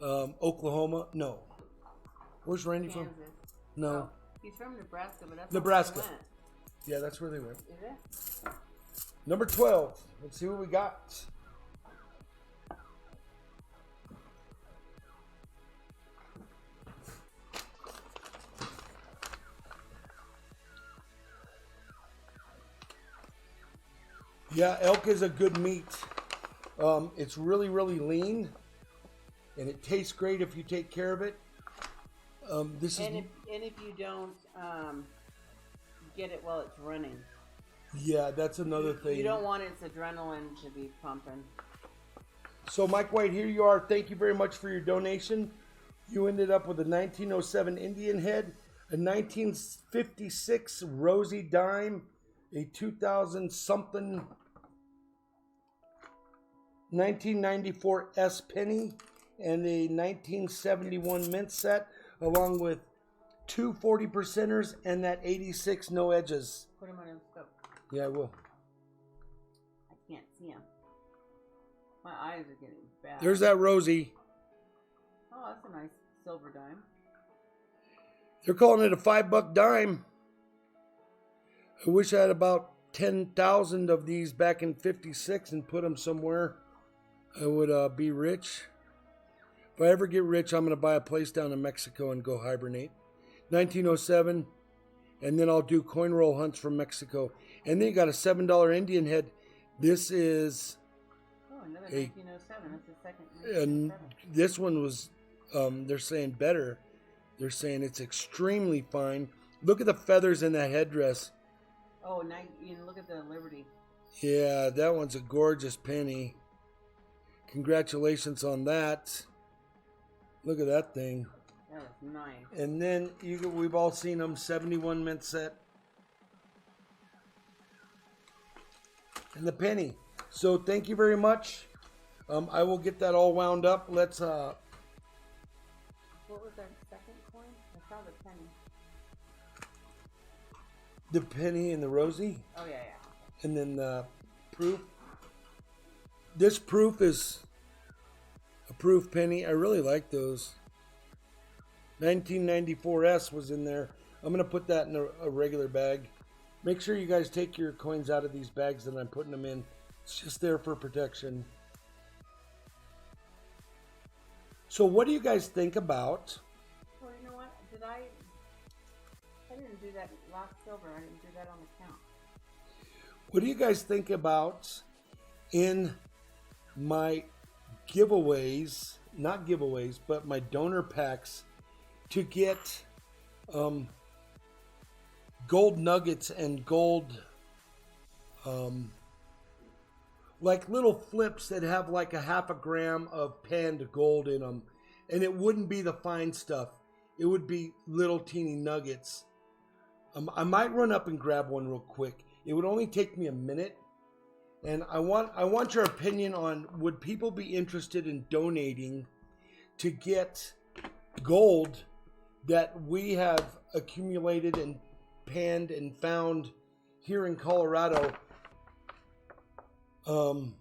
[SPEAKER 1] Oklahoma? No. Where's Randy from?
[SPEAKER 2] Kansas.
[SPEAKER 1] No.
[SPEAKER 2] Oh, he's from Nebraska, but that's
[SPEAKER 1] Nebraska.
[SPEAKER 2] Where he went.
[SPEAKER 1] Yeah, that's where they went.
[SPEAKER 2] Is it?
[SPEAKER 1] Number 12. Let's see what we got. Yeah, elk is a good meat. It's really, really lean. And it tastes great if you take care of it. This
[SPEAKER 2] And
[SPEAKER 1] is...
[SPEAKER 2] if you don't get it while it's running.
[SPEAKER 1] Yeah, that's another thing.
[SPEAKER 2] You don't want its adrenaline to be pumping.
[SPEAKER 1] So, Mike White, here you are. Thank you very much for your donation. You ended up with a 1907 Indian head, a 1956 Rosie dime, a 2000-something 1994 S penny, and a 1971 mint set, along with two 40%ers and that 86 no edges.
[SPEAKER 2] Put them on the scope.
[SPEAKER 1] Yeah, I will.
[SPEAKER 2] I can't see them. My eyes are getting bad.
[SPEAKER 1] There's that Rosie.
[SPEAKER 2] Oh, that's a nice silver dime.
[SPEAKER 1] They're calling it a $5 dime. I wish I had about 10,000 of these back in '56 and put them somewhere. I would be rich. If I ever get rich, I'm going to buy a place down in Mexico and go hibernate. 1907, and then I'll do coin roll hunts from Mexico. And then you got a $7 Indian head. This is...
[SPEAKER 2] Oh, another 1907. That's the second.
[SPEAKER 1] And this one was, they're saying better. They're saying it's extremely fine. Look at the feathers in that headdress.
[SPEAKER 2] Oh, now you look at the Liberty.
[SPEAKER 1] Yeah, that one's a gorgeous penny. Congratulations on that. Look at that thing.
[SPEAKER 2] That was nice.
[SPEAKER 1] And then we've all seen them, 71 mint set. And the penny. So thank you very much. I will get that all wound up. Let's
[SPEAKER 2] What was our second coin? I saw the penny.
[SPEAKER 1] the penny and the Rosie.
[SPEAKER 2] Oh, yeah.
[SPEAKER 1] And then the proof. This proof is a proof penny. I really like those. 1994S was in there. I'm going to put that in a regular bag. Make sure you guys take your coins out of these bags that I'm putting them in. It's just there for protection. So what do you guys think about?
[SPEAKER 2] Well, you know what? I didn't do that last silver. I didn't do that on the count.
[SPEAKER 1] What do you guys think about in my giveaways, not giveaways, but my donor packs to get gold nuggets and gold, like little flips that have like a half a gram of panned gold in them. And it wouldn't be the fine stuff. It would be little teeny nuggets. I might run up and grab one real quick. It would only take me a minute. And I want your opinion on, would people be interested in donating to get gold that we have accumulated and panned and found here in Colorado. I'm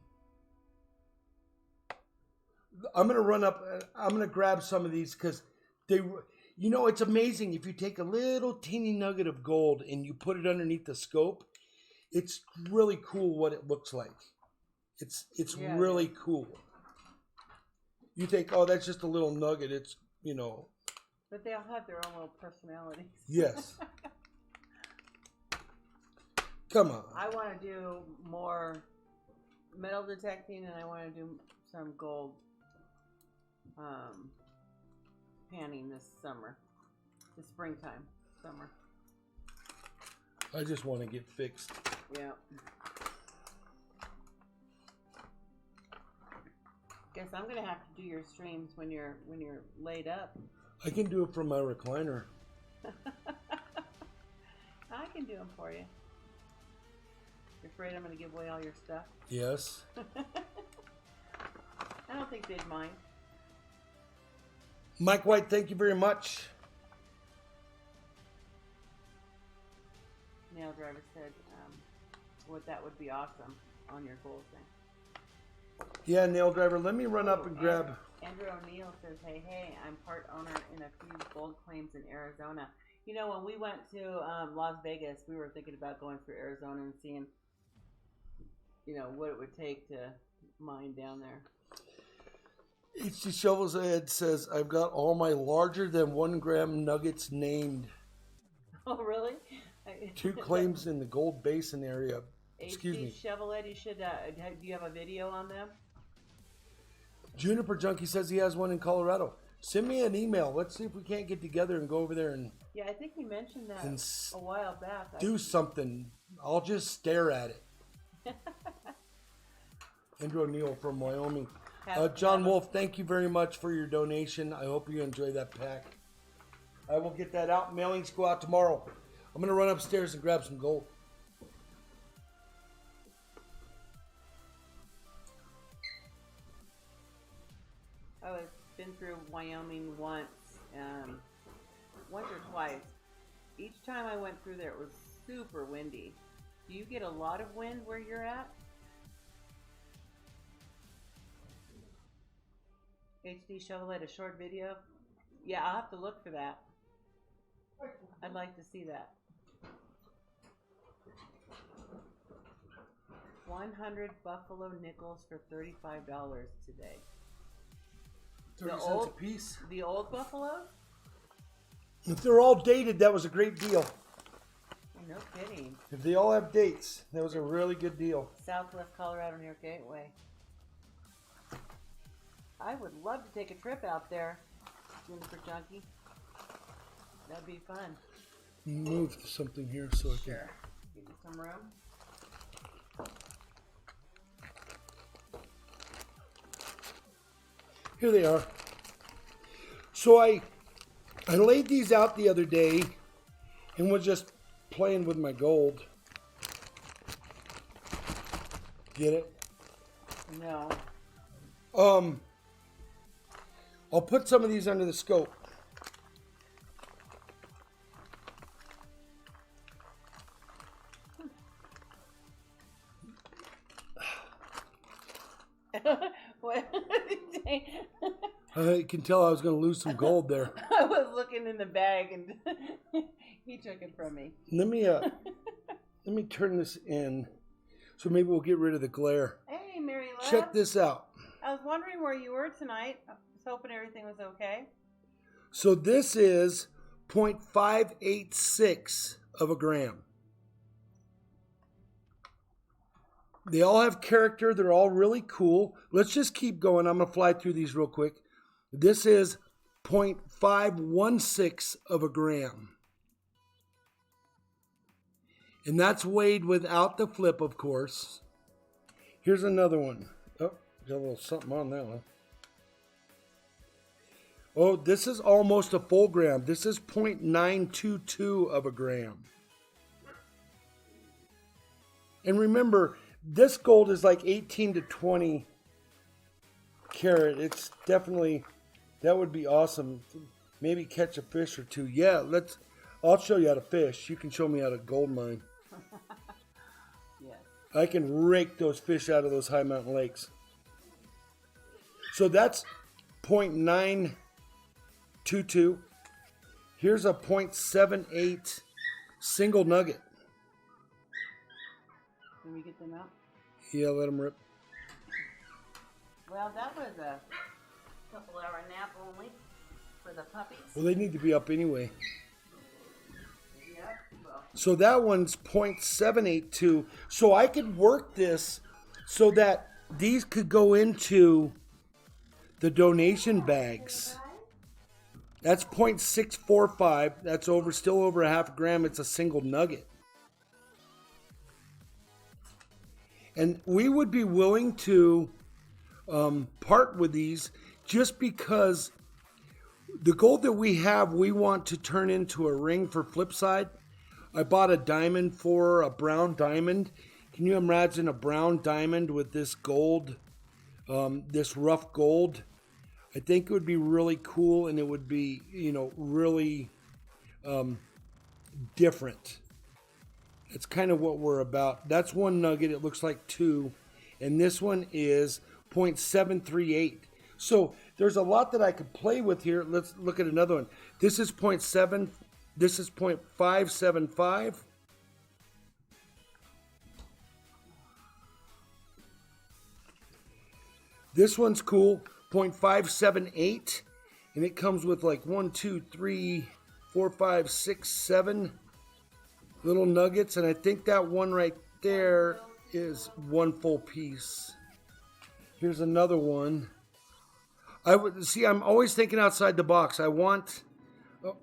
[SPEAKER 1] going to run up, I'm going to grab some of these because they, you know, it's amazing if you take a little teeny nugget of gold and you put it underneath the scope, it's really cool what it looks like. It's really cool. You think, oh, that's just a little nugget. It's, you know.
[SPEAKER 2] But they all have their own little personalities.
[SPEAKER 1] Yes. Come on.
[SPEAKER 2] I want to do more metal detecting, and I want to do some gold panning this summer. The springtime, summer.
[SPEAKER 1] I just want to get fixed.
[SPEAKER 2] Yeah. Guess I'm gonna have to do your streams when you're laid up.
[SPEAKER 1] I can do it from my recliner.
[SPEAKER 2] I can do them for you. You're afraid I'm gonna give away all your stuff?
[SPEAKER 1] Yes.
[SPEAKER 2] I don't think they'd mind.
[SPEAKER 1] Mike White, thank you very much.
[SPEAKER 2] Nail Driver said that would be awesome on your gold thing.
[SPEAKER 1] Yeah, Nail Driver, let me run up and grab.
[SPEAKER 2] Andrew O'Neill says, hey, I'm part owner in a few gold claims in Arizona. You know, when we went to Las Vegas, we were thinking about going through Arizona and seeing, you know, what it would take to mine down there.
[SPEAKER 1] H.G. Shovel's Head says, I've got all my larger than 1 gram nuggets named.
[SPEAKER 2] Oh, really?
[SPEAKER 1] 2 claims in the Gold Basin area. Excuse me.
[SPEAKER 2] Chevrolet, you should. Do you have a video on them?
[SPEAKER 1] Juniper Junkie says he has one in Colorado. Send me an email. Let's see if we can't get together and go over there and.
[SPEAKER 2] Yeah, I think he mentioned that a while back.
[SPEAKER 1] Do something. I'll just stare at it. Andrew O'Neill from Wyoming. John Wolf, thank you very much for your donation. I hope you enjoy that pack. I will get that out. Mailings go out tomorrow. I'm going to run upstairs and grab some gold.
[SPEAKER 2] I've been through Wyoming once or twice. Each time I went through there, it was super windy. Do you get a lot of wind where you're at? HD Chevrolet, a short video? Yeah, I'll have to look for that. I'd like to see that. 100 buffalo nickels for $35 today.
[SPEAKER 1] 30 cents a piece.
[SPEAKER 2] The old buffalo?
[SPEAKER 1] If they're all dated, that was a great deal.
[SPEAKER 2] No kidding.
[SPEAKER 1] If they all have dates, that was a really good deal.
[SPEAKER 2] Southwest Colorado near Gateway. I would love to take a trip out there, Juniper Junkie. That'd be fun.
[SPEAKER 1] Move something here so I can.
[SPEAKER 2] Sure. Give you some room.
[SPEAKER 1] Here they are. So I laid these out the other day and was just playing with my gold. Get it?
[SPEAKER 2] No.
[SPEAKER 1] I'll put some of these under the scope. I can tell I was going to lose some gold there.
[SPEAKER 2] I was looking in the bag and he took it from me.
[SPEAKER 1] Let me turn this in so maybe we'll get rid of the glare.
[SPEAKER 2] Hey, Mary Love.
[SPEAKER 1] Check this out.
[SPEAKER 2] I was wondering where you were tonight. I was hoping everything was okay.
[SPEAKER 1] So this is 0.586 of a gram. They all have character. They're all really cool. Let's just keep going. I'm going to fly through these real quick. This is 0.516 of a gram. And that's weighed without the flip, of course. Here's another one. Oh, got a little something on that one. Oh, this is almost a full gram. This is 0.922 of a gram. And remember, this gold is like 18 to 20 carat. It's definitely That would be awesome. Maybe catch a fish or two. Yeah, I'll show you how to fish. You can show me how to gold mine.
[SPEAKER 2] Yes.
[SPEAKER 1] I can rake those fish out of those high mountain lakes. So that's 0.922. Here's a 0.78 single nugget.
[SPEAKER 2] Can we get them out?
[SPEAKER 1] Yeah, let them rip.
[SPEAKER 2] Well, that was a couple hour nap only for the puppies.
[SPEAKER 1] Well, they need to be up anyway.
[SPEAKER 2] Yep. Well,
[SPEAKER 1] So that one's 0.782. So I could work this so that these could go into the donation bags. That's 0.645. That's still over a half gram. It's a single nugget. And we would be willing to part with these just because the gold that we have, we want to turn into a ring for Flipside. I bought a diamond for a brown diamond. Can you imagine a brown diamond with this gold, this rough gold? I think it would be really cool, and it would be, really different. It's kind of what we're about. That's one nugget. It looks like two. And this one is 0.738. So there's a lot that I could play with here. Let's look at another one. This is 0.7. This is 0.575. This one's cool. 0.578. And it comes with like 1, 2, 3, 4, 5, 6, 7 little nuggets. And I think that one right there is one full piece. Here's another one. I'm always thinking outside the box.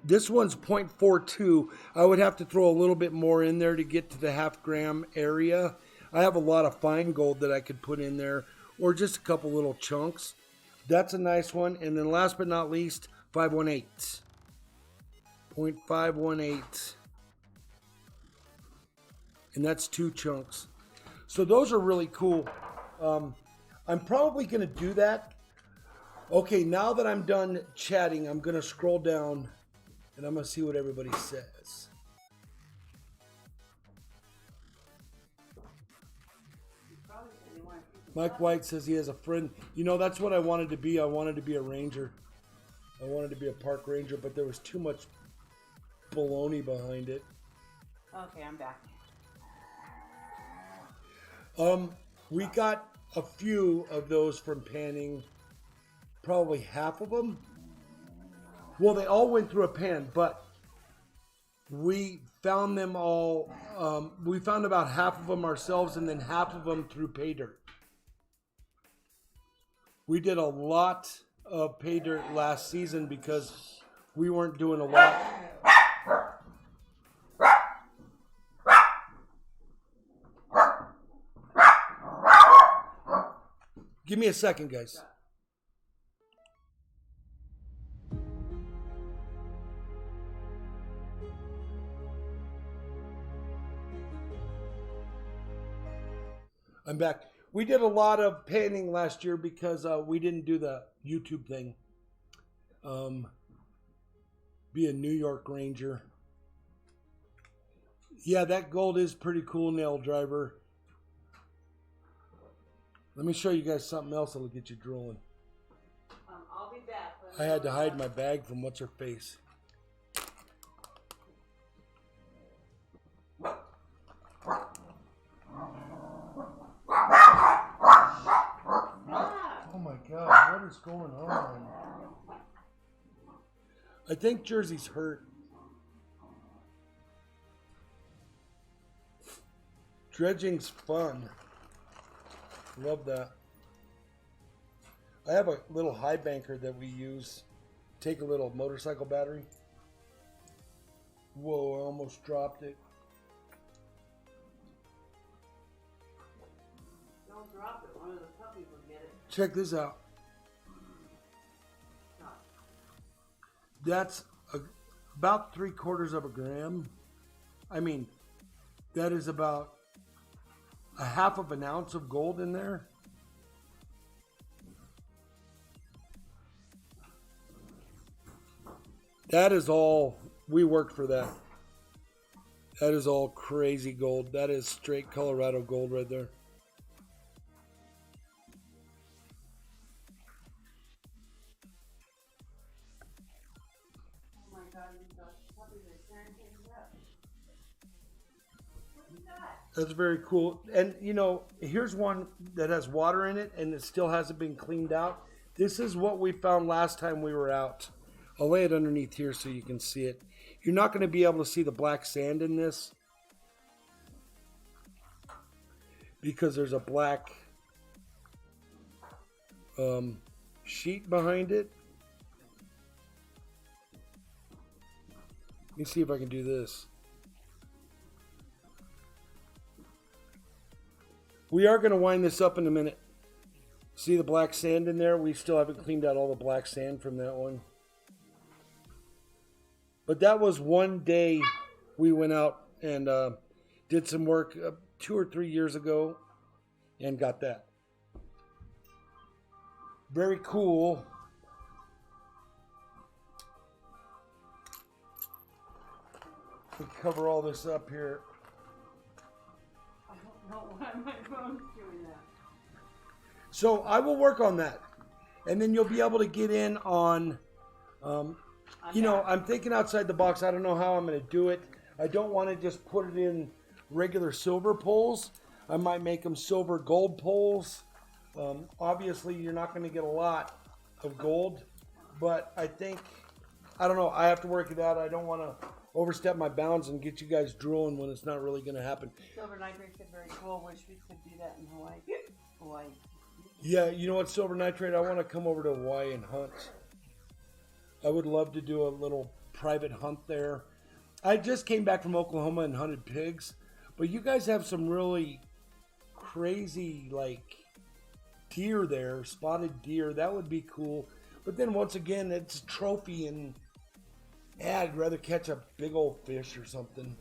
[SPEAKER 1] This one's 0.42. I would have to throw a little bit more in there to get to the half gram area. I have a lot of fine gold that I could put in there, or just a couple little chunks. That's a nice one. And then last but not least, 518. 0.518. And that's 2 chunks. So those are really cool. I'm probably going to do that. Okay, now that I'm done chatting, I'm going to scroll down and I'm going to see what everybody says. Mike White says he has a friend. That's what I wanted to be. I wanted to be a ranger. I wanted to be a park ranger, but there was too much baloney behind it.
[SPEAKER 2] okay, I'm back.
[SPEAKER 1] We got a few of those from panning. Probably half of them. Well, they all went through a pan, but we found them all. We found about half of them ourselves, and then half of them through pay dirt. We did a lot of pay dirt last season because we weren't doing a lot. Give me a second, guys. I'm back. We did a lot of panning last year because we didn't do the YouTube thing. Be a New York Ranger. Yeah, that gold is pretty cool, Nail Driver. Let me show you guys something else that'll get you drooling.
[SPEAKER 2] I'll be back.
[SPEAKER 1] I had to hide my bag from what's her face. Oh my God, what is going on? I think Jersey's hurt. Dredging's fun. Love that. I have a little high banker that we use. Take a little motorcycle battery. Whoa, I almost dropped it.
[SPEAKER 2] Don't drop it. One of the puppies will get it.
[SPEAKER 1] Check this out. That's about 3/4 of a gram. I mean, that is about a half of an ounce of gold in there. That is all, we worked for that. That is all crazy gold. That is straight Colorado gold right there.
[SPEAKER 2] Oh my God, these puppies are tearing things up. What is that?
[SPEAKER 1] That's very cool. And you know, here's one that has water in it and it still hasn't been cleaned out. This is what we found last time we were out. I'll lay it underneath here so you can see it. You're not going to be able to see the black sand in this because there's a black sheet behind it. Let me see if I can do this. We are going to wind this up in a minute. See the black sand in there? We still haven't cleaned out all the black sand from that one. But that was one day we went out and did some work 2 or 3 years ago and got that. Very cool. We cover all this up here.
[SPEAKER 2] I don't know why my phone's doing that.
[SPEAKER 1] So I will work on that. And then you'll be able to get in on, you know, I'm thinking outside the box. I don't know how I'm going to do it. I don't want to just put it in regular silver poles. I might make them silver gold poles. Obviously, you're not going to get a lot of gold. But I think, I don't know. I have to work it out. I don't want to overstep my bounds and get you guys drooling when it's not really going to happen.
[SPEAKER 2] Silver nitrate's very cool. Wish we could do that in Hawaii. Hawaii.
[SPEAKER 1] Yeah, you know what, silver nitrate? I want to come over to Hawaii and hunt. I would love to do a little private hunt there. I just came back from Oklahoma and hunted pigs, but you guys have some really crazy, like, deer there, spotted deer. That would be cool. But then once again, it's a trophy, and yeah, I'd rather catch a big old fish or something.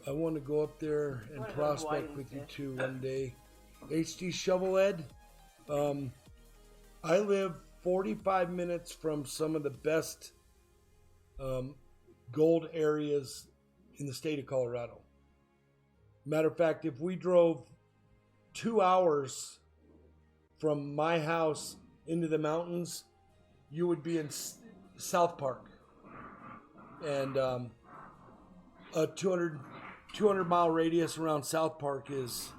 [SPEAKER 1] I want to go up there and prospect with you too one day. HD Shovelhead. I live 45 minutes from some of the best gold areas in the state of Colorado. Matter of fact, if we drove 2 hours from my house into the mountains, you would be in South Park. And a 200 mile radius around South Park is...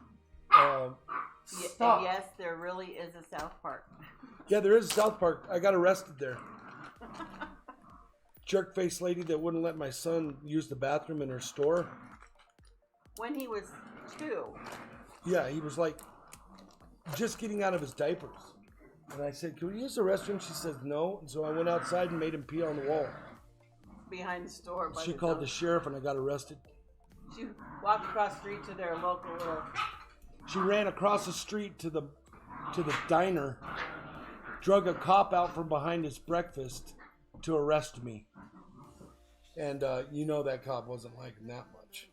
[SPEAKER 2] Yes, there really is a South Park.
[SPEAKER 1] Yeah, there is a South Park. I got arrested there. Jerk-faced lady that wouldn't let my son use the bathroom in her store.
[SPEAKER 2] When he was 2.
[SPEAKER 1] Yeah, he was like just getting out of his diapers. And I said, "Can we use the restroom?" She said, "No." And so I went outside and made him pee on the wall.
[SPEAKER 2] Behind the store.
[SPEAKER 1] She called the sheriff and I got arrested.
[SPEAKER 2] She walked across the street to their local little...
[SPEAKER 1] She ran across the street to the diner, drug a cop out from behind his breakfast to arrest me. And you know that cop wasn't liking that much.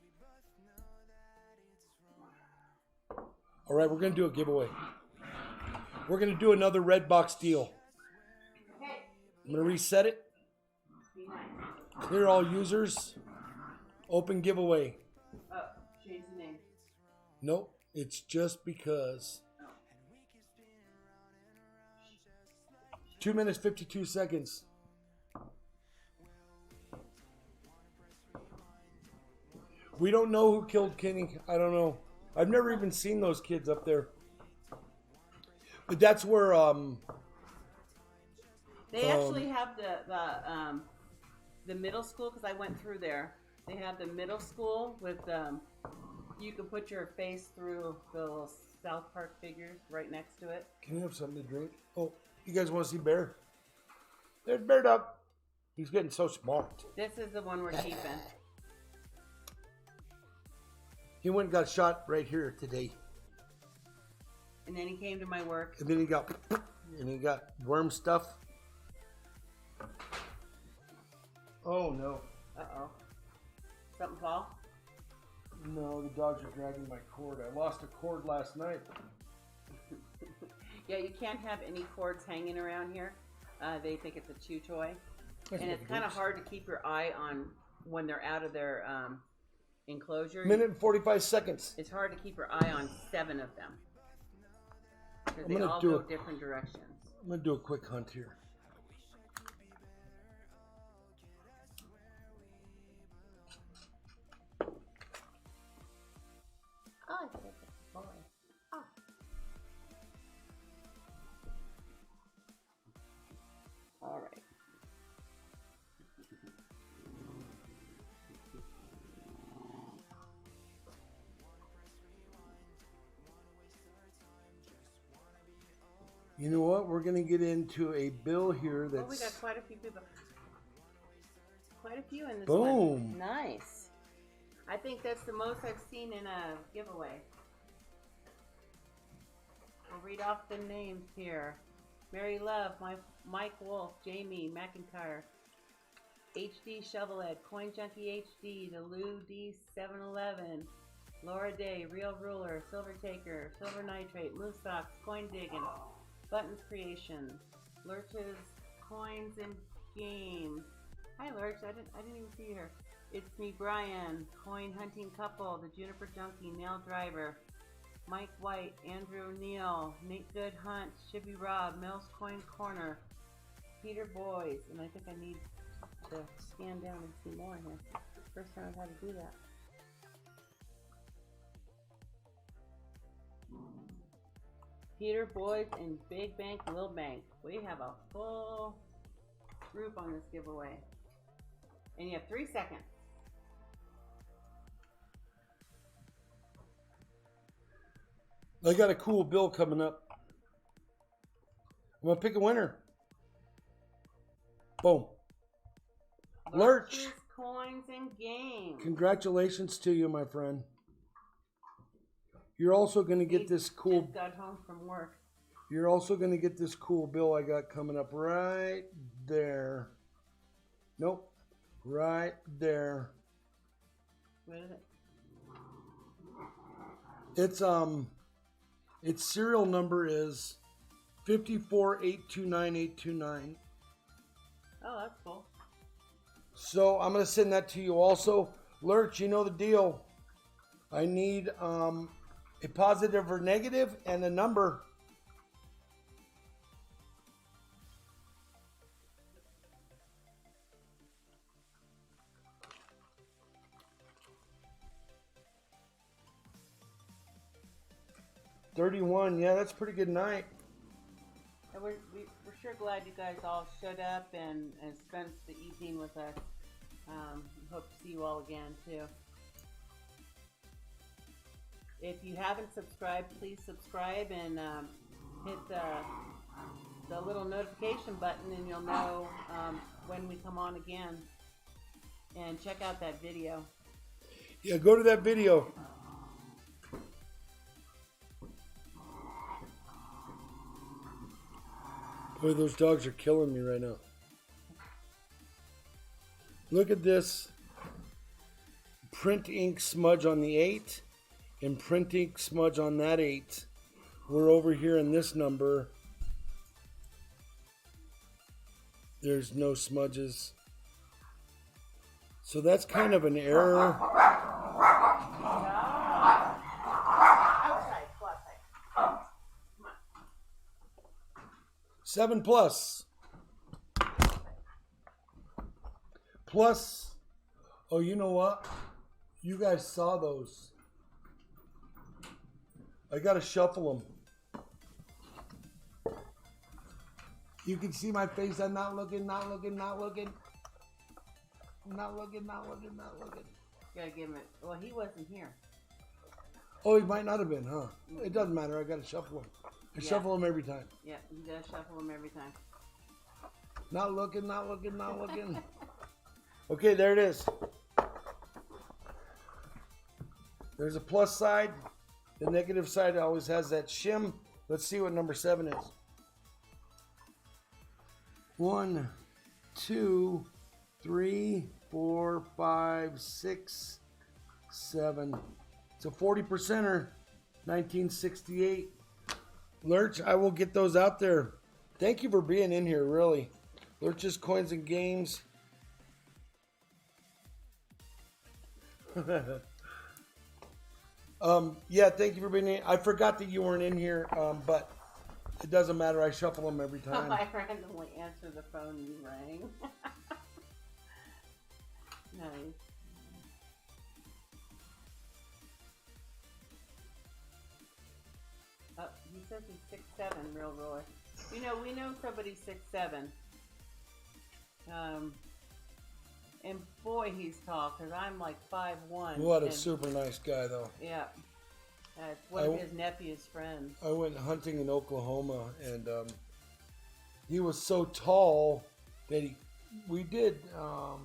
[SPEAKER 1] All right, we're going to do a giveaway. We're going to do another red box deal. I'm going to reset it. Clear all users. Open giveaway.
[SPEAKER 2] Oh, change the name.
[SPEAKER 1] Nope. It's just because. 2 minutes, 52 seconds. We don't know who killed Kenny. I don't know. I've never even seen those kids up there. But that's where
[SPEAKER 2] they actually have the middle school, because I went through there. They have the middle school with you can put your face through the little South Park figures right next to it.
[SPEAKER 1] Can you have something to drink? Oh, you guys want to see Bear? There's Bear Dog. He's getting so smart.
[SPEAKER 2] This is the one we're keeping.
[SPEAKER 1] He went and got shot right here today.
[SPEAKER 2] And then he came to my work.
[SPEAKER 1] And then he got worm stuff. Oh no.
[SPEAKER 2] Uh-oh. Something fall?
[SPEAKER 1] No, the dogs are dragging my cord. I lost a cord last night.
[SPEAKER 2] Yeah, you can't have any cords hanging around here. They think it's a chew toy. And it's kind of hard to keep your eye on when they're out of their enclosure.
[SPEAKER 1] Minute and 45 seconds.
[SPEAKER 2] It's hard to keep your eye on 7 of them. Because they all go different directions.
[SPEAKER 1] I'm going to do a quick hunt here.
[SPEAKER 2] Oh, I think it's a boy. Oh. All right.
[SPEAKER 1] You know what? We're going to get into a bill here that's...
[SPEAKER 2] Oh, we got quite a few people. Quite a few in this
[SPEAKER 1] Boom.
[SPEAKER 2] one. Nice. I think that's the most I've seen in a giveaway. We'll read off the names here. Mary Love, Mike Wolf, Jamie McIntyre, HD Shovelhead, Coin Junkie HD, the Lou D 711, Laura Day, Real Ruler, Silver Taker, Silver Nitrate, Moose Fox, Coin Diggin', Buttons Creation, Lurch's Coins and Games. Hi Lurch, I didn't even see you here. It's me, Brian, Coin Hunting Couple, the Juniper Junkie, Nail Driver, Mike White, Andrew Neal, Nate Good Hunt, Shibby Rob, Mel's Coin Corner, Peter Boys, and I think I need to scan down and see more here. First time I've had to do that. Peter Boys and Big Bank, Lil Bank. We have a full group on this giveaway. And you have 3 seconds.
[SPEAKER 1] I got a cool bill coming up. I'm going to pick a winner. Boom. Lurch.
[SPEAKER 2] Coins and Games.
[SPEAKER 1] Congratulations to you, my friend. You're also going to get this cool...
[SPEAKER 2] Just got home from work.
[SPEAKER 1] You're also going to get this cool bill I got coming up right there. Nope. Right there.
[SPEAKER 2] What is it?
[SPEAKER 1] Its serial number is 54829-829.
[SPEAKER 2] Oh, that's cool.
[SPEAKER 1] So I'm going to send that to you also. Lurch, you know the deal. I need a positive or negative and a number. $31, yeah, that's a pretty good night.
[SPEAKER 2] And we're sure glad you guys all showed up and spent the evening with us. Hope to see you all again too. If you haven't subscribed, please subscribe and hit the little notification button, and you'll know when we come on again. And check out that video.
[SPEAKER 1] Yeah, go to that video. Boy, those dogs are killing me right now. Look at this print ink smudge on the 8 and print ink smudge on that 8. We're over here in this number. There's no smudges. So that's kind of an error.
[SPEAKER 2] Outside, go outside. Come on.
[SPEAKER 1] 7 plus. Plus, oh, you know what? You guys saw those. I gotta shuffle them. You can see my face. I'm not looking, not looking, not looking. Not looking, not looking, not looking.
[SPEAKER 2] Gotta give him it. Well, he wasn't here.
[SPEAKER 1] Oh, he might not have been, huh? It doesn't matter. I gotta shuffle them. I shuffle them every time.
[SPEAKER 2] Yeah, you gotta shuffle them every time.
[SPEAKER 1] Not looking, not looking, not looking. Okay, there it is. There's a plus side. The negative side always has that shim. Let's see what number 7 is. 1, 2, 3, 4, 5, 6, 7. It's a 40%er. 1968. Lurch, I will get those out there. Thank you for being in here, really. Lurch's Coins and Games. Yeah, thank you for being in. I forgot that you weren't in here, but it doesn't matter. I shuffle them every time.
[SPEAKER 2] I randomly answered the phone you rang. Nice. Oh, he says he's 6'7", real Roy. You know, we know somebody's 6'7". And boy, he's tall, because I'm like 5'1".
[SPEAKER 1] What a super nice guy, though.
[SPEAKER 2] Yeah. It's one of his nephew's friends.
[SPEAKER 1] I went hunting in Oklahoma, and he was so tall that we did 4,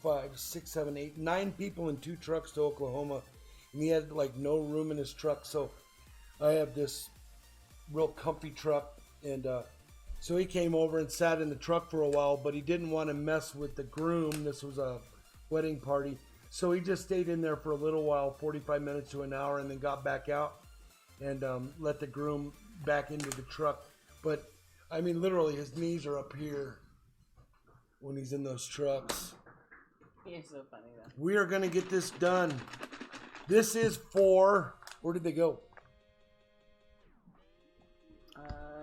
[SPEAKER 1] 5, 6, 7, 8, 9 people in 2 trucks to Oklahoma, and he had like no room in his truck. So I have this real comfy truck, and so he came over and sat in the truck for a while, but he didn't want to mess with the groom. This was a wedding party. So he just stayed in there for a little while, 45 minutes to an hour, and then got back out and let the groom back into the truck. But, I mean, literally, his knees are up here when he's in those trucks.
[SPEAKER 2] He's so funny, though.
[SPEAKER 1] We are going to get this done. This is for... Where did they go?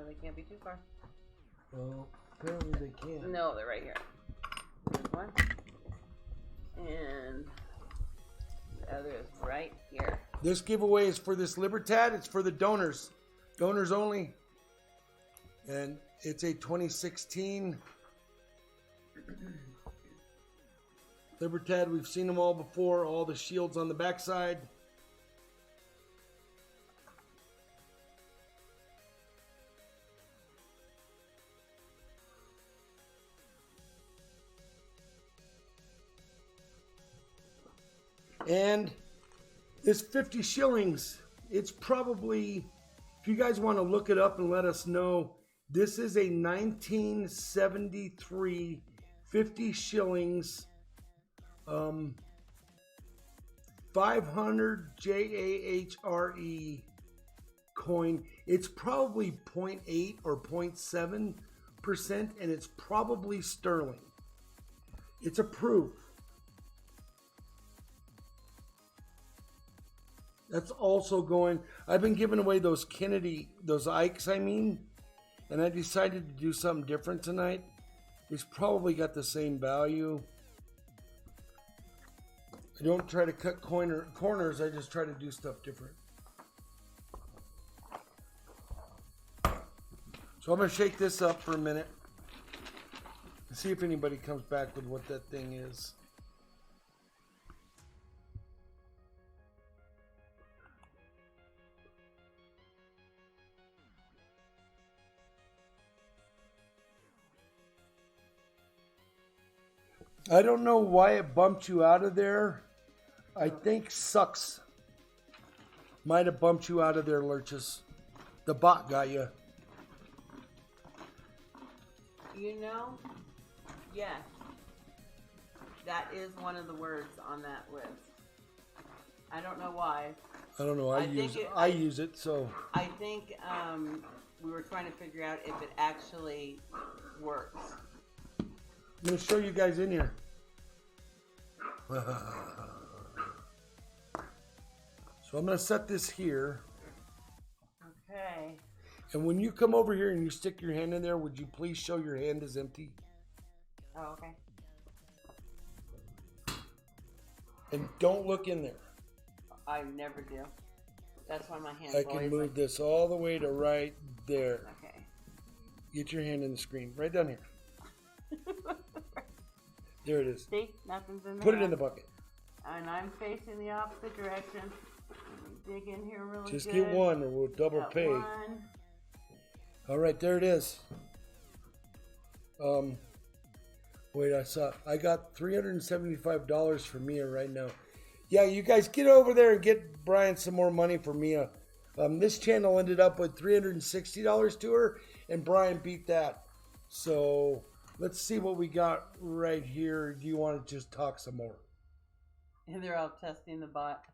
[SPEAKER 2] They can't be too far.
[SPEAKER 1] Well, apparently they can.
[SPEAKER 2] No, they're right here. There's one. And the other is right here.
[SPEAKER 1] This giveaway is for this Libertad. It's for the donors. Donors only. And it's a 2016 Libertad. We've seen them all before. All the shields on the backside. And this 50 shillings, it's probably, if you guys want to look it up and let us know, this is a 1973 50 shillings, 500 JAHRE coin. It's probably 0.8 or 0.7%, and it's probably sterling. It's a proof. That's also going. I've been giving away those Kennedy, those Ikes, I mean, and I decided to do something different tonight. It's probably got the same value. I don't try to cut corners, I just try to do stuff different. So I'm going to shake this up for a minute and see if anybody comes back with what that thing is. I don't know why it bumped you out of there. I think Sucks might have bumped you out of there, Lurches. The bot got you.
[SPEAKER 2] You know, yes, that is one of the words on that list. I don't know why.
[SPEAKER 1] I don't know. I use it, so.
[SPEAKER 2] I think we were trying to figure out if it actually works.
[SPEAKER 1] I'm going to show you guys in here. So I'm going to set this here.
[SPEAKER 2] Okay.
[SPEAKER 1] And when you come over here and you stick your hand in there, would you please show your hand is empty?
[SPEAKER 2] Oh, okay.
[SPEAKER 1] And don't look in there.
[SPEAKER 2] I never do. That's why my hand's
[SPEAKER 1] I can move this all the way to right there.
[SPEAKER 2] Okay.
[SPEAKER 1] Get your hand in the screen. Right down here. There it is.
[SPEAKER 2] See? Nothing's in there.
[SPEAKER 1] Put it in the bucket.
[SPEAKER 2] And I'm facing the opposite direction. Let me dig in here really
[SPEAKER 1] Just
[SPEAKER 2] good.
[SPEAKER 1] get one or we'll double
[SPEAKER 2] Got
[SPEAKER 1] pay.
[SPEAKER 2] one.
[SPEAKER 1] All right, there it is. Wait, I got $375 for Mia right now. Yeah, you guys get over there and get Brian some more money for Mia. This channel ended up with $360 to her, and Brian beat that. So let's see what we got right here. Do you want to just talk some more?
[SPEAKER 2] And they're all testing the bot.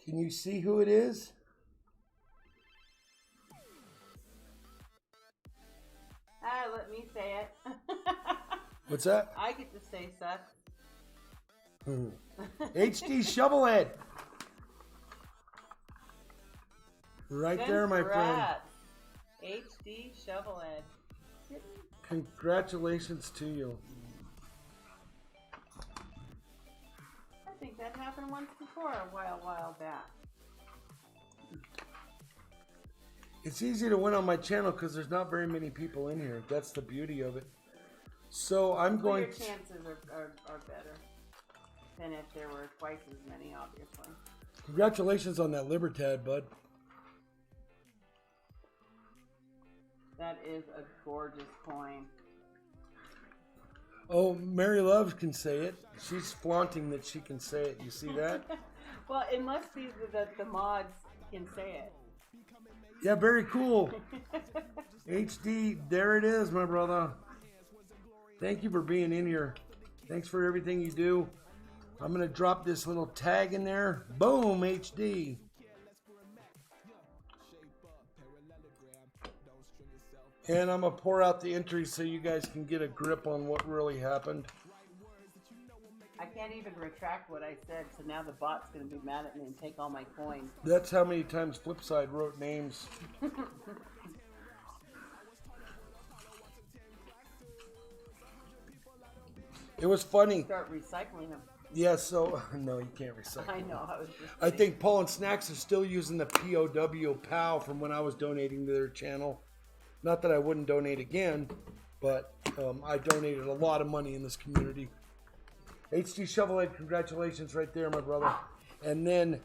[SPEAKER 1] Can you see who it is?
[SPEAKER 2] Let me say it.
[SPEAKER 1] What's that?
[SPEAKER 2] I get to say suck.
[SPEAKER 1] HD Shovelhead. Right there, my friend.
[SPEAKER 2] HD Shovelhead.
[SPEAKER 1] Congratulations to you.
[SPEAKER 2] I think that happened once before, a while back.
[SPEAKER 1] It's easy to win on my channel because there's not very many people in here. That's the beauty of it. So I'm going
[SPEAKER 2] Your chances are better than if there were twice as many, obviously.
[SPEAKER 1] Congratulations on that Libertad, bud.
[SPEAKER 2] That is a gorgeous coin.
[SPEAKER 1] Oh, Mary Love can say it. She's flaunting that she can say it. You see that?
[SPEAKER 2] Well, it must be that the mods can say it.
[SPEAKER 1] Yeah, very cool. HD, there it is, my brother. Thank you for being in here. Thanks for everything you do. I'm going to drop this little tag in there. Boom, HD. And I'm going to pour out the entries so you guys can get a grip on what really happened.
[SPEAKER 2] I can't even retract what I said, so now the bot's going to be mad at me and take all my coins.
[SPEAKER 1] That's how many times Flipside wrote names. It was funny.
[SPEAKER 2] Start recycling them.
[SPEAKER 1] Yeah, so, no, you can't recycle.
[SPEAKER 2] I know.
[SPEAKER 1] I think Paul and Snacks are still using the POW from when I was donating to their channel. Not that I wouldn't donate again, but I donated a lot of money in this community. HD Shovelhead, congratulations right there, my brother. And then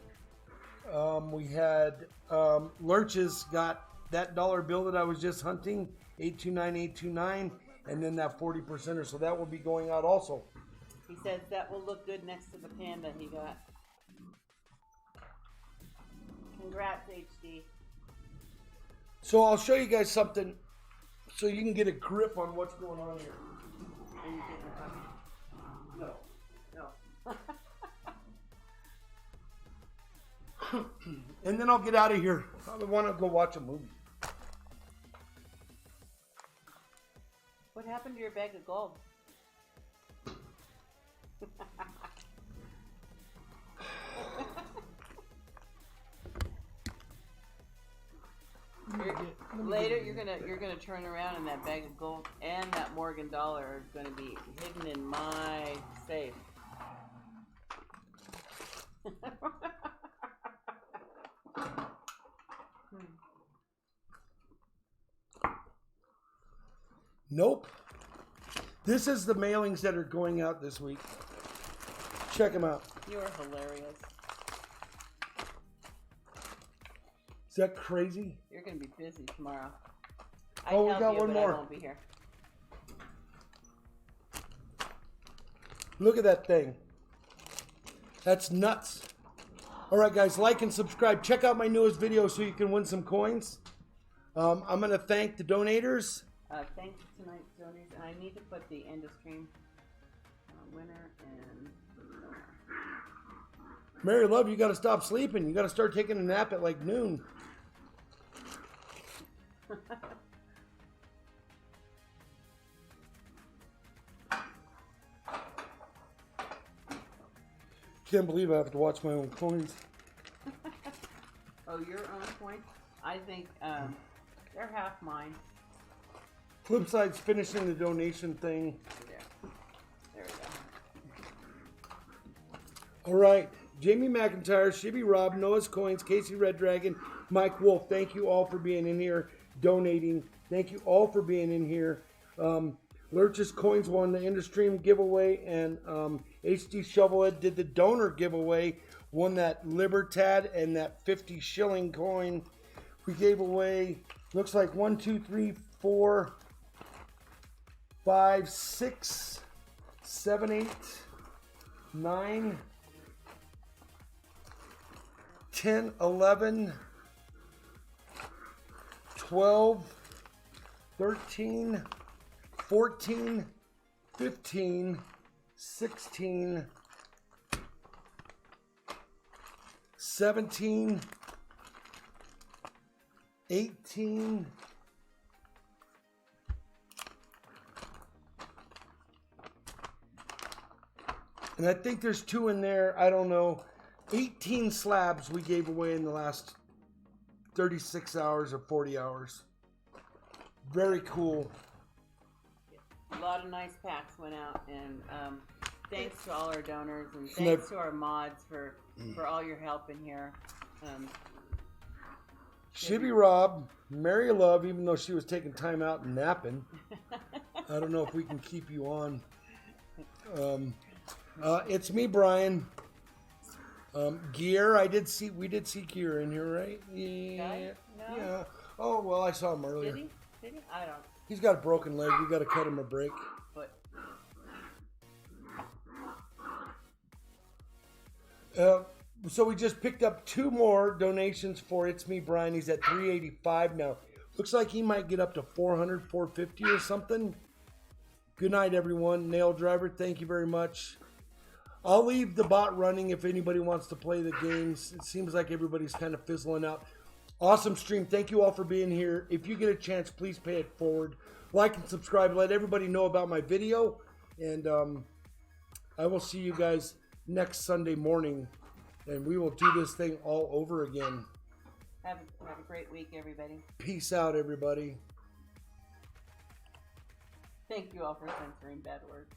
[SPEAKER 1] we had Lurches got that dollar bill that I was just hunting, 829, and then that 40%er. So that will be going out also.
[SPEAKER 2] He says that will look good next to the panda he got. Congrats, HD.
[SPEAKER 1] So I'll show you guys something so you can get a grip on what's going on here.
[SPEAKER 2] Are you getting a puppy? No.
[SPEAKER 1] And then I'll get out of here. I want to go watch a movie.
[SPEAKER 2] What happened to your bag of gold? Later, you're gonna turn around and that bag of gold and that Morgan dollar are gonna be hidden in my safe.
[SPEAKER 1] Nope. This is the mailings that are going out this week. Check them out.
[SPEAKER 2] You are hilarious.
[SPEAKER 1] Is that crazy?
[SPEAKER 2] You're gonna be busy tomorrow.
[SPEAKER 1] Oh, we
[SPEAKER 2] I'd help
[SPEAKER 1] got
[SPEAKER 2] you,
[SPEAKER 1] one
[SPEAKER 2] but
[SPEAKER 1] more.
[SPEAKER 2] I won't be here.
[SPEAKER 1] Look at that thing. That's nuts. All right, guys, like and subscribe. Check out my newest video so you can win some coins. I'm going to thank the donators.
[SPEAKER 2] Thanks to tonight's donors, and I need to put the end of stream winner and winner.
[SPEAKER 1] Mary Love, you got to stop sleeping. You got to start taking a nap at like noon. Can't believe I have to watch my own coins.
[SPEAKER 2] Oh, your own point? I think they're half mine.
[SPEAKER 1] Flipside's finishing the donation thing.
[SPEAKER 2] There we go.
[SPEAKER 1] All right. Jamie McIntyre, Shibby Rob, Noah's Coins, Casey Red Dragon, Mike Wolf. Thank you all for being in here, donating. Thank you all for being in here. Lurch's Coins won the Industream giveaway, and HD Shovelhead did the donor giveaway, won that Libertad and that 50 shilling coin. We gave away, looks like 1, 2, 3, 4, 5, 6, 7, 8, 9, 10, 11, 12, 13, 14, 15, 16, 17, 18, And I think there's 2 in there. I don't know. 18 slabs we gave away in the last 36 hours or 40 hours. Very cool.
[SPEAKER 2] A lot of nice packs went out, and thanks to all our donors, and thanks to our mods for all your help in here.
[SPEAKER 1] Shibby Rob, Mary Love, even though she was taking time out and napping. I don't know if we can keep you on. It's me, Brian. Gear, we did see Gear in here, right? Yeah.
[SPEAKER 2] No?
[SPEAKER 1] Yeah. Oh, well, I saw him earlier.
[SPEAKER 2] Did he? I don't.
[SPEAKER 1] He's got a broken leg. We got to cut him a break.
[SPEAKER 2] But
[SPEAKER 1] so we just picked up 2 more donations for It's Me, Brian. He's at 385 now. Looks like he might get up to 400, 450 or something. Good night, everyone. Nail Driver, thank you very much. I'll leave the bot running if anybody wants to play the games. It seems like everybody's kind of fizzling out. Awesome stream. Thank you all for being here. If you get a chance, please pay it forward. Like and subscribe. Let everybody know about my video. And I will see you guys next Sunday morning. And we will do this thing all over again.
[SPEAKER 2] have a great week, everybody.
[SPEAKER 1] Peace out, everybody.
[SPEAKER 2] Thank you all for censoring bad words.